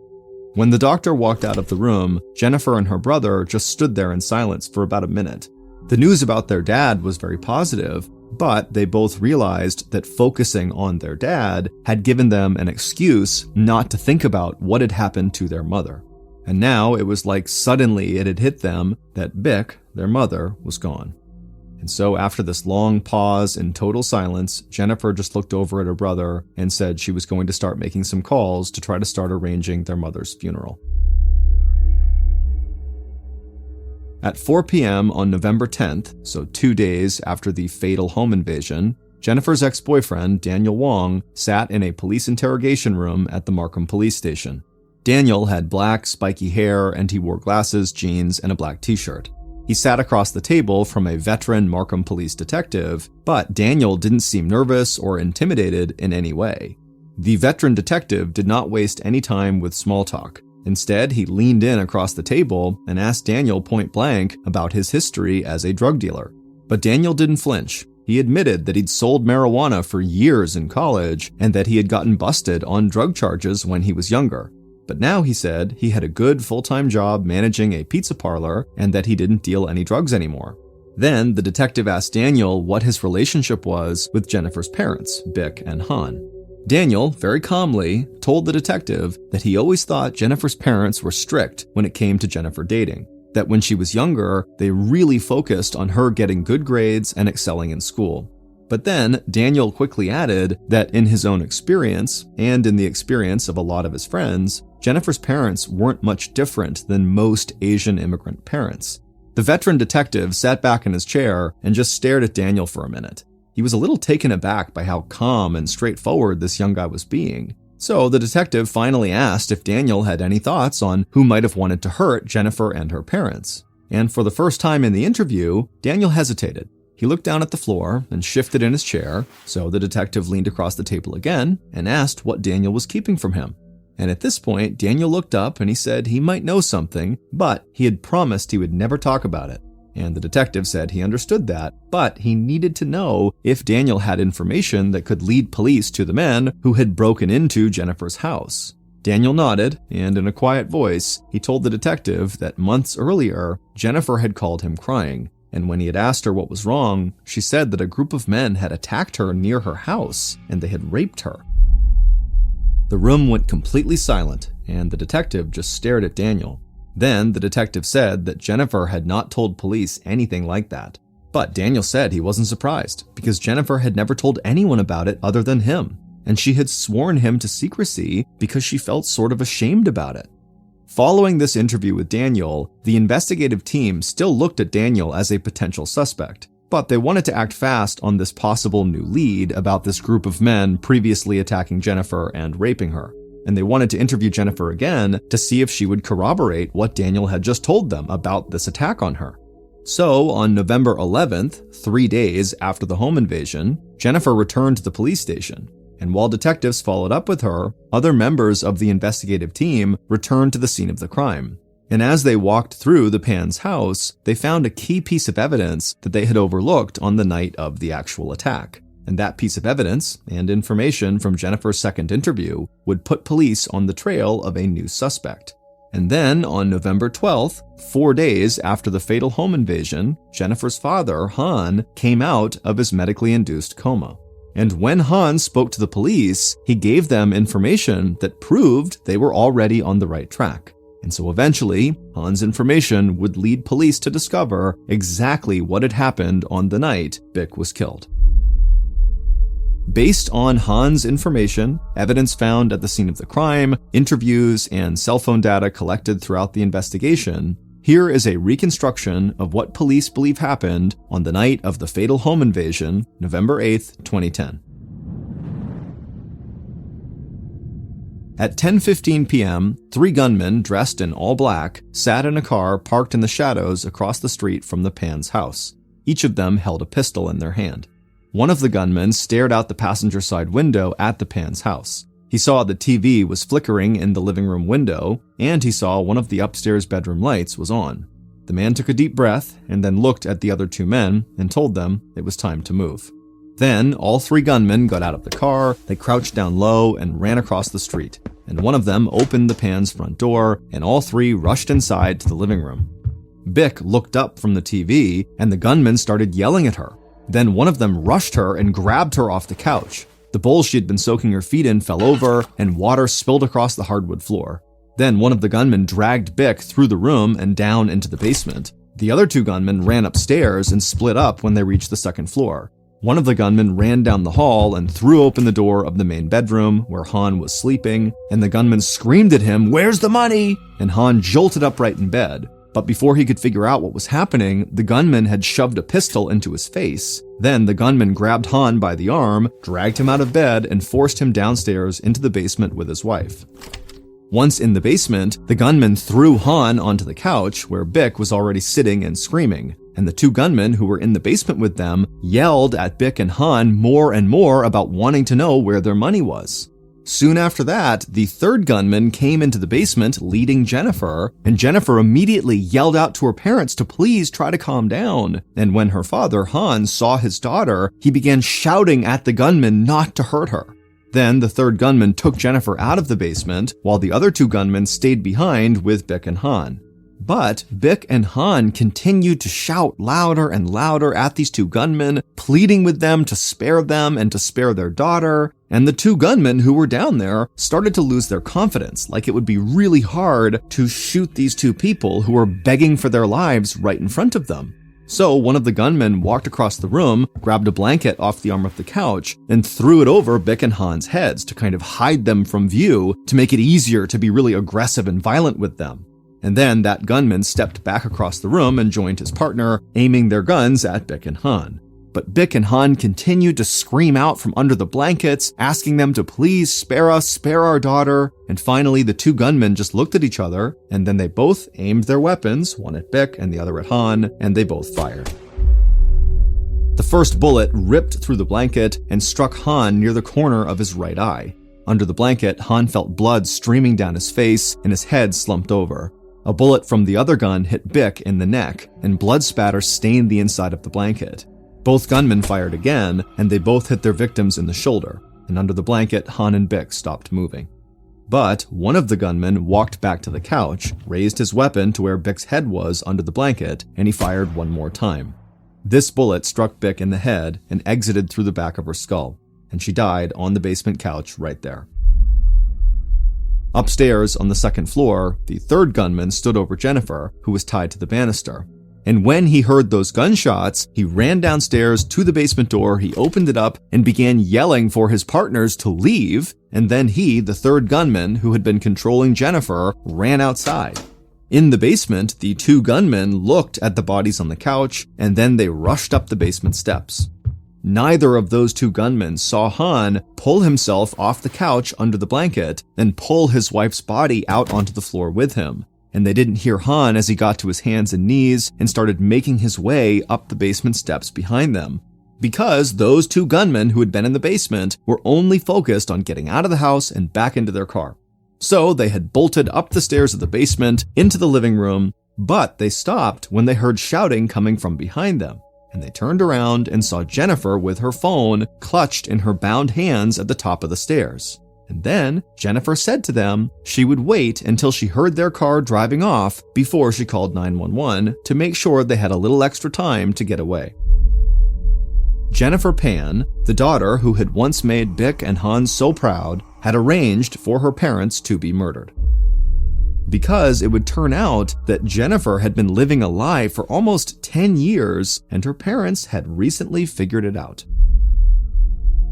When the doctor walked out of the room, Jennifer and her brother just stood there in silence for about a minute. The news about their dad was very positive, but they both realized that focusing on their dad had given them an excuse not to think about what had happened to their mother. And now it was like suddenly it had hit them that Bic, their mother, was gone. And so after this long pause in total silence, Jennifer just looked over at her brother and said she was going to start making some calls to try to start arranging their mother's funeral. At 4 p.m. on November 10th, so 2 days after the fatal home invasion, Jennifer's ex-boyfriend, Daniel Wong, sat in a police interrogation room at the Markham police station. Daniel had black, spiky hair, and he wore glasses, jeans, and a black t-shirt. He sat across the table from a veteran Markham police detective, but Daniel didn't seem nervous or intimidated in any way. The veteran detective did not waste any time with small talk. Instead, he leaned in across the table and asked Daniel point blank about his history as a drug dealer. But Daniel didn't flinch. He admitted that he'd sold marijuana for years in college and that he had gotten busted on drug charges when he was younger. But now, he said, he had a good full-time job managing a pizza parlor and that he didn't deal any drugs anymore. Then the detective asked Daniel what his relationship was with Jennifer's parents, Bic and Han. Daniel, very calmly, told the detective that he always thought Jennifer's parents were strict when it came to Jennifer dating, that when she was younger, they really focused on her getting good grades and excelling in school. But then Daniel quickly added that in his own experience, and in the experience of a lot of his friends, Jennifer's parents weren't much different than most Asian immigrant parents. The veteran detective sat back in his chair and just stared at Daniel for a minute. He was a little taken aback by how calm and straightforward this young guy was being. So the detective finally asked if Daniel had any thoughts on who might have wanted to hurt Jennifer and her parents. And for the first time in the interview, Daniel hesitated. He looked down at the floor and shifted in his chair, so the detective leaned across the table again and asked what Daniel was keeping from him. And at this point, Daniel looked up and he said he might know something, but he had promised he would never talk about it. And the detective said he understood that, but he needed to know if Daniel had information that could lead police to the men who had broken into Jennifer's house. Daniel nodded, and in a quiet voice, he told the detective that months earlier, Jennifer had called him crying. And when he had asked her what was wrong, she said that a group of men had attacked her near her house, and they had raped her. The room went completely silent, and the detective just stared at Daniel. Then the detective said that Jennifer had not told police anything like that. But Daniel said he wasn't surprised, because Jennifer had never told anyone about it other than him. and she had sworn him to secrecy because she felt sort of ashamed about it. Following this interview with Daniel, the investigative team still looked at Daniel as a potential suspect, but they wanted to act fast on this possible new lead about this group of men previously attacking Jennifer and raping her. And they wanted to interview Jennifer again to see if she would corroborate what Daniel had just told them about this attack on her. So, on November 11th, 3 days after the home invasion, Jennifer returned to the police station. And while detectives followed up with her, other members of the investigative team returned to the scene of the crime. And as they walked through the Pan's house, they found a key piece of evidence that they had overlooked on the night of the actual attack. And that piece of evidence and information from Jennifer's second interview would put police on the trail of a new suspect. And then, on November 12th, 4 days after the fatal home invasion, Jennifer's father, Han, came out of his medically induced coma. And when Han spoke to the police, he gave them information that proved they were already on the right track. And so eventually, Han's information would lead police to discover exactly what had happened on the night Bick was killed. Based on Han's information, evidence found at the scene of the crime, interviews, and cell phone data collected throughout the investigation, here is a reconstruction of what police believe happened on the night of the fatal home invasion, November 8th, 2010. At 10:15 p.m., 3 gunmen dressed in all black sat in a car parked in the shadows across the street from the Pan's house. Each of them held a pistol in their hand. One of the gunmen stared out the passenger side window at the Pan's house. He saw the TV was flickering in the living room window, and he saw one of the upstairs bedroom lights was on. The man took a deep breath and then looked at the other 2 men and told them it was time to move. Then all 3 gunmen got out of the car, they crouched down low and ran across the street, and one of them opened the Pan's front door, and all 3 rushed inside to the living room. Bick looked up from the TV, and the gunmen started yelling at her. Then one of them rushed her and grabbed her off the couch. The bowl she had been soaking her feet in fell over, and water spilled across the hardwood floor. Then one of the gunmen dragged Bick through the room and down into the basement. The other 2 gunmen ran upstairs and split up when they reached the second floor. One of the gunmen ran down the hall and threw open the door of the main bedroom where Han was sleeping, and the gunman screamed at him, "Where's the money?" And Han jolted upright in bed. But before he could figure out what was happening, the gunman had shoved a pistol into his face. Then the gunman grabbed Han by the arm, dragged him out of bed, and forced him downstairs into the basement with his wife. Once in the basement, the gunman threw Han onto the couch where Bick was already sitting and screaming. And the 2 gunmen who were in the basement with them yelled at Bick and Han more and more about wanting to know where their money was. Soon after that, the 3rd gunman came into the basement leading Jennifer, and Jennifer immediately yelled out to her parents to please try to calm down. And when her father, Han, saw his daughter, he began shouting at the gunman not to hurt her. Then the 3rd gunman took Jennifer out of the basement, while the other 2 gunmen stayed behind with Bick and Han. But Bick and Han continued to shout louder and louder at these 2 gunmen, pleading with them to spare them and to spare their daughter. And the 2 gunmen who were down there started to lose their confidence, like it would be really hard to shoot these 2 people who were begging for their lives right in front of them. So one of the gunmen walked across the room, grabbed a blanket off the arm of the couch, and threw it over Bick and Han's heads to kind of hide them from view to make it easier to be really aggressive and violent with them. And then that gunman stepped back across the room and joined his partner, aiming their guns at Bick and Han. But Bick and Han continued to scream out from under the blankets, asking them to please spare us, spare our daughter. And finally, the 2 gunmen just looked at each other, and then they both aimed their weapons, one at Bick and the other at Han, and they both fired. The first bullet ripped through the blanket and struck Han near the corner of his right eye. Under the blanket, Han felt blood streaming down his face, and his head slumped over. A bullet from the other gun hit Bick in the neck, and blood spatter stained the inside of the blanket. Both gunmen fired again, and they both hit their victims in the shoulder, and under the blanket, Han and Bick stopped moving. But one of the gunmen walked back to the couch, raised his weapon to where Bick's head was under the blanket, and he fired one more time. This bullet struck Bick in the head and exited through the back of her skull, and she died on the basement couch right there. Upstairs on the second floor, the 3rd gunman stood over Jennifer, who was tied to the banister. And when he heard those gunshots, he ran downstairs to the basement door, he opened it up, and began yelling for his partners to leave, and then he, the third gunman who had been controlling Jennifer, ran outside. In the basement, the two gunmen looked at the bodies on the couch, and then they rushed up the basement steps. Neither of those two gunmen saw Han pull himself off the couch under the blanket and pull his wife's body out onto the floor with him. And they didn't hear Han as he got to his hands and knees and started making his way up the basement steps behind them. Because those two gunmen who had been in the basement were only focused on getting out of the house and back into their car. So they had bolted up the stairs of the basement into the living room, but they stopped when they heard shouting coming from behind them. And they turned around and saw Jennifer with her phone clutched in her bound hands at the top of the stairs. And then Jennifer said to them she would wait until she heard their car driving off before she called 911 to make sure they had a little extra time to get away. Jennifer Pan, the daughter who had once made Bick and Han so proud, had arranged for her parents to be murdered. Because it would turn out that Jennifer had been living a lie for almost 10 years and her parents had recently figured it out.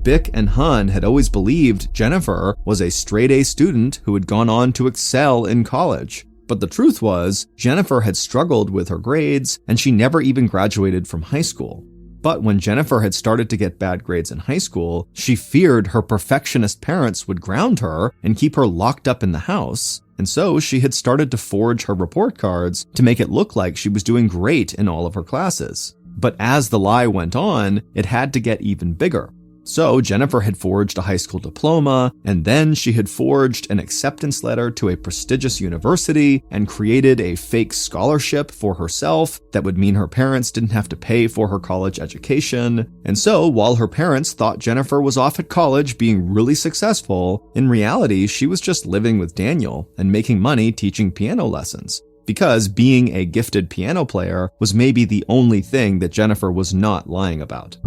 Bick and Han had always believed Jennifer was a straight-A student who had gone on to excel in college. But the truth was, Jennifer had struggled with her grades and she never even graduated from high school. But when Jennifer had started to get bad grades in high school, she feared her perfectionist parents would ground her and keep her locked up in the house. And so she had started to forge her report cards to make it look like she was doing great in all of her classes. But as the lie went on, it had to get even bigger. So Jennifer had forged a high school diploma, and then she had forged an acceptance letter to a prestigious university and created a fake scholarship for herself that would mean her parents didn't have to pay for her college education. And so while her parents thought Jennifer was off at college being really successful, in reality she was just living with Daniel and making money teaching piano lessons. Because being a gifted piano player was maybe the only thing that Jennifer was not lying about.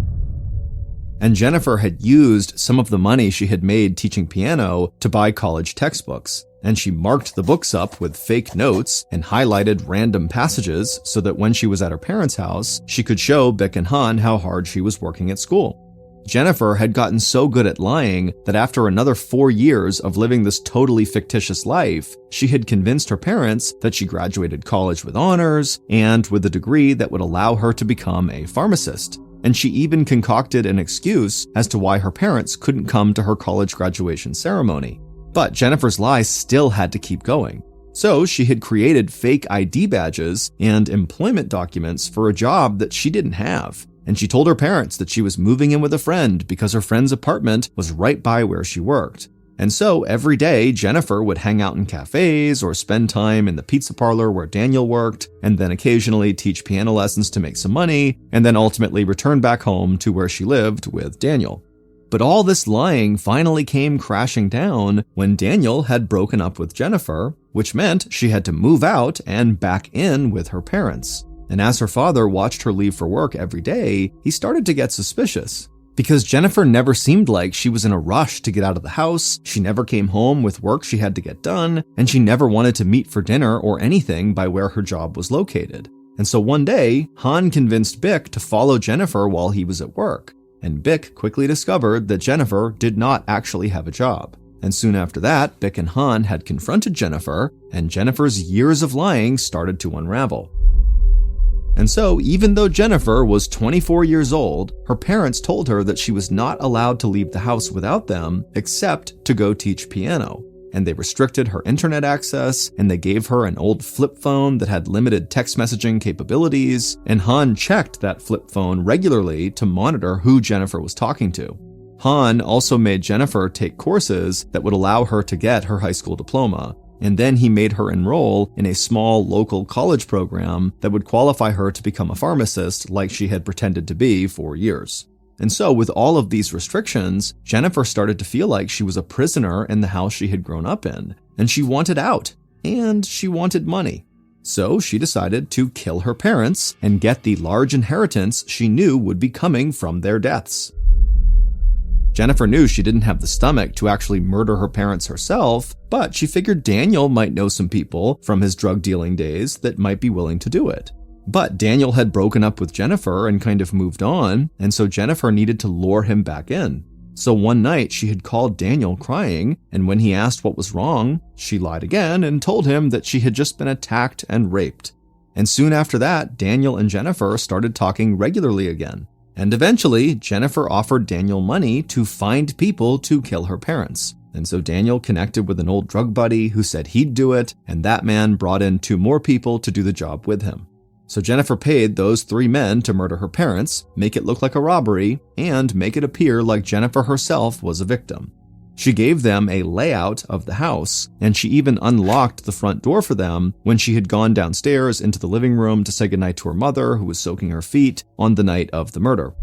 And Jennifer had used some of the money she had made teaching piano to buy college textbooks, and she marked the books up with fake notes and highlighted random passages so that when she was at her parents' house, she could show Bick and Han how hard she was working at school. Jennifer had gotten so good at lying that after another 4 years of living this totally fictitious life, she had convinced her parents that she graduated college with honors and with a degree that would allow her to become a pharmacist. And she even concocted an excuse as to why her parents couldn't come to her college graduation ceremony. But Jennifer's lies still had to keep going. So she had created fake ID badges and employment documents for a job that she didn't have. And she told her parents that she was moving in with a friend because her friend's apartment was right by where she worked. And so every day, Jennifer would hang out in cafes or spend time in the pizza parlor where Daniel worked, and then occasionally teach piano lessons to make some money, and then ultimately return back home to where she lived with Daniel. But all this lying finally came crashing down when Daniel had broken up with Jennifer, which meant she had to move out and back in with her parents. And as her father watched her leave for work every day, he started to get suspicious. Because Jennifer never seemed like she was in a rush to get out of the house, she never came home with work she had to get done, and she never wanted to meet for dinner or anything by where her job was located. And so one day, Han convinced Bick to follow Jennifer while he was at work, and Bick quickly discovered that Jennifer did not actually have a job. And soon after that, Bick and Han had confronted Jennifer, and Jennifer's years of lying started to unravel. And so, even though Jennifer was 24 years old, her parents told her that she was not allowed to leave the house without them, except to go teach piano. And they restricted her internet access, and they gave her an old flip phone that had limited text messaging capabilities, and Han checked that flip phone regularly to monitor who Jennifer was talking to. Han also made Jennifer take courses that would allow her to get her high school diploma. And then he made her enroll in a small local college program that would qualify her to become a pharmacist like she had pretended to be for years. And so with all of these restrictions, Jennifer started to feel like she was a prisoner in the house she had grown up in, and she wanted out, and she wanted money. So she decided to kill her parents and get the large inheritance she knew would be coming from their deaths. Jennifer knew she didn't have the stomach to actually murder her parents herself, but she figured Daniel might know some people from his drug dealing days that might be willing to do it. But Daniel had broken up with Jennifer and kind of moved on, and so Jennifer needed to lure him back in. So one night she had called Daniel crying, and when he asked what was wrong, she lied again and told him that she had just been attacked and raped. And soon after that, Daniel and Jennifer started talking regularly again. And eventually, Jennifer offered Daniel money to find people to kill her parents. And so Daniel connected with an old drug buddy who said he'd do it, and that man brought in 2 more people to do the job with him. So Jennifer paid those 3 men to murder her parents, make it look like a robbery, and make it appear like Jennifer herself was a victim. She gave them a layout of the house, and she even unlocked the front door for them when she had gone downstairs into the living room to say goodnight to her mother, who was soaking her feet, on the night of the murder.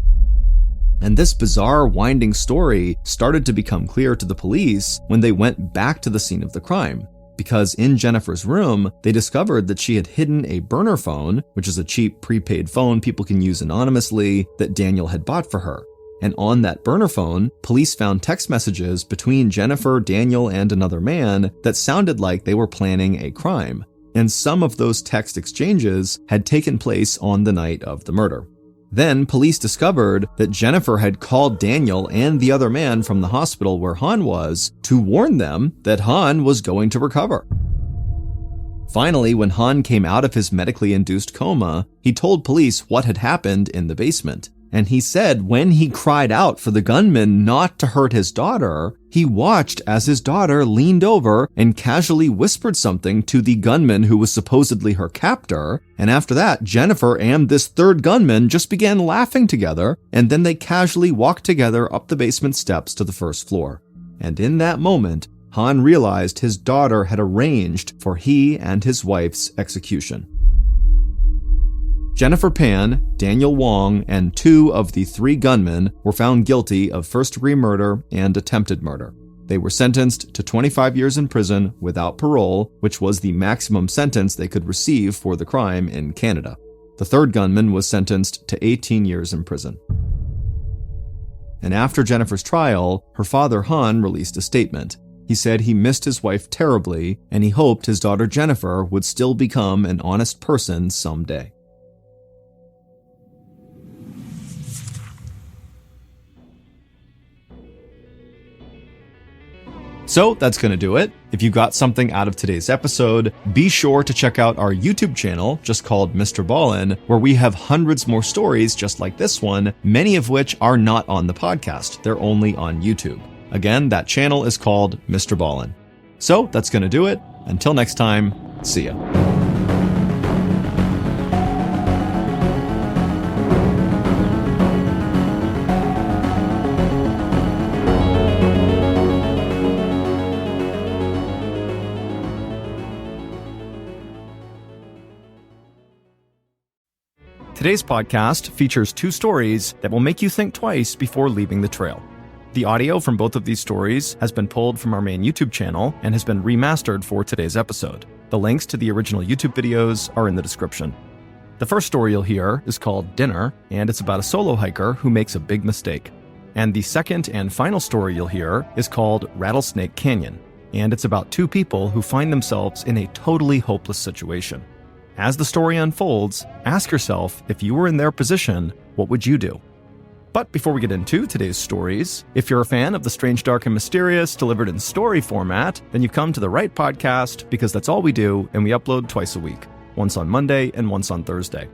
And this bizarre, winding story started to become clear to the police when they went back to the scene of the crime. Because in Jennifer's room, they discovered that she had hidden a burner phone, which is a cheap prepaid phone people can use anonymously, that Daniel had bought for her. And on that burner phone, police found text messages between Jennifer, Daniel, and another man that sounded like they were planning a crime. And some of those text exchanges had taken place on the night of the murder. Then police discovered that Jennifer had called Daniel and the other man from the hospital where Han was to warn them that Han was going to recover. Finally, when Han came out of his medically induced coma, he told police what had happened in the basement. And he said when he cried out for the gunman not to hurt his daughter, he watched as his daughter leaned over and casually whispered something to the gunman who was supposedly her captor. And after that, Jennifer and this 3rd gunman just began laughing together, and then they casually walked together up the basement steps to the 1st floor. And in that moment, Han realized his daughter had arranged for he and his wife's execution. Jennifer Pan, Daniel Wong, and 2 of the 3 gunmen were found guilty of first-degree murder and attempted murder. They were sentenced to 25 years in prison without parole, which was the maximum sentence they could receive for the crime in Canada. The 3rd gunman was sentenced to 18 years in prison. And after Jennifer's trial, her father Han released a statement. He said he missed his wife terribly, and he hoped his daughter Jennifer would still become an honest person someday. So that's going to do it. If you got something out of today's episode, be sure to check out our YouTube channel, just called Mr. Ballen, where we have hundreds more stories just like this one, many of which are not on the podcast. They're only on YouTube. Again, that channel is called Mr. Ballen. So that's going to do it. Until next time, see ya. Today's podcast features 2 stories that will make you think twice before leaving the trail. The audio from both of these stories has been pulled from our main YouTube channel and has been remastered for today's episode. The links to the original YouTube videos are in the description. The first story you'll hear is called Dinner, and it's about a solo hiker who makes a big mistake. And the second and final story you'll hear is called Rattlesnake Canyon, and it's about 2 people who find themselves in a totally hopeless situation. As the story unfolds, ask yourself, if you were in their position, what would you do? But before we get into today's stories, if you're a fan of the strange, dark, and mysterious delivered in story format, then you've come to the right podcast, because that's all we do, and we upload twice a week, once on Monday and once on Thursday.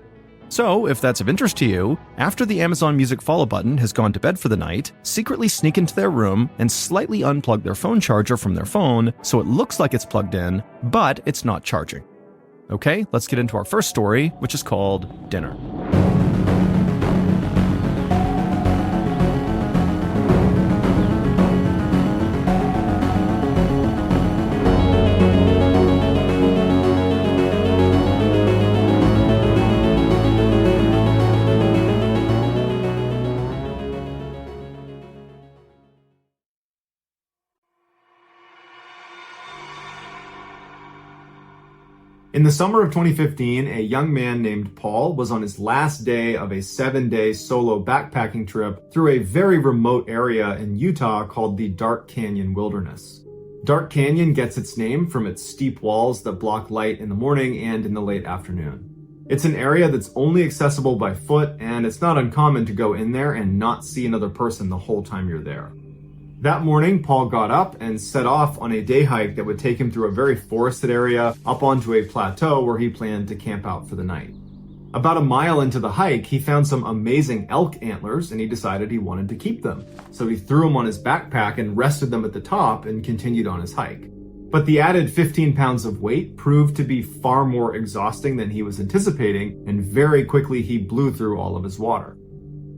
So, if that's of interest to you, after the Amazon Music follow button has gone to bed for the night, secretly sneak into their room and slightly unplug their phone charger from their phone so it looks like it's plugged in, but it's not charging. Okay, let's get into our first story, which is called Dinner. In the summer of 2015, a young man named Paul was on his last day of a 7-day solo backpacking trip through a very remote area in Utah called the Dark Canyon Wilderness. Dark Canyon gets its name from its steep walls that block light in the morning and in the late afternoon. It's an area that's only accessible by foot, and it's not uncommon to go in there and not see another person the whole time you're there. That morning, Paul got up and set off on a day hike that would take him through a very forested area up onto a plateau where he planned to camp out for the night. About a mile into the hike, he found some amazing elk antlers and he decided he wanted to keep them. So he threw them on his backpack and rested them at the top and continued on his hike. But the added 15 pounds of weight proved to be far more exhausting than he was anticipating, and very quickly he blew through all of his water.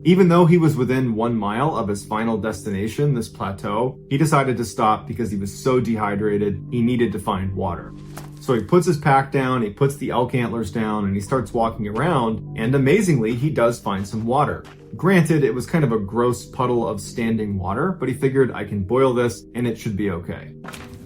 Even though he was within 1 mile of his final destination, this plateau, he decided to stop because he was so dehydrated, he needed to find water. So he puts his pack down, he puts the elk antlers down, and he starts walking around, and amazingly, he does find some water. Granted, it was kind of a gross puddle of standing water, but he figured I can boil this and it should be okay.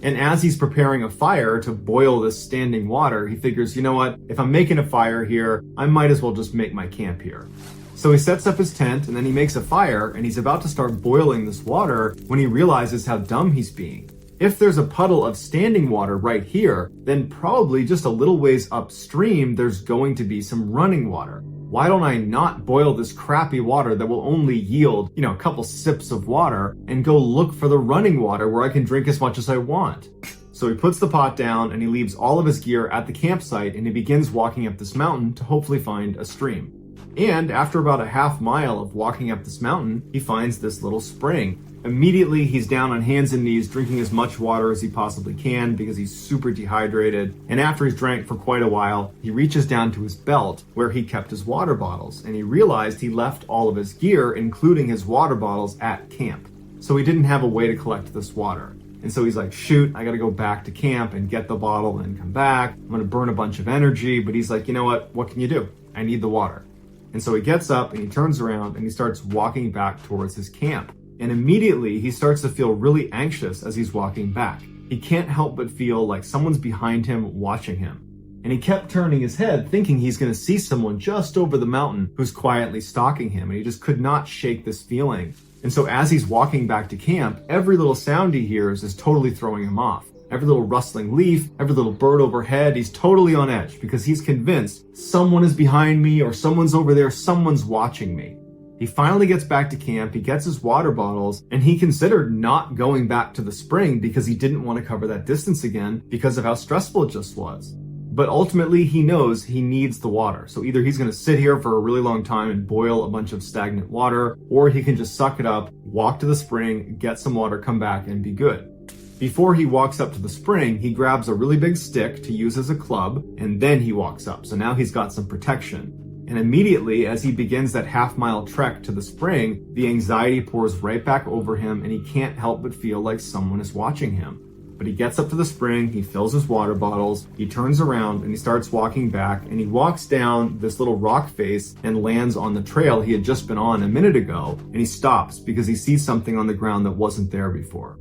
And as he's preparing a fire to boil this standing water, he figures, you know what, if I'm making a fire here, I might as well just make my camp here. So he sets up his tent and then he makes a fire and he's about to start boiling this water when he realizes how dumb he's being. If there's a puddle of standing water right here, then probably just a little ways upstream, there's going to be some running water. Why don't I not boil this crappy water that will only yield, a couple sips of water and go look for the running water where I can drink as much as I want? So he puts the pot down and he leaves all of his gear at the campsite and he begins walking up this mountain to hopefully find a stream. And after about a half mile of walking up this mountain, he finds this little spring. Immediately, he's down on hands and knees drinking as much water as he possibly can because he's super dehydrated. And after he's drank for quite a while, he reaches down to his belt where he kept his water bottles. And he realized he left all of his gear, including his water bottles, at camp. So he didn't have a way to collect this water. And so he's like, shoot, I gotta go back to camp and get the bottle and come back. I'm gonna burn a bunch of energy. But he's like, you know what can you do? I need the water. And so he gets up and he turns around and he starts walking back towards his camp. And immediately he starts to feel really anxious as he's walking back. He can't help but feel like someone's behind him watching him. And he kept turning his head thinking he's going to see someone just over the mountain who's quietly stalking him. And he just could not shake this feeling. And so as he's walking back to camp, every little sound he hears is totally throwing him off. Every little rustling leaf, every little bird overhead, he's totally on edge because he's convinced someone is behind me or someone's over there, someone's watching me. He finally gets back to camp, he gets his water bottles, and he considered not going back to the spring because he didn't want to cover that distance again because of how stressful it just was. But ultimately, he knows he needs the water. So either he's going to sit here for a really long time and boil a bunch of stagnant water, or he can just suck it up, walk to the spring, get some water, come back, and be good. Before he walks up to the spring, he grabs a really big stick to use as a club, and then he walks up. So now he's got some protection. And immediately, as he begins that half-mile trek to the spring, the anxiety pours right back over him, and he can't help but feel like someone is watching him. But he gets up to the spring, he fills his water bottles, he turns around, and he starts walking back, and he walks down this little rock face and lands on the trail he had just been on a minute ago, and he stops because he sees something on the ground that wasn't there before.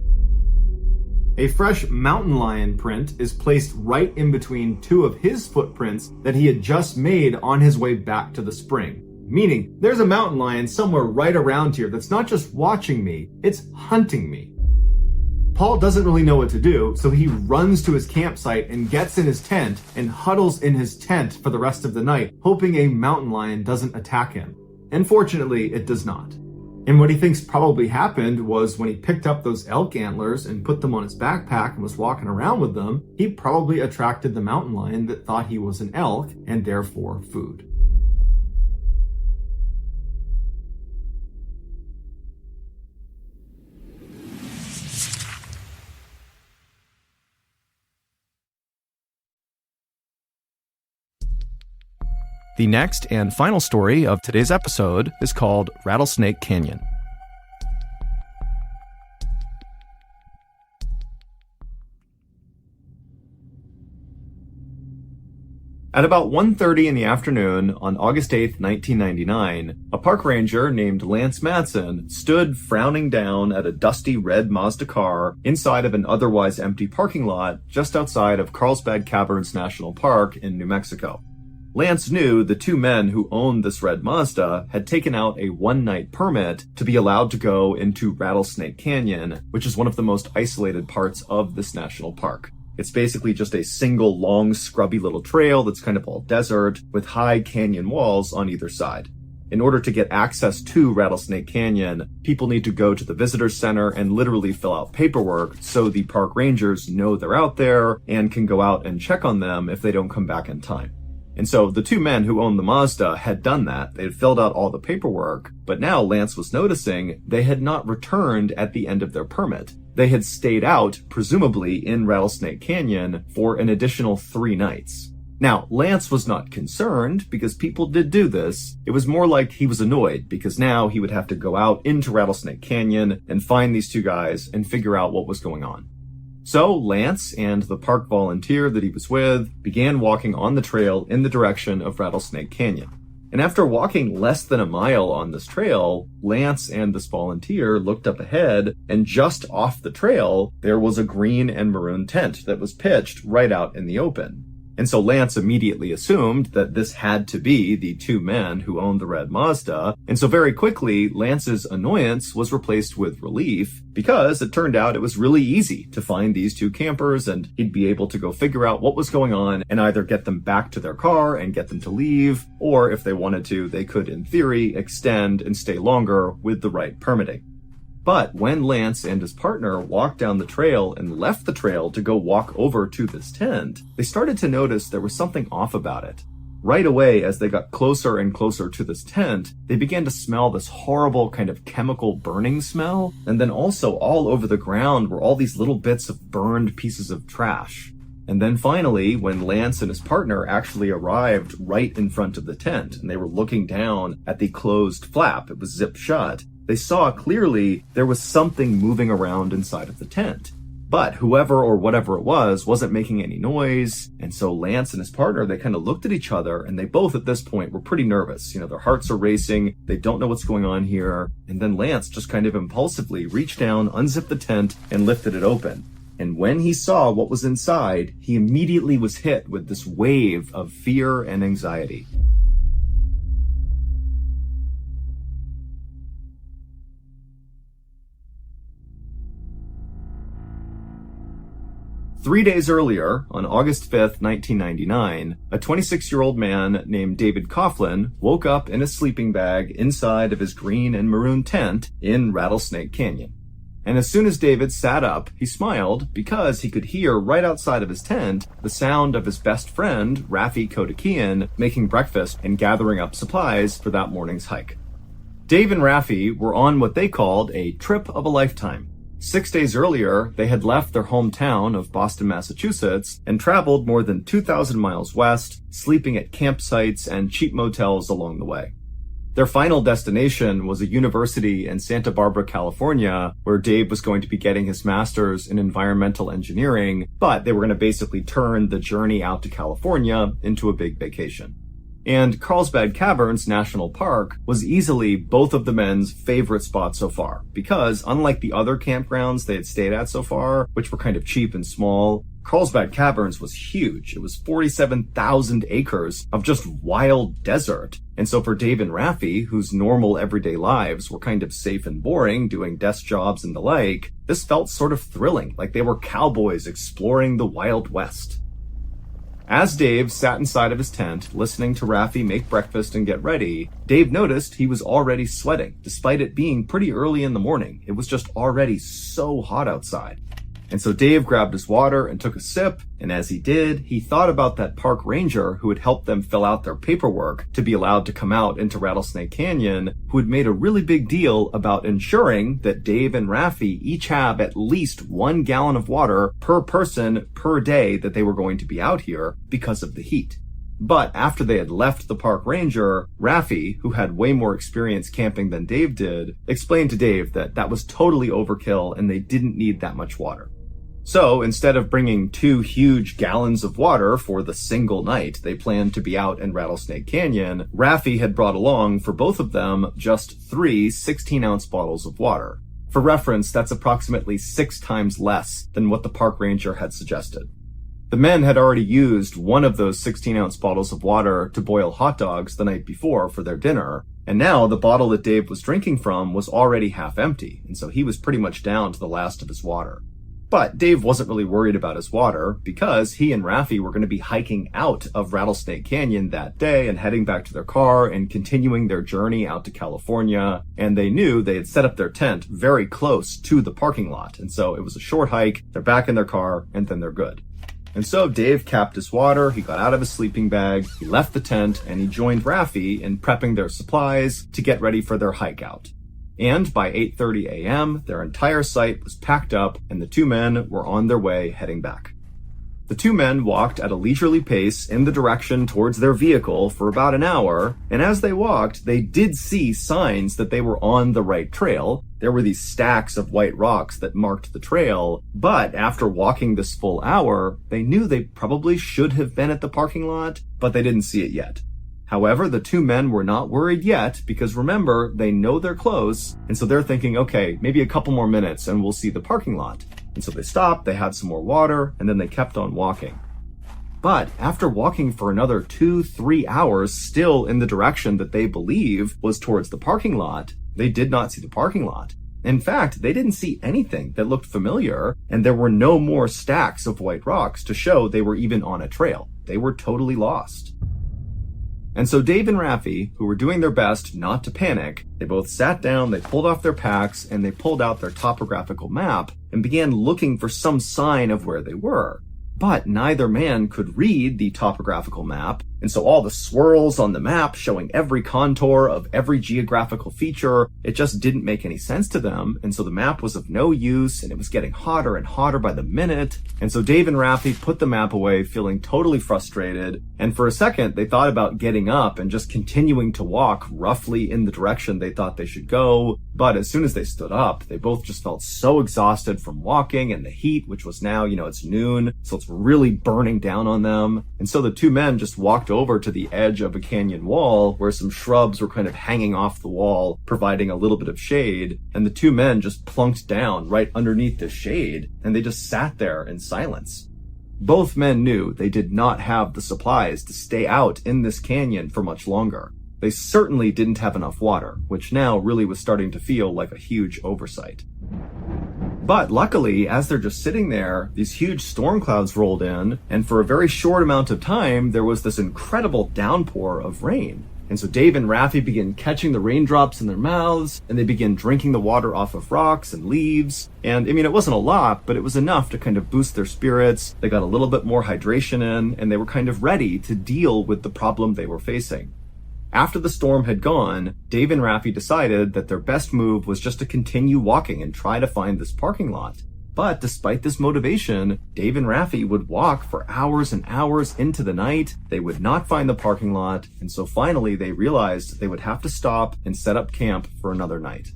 A fresh mountain lion print is placed right in between two of his footprints that he had just made on his way back to the spring. Meaning, there's a mountain lion somewhere right around here that's not just watching me, it's hunting me. Paul doesn't really know what to do, so he runs to his campsite and gets in his tent and huddles in his tent for the rest of the night, hoping a mountain lion doesn't attack him. And fortunately, it does not. And what he thinks probably happened was when he picked up those elk antlers and put them on his backpack and was walking around with them, he probably attracted the mountain lion that thought he was an elk and therefore food. The next and final story of today's episode is called Rattlesnake Canyon. At about 1:30 in the afternoon on August 8, 1999, a park ranger named Lance Madsen stood frowning down at a dusty red Mazda car inside of an otherwise empty parking lot just outside of Carlsbad Caverns National Park in New Mexico. Lance knew the two men who owned this red Mazda had taken out a one-night permit to be allowed to go into Rattlesnake Canyon, which is one of the most isolated parts of this national park. It's basically just a single long scrubby little trail that's kind of all desert with high canyon walls on either side. In order to get access to Rattlesnake Canyon, people need to go to the visitor center and literally fill out paperwork so the park rangers know they're out there and can go out and check on them if they don't come back in time. And so the two men who owned the Mazda had done that. They had filled out all the paperwork, but now Lance was noticing they had not returned at the end of their permit. They had stayed out, presumably in Rattlesnake Canyon, for an additional 3 nights. Now, Lance was not concerned because people did do this. It was more like he was annoyed because now he would have to go out into Rattlesnake Canyon and find these two guys and figure out what was going on. So Lance and the park volunteer that he was with began walking on the trail in the direction of Rattlesnake Canyon. And after walking less than a mile on this trail, Lance and this volunteer looked up ahead, and just off the trail, there was a green and maroon tent that was pitched right out in the open. And so Lance immediately assumed that this had to be the two men who owned the red Mazda. And so very quickly, Lance's annoyance was replaced with relief because it turned out it was really easy to find these two campers and he'd be able to go figure out what was going on and either get them back to their car and get them to leave, or if they wanted to, they could, in theory, extend and stay longer with the right permitting. But when Lance and his partner walked down the trail and left the trail to go walk over to this tent, they started to notice there was something off about it. Right away, as they got closer and closer to this tent, they began to smell this horrible kind of chemical burning smell, and then also all over the ground were all these little bits of burned pieces of trash. And then finally, when Lance and his partner actually arrived right in front of the tent, and they were looking down at the closed flap, it was zipped shut, they saw clearly there was something moving around inside of the tent. But whoever or whatever it was wasn't making any noise, and so Lance and his partner, they kind of looked at each other, and they both at this point were pretty nervous. You know, their hearts are racing, they don't know what's going on here, and then Lance just kind of impulsively reached down, unzipped the tent, and lifted it open. And when he saw what was inside, he immediately was hit with this wave of fear and anxiety. Three days earlier, on August 5th, 1999, a 26-year-old man named David Coughlin woke up in a sleeping bag inside of his green and maroon tent in Rattlesnake Canyon. And as soon as David sat up, he smiled because he could hear right outside of his tent the sound of his best friend, Rafi Kodakian, making breakfast and gathering up supplies for that morning's hike. Dave and Rafi were on what they called a trip of a lifetime. 6 days earlier, they had left their hometown of Boston, Massachusetts, and traveled more than 2,000 miles west, sleeping at campsites and cheap motels along the way. Their final destination was a university in Santa Barbara, California, where Dave was going to be getting his master's in environmental engineering, but they were going to basically turn the journey out to California into a big vacation. And Carlsbad Caverns National Park was easily both of the men's favorite spots so far, because unlike the other campgrounds they had stayed at so far, which were kind of cheap and small, Carlsbad Caverns was huge. It was 47,000 acres of just wild desert. And so for Dave and Rafi, whose normal everyday lives were kind of safe and boring, doing desk jobs and the like, this felt sort of thrilling, like they were cowboys exploring the Wild West. As Dave sat inside of his tent, listening to Rafi make breakfast and get ready, Dave noticed he was already sweating, despite it being pretty early in the morning. It was just already so hot outside. And so Dave grabbed his water and took a sip, and as he did, he thought about that park ranger who had helped them fill out their paperwork to be allowed to come out into Rattlesnake Canyon, who had made a really big deal about ensuring that Dave and Rafi each have at least 1 gallon of water per person per day that they were going to be out here because of the heat. But after they had left the park ranger, Rafi, who had way more experience camping than Dave did, explained to Dave that that was totally overkill and they didn't need that much water. So instead of bringing 2 huge gallons of water for the single night they planned to be out in Rattlesnake Canyon, Rafi had brought along for both of them just 3 16-ounce bottles of water. For reference, that's approximately 6 times less than what the park ranger had suggested. The men had already used one of those 16-ounce bottles of water to boil hot dogs the night before for their dinner, and now the bottle that Dave was drinking from was already half empty, and so he was pretty much down to the last of his water. But Dave wasn't really worried about his water because he and Raffi were going to be hiking out of Rattlesnake Canyon that day and heading back to their car and continuing their journey out to California. And they knew they had set up their tent very close to the parking lot. And so it was a short hike. They're back in their car and then they're good. And so Dave capped his water, he got out of his sleeping bag, he left the tent, and he joined Raffi in prepping their supplies to get ready for their hike out. And by 8:30 a.m., their entire site was packed up and the two men were on their way heading back. The two men walked at a leisurely pace in the direction towards their vehicle for about an hour, and as they walked, they did see signs that they were on the right trail. There were these stacks of white rocks that marked the trail, but after walking this full hour, they knew they probably should have been at the parking lot, but they didn't see it yet. However, the two men were not worried yet because remember, they know they're close, and so they're thinking, okay, maybe a couple more minutes and we'll see the parking lot. And so they stopped, they had some more water, and then they kept on walking. But after walking for another 2-3 hours still in the direction that they believe was towards the parking lot, they did not see the parking lot. In fact, they didn't see anything that looked familiar, and there were no more stacks of white rocks to show they were even on a trail. They were totally lost. And so Dave and Raffi, who were doing their best not to panic, they both sat down, they pulled off their packs, and they pulled out their topographical map and began looking for some sign of where they were. But neither man could read the topographical map, and so all the swirls on the map showing every contour of every geographical feature, it just didn't make any sense to them, and so the map was of no use, and it was getting hotter and hotter by the minute. And so Dave and Raffi put the map away, feeling totally frustrated, and for a second they thought about getting up and just continuing to walk roughly in the direction they thought they should go, but as soon as they stood up, they both just felt so exhausted from walking and the heat, which was now, it's noon, so it's really burning down on them. And so the two men just walked over to the edge of a canyon wall where some shrubs were kind of hanging off the wall, providing a little bit of shade, and the two men just plunked down right underneath the shade, and they just sat there in silence. Both men knew they did not have the supplies to stay out in this canyon for much longer. They certainly didn't have enough water, which now really was starting to feel like a huge oversight. But luckily, as they're just sitting there, these huge storm clouds rolled in, and for a very short amount of time, there was this incredible downpour of rain. And so Dave and Raffi began catching the raindrops in their mouths, and they began drinking the water off of rocks and leaves. And it wasn't a lot, but it was enough to kind of boost their spirits. They got a little bit more hydration in, and they were kind of ready to deal with the problem they were facing. After the storm had gone, Dave and Raffi decided that their best move was just to continue walking and try to find this parking lot. But despite this motivation, Dave and Raffi would walk for hours and hours into the night. They would not find the parking lot, and so finally they realized they would have to stop and set up camp for another night.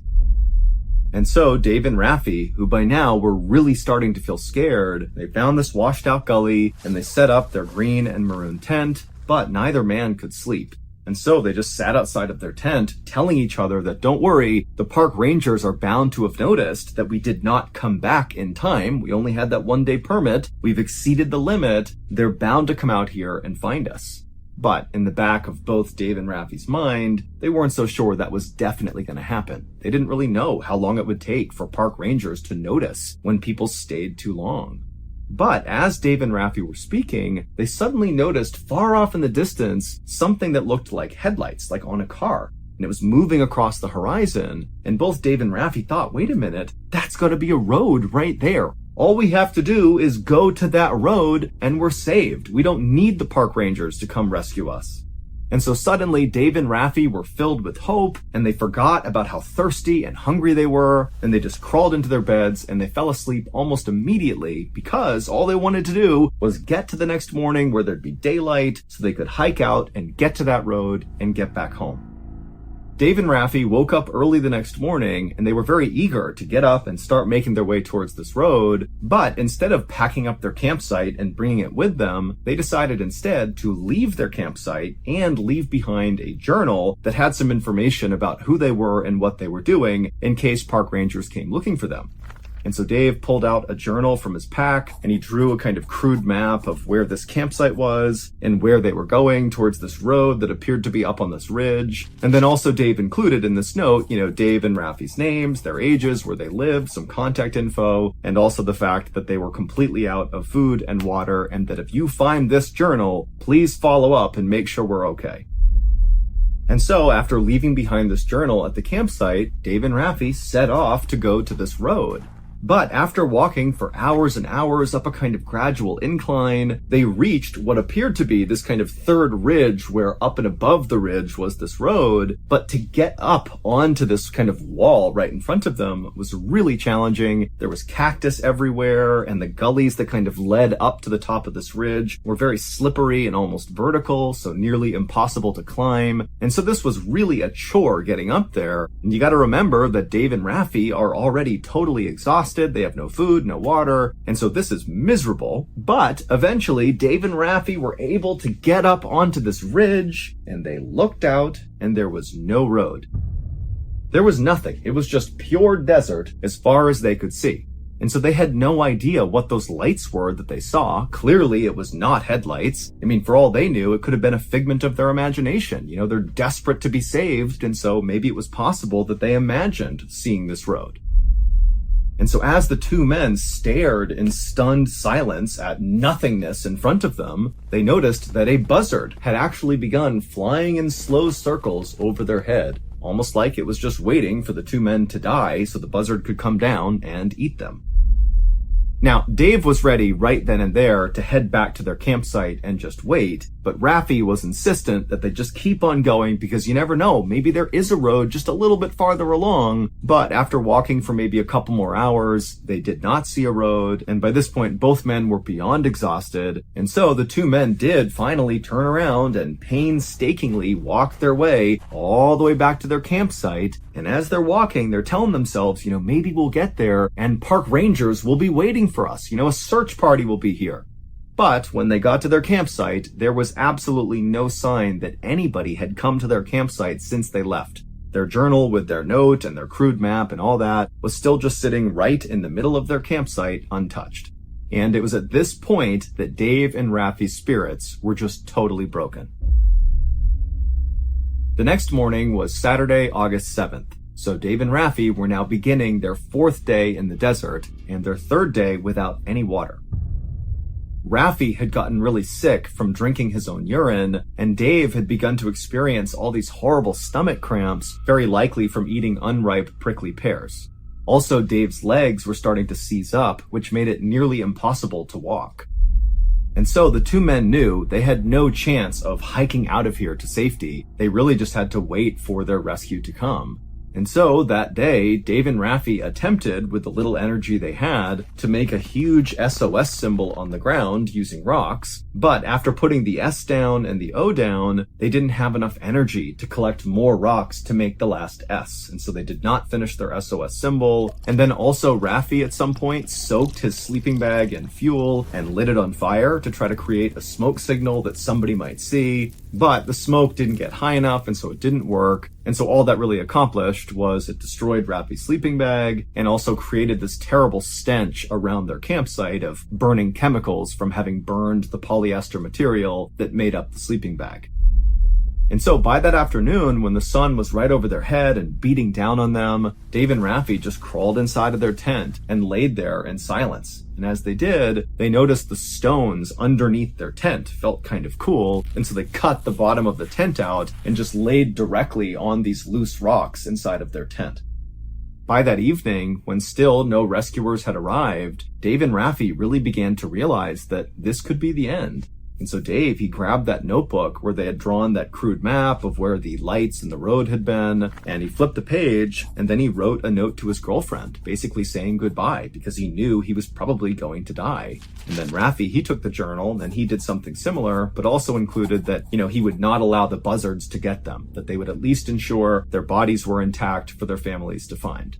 And so Dave and Raffi, who by now were really starting to feel scared, they found this washed out gully and they set up their green and maroon tent, but neither man could sleep. And so they just sat outside of their tent, telling each other that don't worry, the park rangers are bound to have noticed that we did not come back in time. We only had that 1-day permit. We've exceeded the limit. They're bound to come out here and find us. But in the back of both Dave and Raffi's mind, they weren't so sure that was definitely going to happen. They didn't really know how long it would take for park rangers to notice when people stayed too long. But as Dave and Raffi were speaking, they suddenly noticed far off in the distance something that looked like headlights, like on a car. And it was moving across the horizon. And both Dave and Raffi thought, wait a minute, that's got to be a road right there. All we have to do is go to that road and we're saved. We don't need the park rangers to come rescue us. And so suddenly Dave and Raffi were filled with hope, and they forgot about how thirsty and hungry they were, and they just crawled into their beds and they fell asleep almost immediately because all they wanted to do was get to the next morning where there'd be daylight so they could hike out and get to that road and get back home. Dave and Raffi woke up early the next morning and they were very eager to get up and start making their way towards this road, but instead of packing up their campsite and bringing it with them, they decided instead to leave their campsite and leave behind a journal that had some information about who they were and what they were doing in case park rangers came looking for them. And so Dave pulled out a journal from his pack and he drew a kind of crude map of where this campsite was and where they were going towards this road that appeared to be up on this ridge. And then also Dave included in this note, Dave and Raffi's names, their ages, where they lived, some contact info, and also the fact that they were completely out of food and water, and that if you find this journal, please follow up and make sure we're okay. And so, after leaving behind this journal at the campsite, Dave and Raffi set off to go to this road. But after walking for hours and hours up a kind of gradual incline, they reached what appeared to be this kind of third ridge where up and above the ridge was this road. But to get up onto this kind of wall right in front of them was really challenging. There was cactus everywhere, and the gullies that kind of led up to the top of this ridge were very slippery and almost vertical, so nearly impossible to climb. And so this was really a chore getting up there. And you gotta remember that Dave and Raffi are already totally exhausted. They have no food, no water, and so this is miserable. But eventually, Dave and Raffi were able to get up onto this ridge, and they looked out, and there was no road. There was nothing. It was just pure desert as far as they could see. And so they had no idea what those lights were that they saw. Clearly, it was not headlights. I mean, for all they knew, it could have been a figment of their imagination. They're desperate to be saved, and so maybe it was possible that they imagined seeing this road. And so as the two men stared in stunned silence at nothingness in front of them, they noticed that a buzzard had actually begun flying in slow circles over their head, almost like it was just waiting for the two men to die so the buzzard could come down and eat them. Now, Dave was ready right then and there to head back to their campsite and just wait, but Raffi was insistent that they just keep on going because you never know, maybe there is a road just a little bit farther along. But after walking for maybe a couple more hours, they did not see a road, and by this point both men were beyond exhausted, and so the two men did finally turn around and painstakingly walk their way all the way back to their campsite. And as they're walking, they're telling themselves, maybe we'll get there and park rangers will be waiting for us. A search party will be here. But when they got to their campsite, there was absolutely no sign that anybody had come to their campsite since they left. Their journal with their note and their crude map and all that was still just sitting right in the middle of their campsite, untouched. And it was at this point that Dave and Raffi's spirits were just totally broken. The next morning was Saturday, August 7th. So Dave and Raffi were now beginning their fourth day in the desert and their third day without any water. Raffi had gotten really sick from drinking his own urine, and Dave had begun to experience all these horrible stomach cramps, very likely from eating unripe prickly pears. Also, Dave's legs were starting to seize up, which made it nearly impossible to walk. And so the two men knew they had no chance of hiking out of here to safety. They really just had to wait for their rescue to come. And so that day, Dave and Raffi attempted, with the little energy they had, to make a huge SOS symbol on the ground using rocks. But after putting the S down and the O down, they didn't have enough energy to collect more rocks to make the last S. And so they did not finish their SOS symbol. And then also Raffi at some point soaked his sleeping bag in fuel and lit it on fire to try to create a smoke signal that somebody might see. But the smoke didn't get high enough, and so it didn't work. And so all that really accomplished was it destroyed Raffi's sleeping bag and also created this terrible stench around their campsite of burning chemicals from having burned the polyester material that made up the sleeping bag. And so by that afternoon, when the sun was right over their head and beating down on them, Dave and Raffi just crawled inside of their tent and laid there in silence. And as they did, they noticed the stones underneath their tent felt kind of cool, and so they cut the bottom of the tent out and just laid directly on these loose rocks inside of their tent. By that evening, when still no rescuers had arrived, Dave and Raffi really began to realize that this could be the end. And so Dave, he grabbed that notebook where they had drawn that crude map of where the lights and the road had been, and he flipped the page, and then he wrote a note to his girlfriend, basically saying goodbye, because he knew he was probably going to die. And then Raffi, he took the journal, and he did something similar, but also included that, he would not allow the buzzards to get them, that they would at least ensure their bodies were intact for their families to find.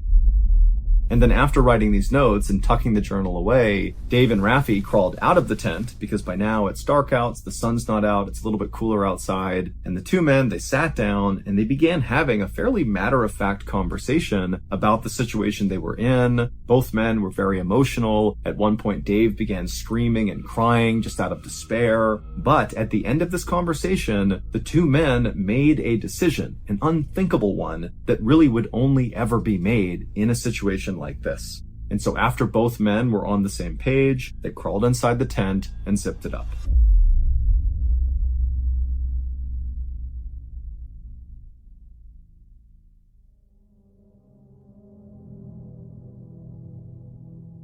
And then after writing these notes and tucking the journal away, Dave and Raffi crawled out of the tent because by now it's dark out, the sun's not out, it's a little bit cooler outside. And the two men, they sat down and they began having a fairly matter-of-fact conversation about the situation they were in. Both men were very emotional. At one point, Dave began screaming and crying just out of despair. But at the end of this conversation, the two men made a decision, an unthinkable one, that really would only ever be made in a situation like this. And so after both men were on the same page, they crawled inside the tent and zipped it up.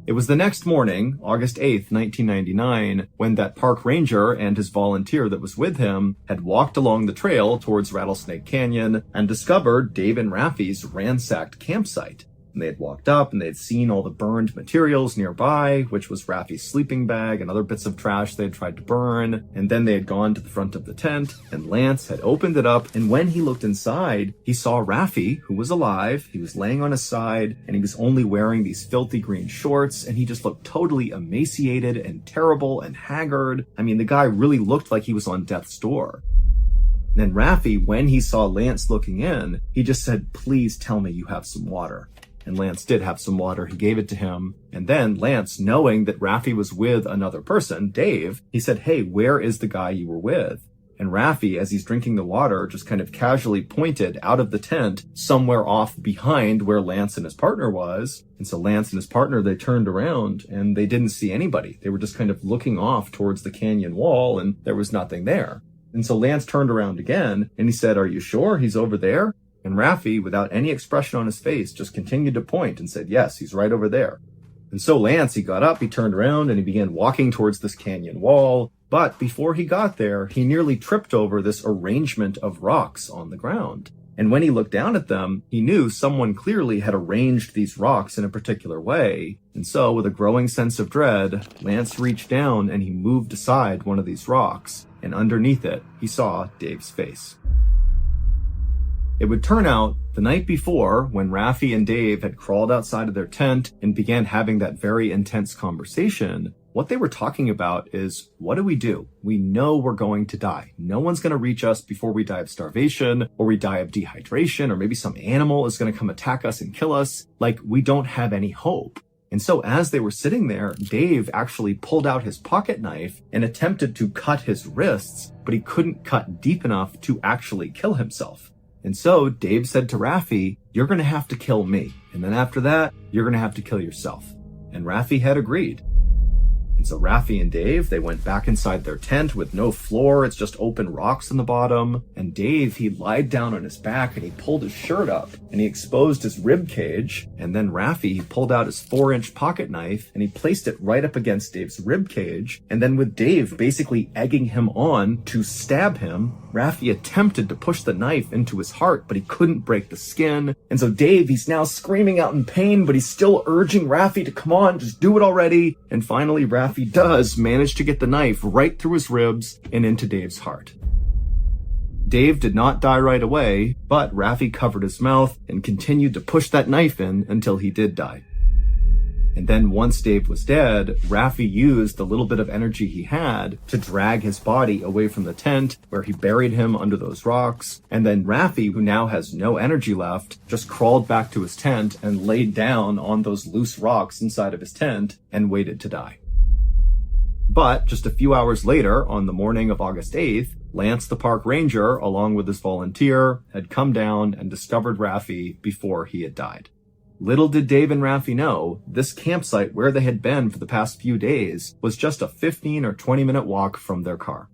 It was the next morning, August 8th, 1999, when that park ranger and his volunteer that was with him had walked along the trail towards Rattlesnake Canyon and discovered Dave and Raffi's ransacked campsite. And they had walked up and they had seen all the burned materials nearby, which was Raffi's sleeping bag and other bits of trash they had tried to burn. And then they had gone to the front of the tent and Lance had opened it up. And when he looked inside, he saw Raffi, who was alive. He was laying on his side and he was only wearing these filthy green shorts. And he just looked totally emaciated and terrible and haggard. I mean, the guy really looked like he was on death's door. And then Raffi, when he saw Lance looking in, he just said, "Please tell me you have some water." And Lance did have some water. He gave it to him. And then Lance, knowing that Raffi was with another person, Dave, he said, "Hey, where is the guy you were with?" And Raffi, as he's drinking the water, just kind of casually pointed out of the tent somewhere off behind where Lance and his partner was. And so Lance and his partner, they turned around and they didn't see anybody. They were just kind of looking off towards the canyon wall and there was nothing there. And so Lance turned around again and he said, "Are you sure he's over there?" And Raffi, without any expression on his face, just continued to point and said, "Yes, he's right over there." And so Lance, he got up, he turned around, and he began walking towards this canyon wall. But before he got there, he nearly tripped over this arrangement of rocks on the ground. And when he looked down at them, he knew someone clearly had arranged these rocks in a particular way. And so, with a growing sense of dread, Lance reached down and he moved aside one of these rocks. And underneath it, he saw Dave's face. It would turn out, the night before, when Raffi and Dave had crawled outside of their tent and began having that very intense conversation, what they were talking about is, what do? We know we're going to die. No one's going to reach us before we die of starvation, or we die of dehydration, or maybe some animal is going to come attack us and kill us. Like, we don't have any hope. And so as they were sitting there, Dave actually pulled out his pocket knife and attempted to cut his wrists, but he couldn't cut deep enough to actually kill himself. And so Dave said to Raffi, "You're going to have to kill me. And then after that, you're going to have to kill yourself." And Raffi had agreed. And so Raffi and Dave, they went back inside their tent with no floor. It's just open rocks on the bottom. And Dave, he lied down on his back and he pulled his shirt up and he exposed his rib cage. And then Raffi, he pulled out his 4-inch pocket knife and he placed it right up against Dave's rib cage. And then with Dave basically egging him on to stab him, Raffi attempted to push the knife into his heart, but he couldn't break the skin. And so Dave, he's now screaming out in pain, but he's still urging Raffi to come on, just do it already. And finally, Raffi does manage to get the knife right through his ribs and into Dave's heart. Dave did not die right away, but Raffi covered his mouth and continued to push that knife in until he did die. And then once Dave was dead, Raffi used the little bit of energy he had to drag his body away from the tent, where he buried him under those rocks. And then Raffi, who now has no energy left, just crawled back to his tent and laid down on those loose rocks inside of his tent and waited to die. But just a few hours later, on the morning of August 8th, Lance the park ranger, along with his volunteer, had come down and discovered Raffi before he had died. Little did Dave and Raffi know, this campsite where they had been for the past few days was just a 15 or 20-minute walk from their car.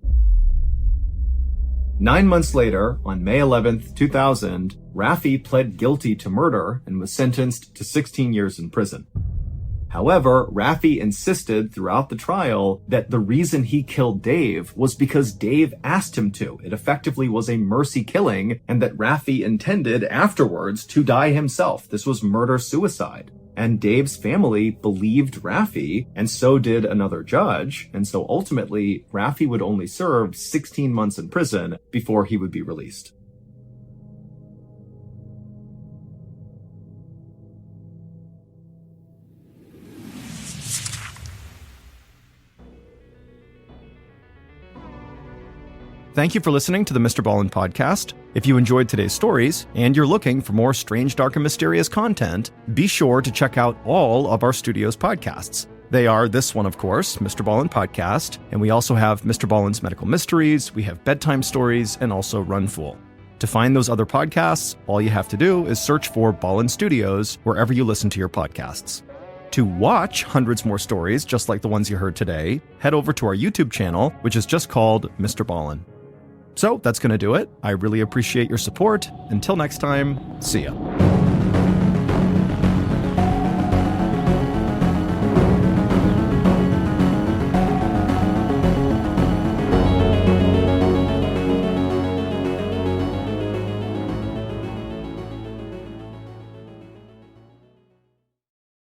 9 months later, on May 11th, 2000, Raffi pled guilty to murder and was sentenced to 16 years in prison. However, Raffi insisted throughout the trial that the reason he killed Dave was because Dave asked him to. It effectively was a mercy killing, and that Raffi intended afterwards to die himself. This was murder-suicide. And Dave's family believed Raffi, and so did another judge. And so ultimately, Raffi would only serve 16 months in prison before he would be released. Thank you for listening to the Mr. Ballen podcast. If you enjoyed today's stories and you're looking for more strange, dark, and mysterious content, be sure to check out all of our studio's podcasts. They are this one, of course, Mr. Ballen Podcast, and we also have Mr. Ballen's Medical Mysteries, we have Bedtime Stories, and also Run Fool. To find those other podcasts, all you have to do is search for Ballen Studios wherever you listen to your podcasts. To watch hundreds more stories just like the ones you heard today, head over to our YouTube channel, which is just called Mr. Ballen. So that's going to do it. I really appreciate your support. Until next time, see ya.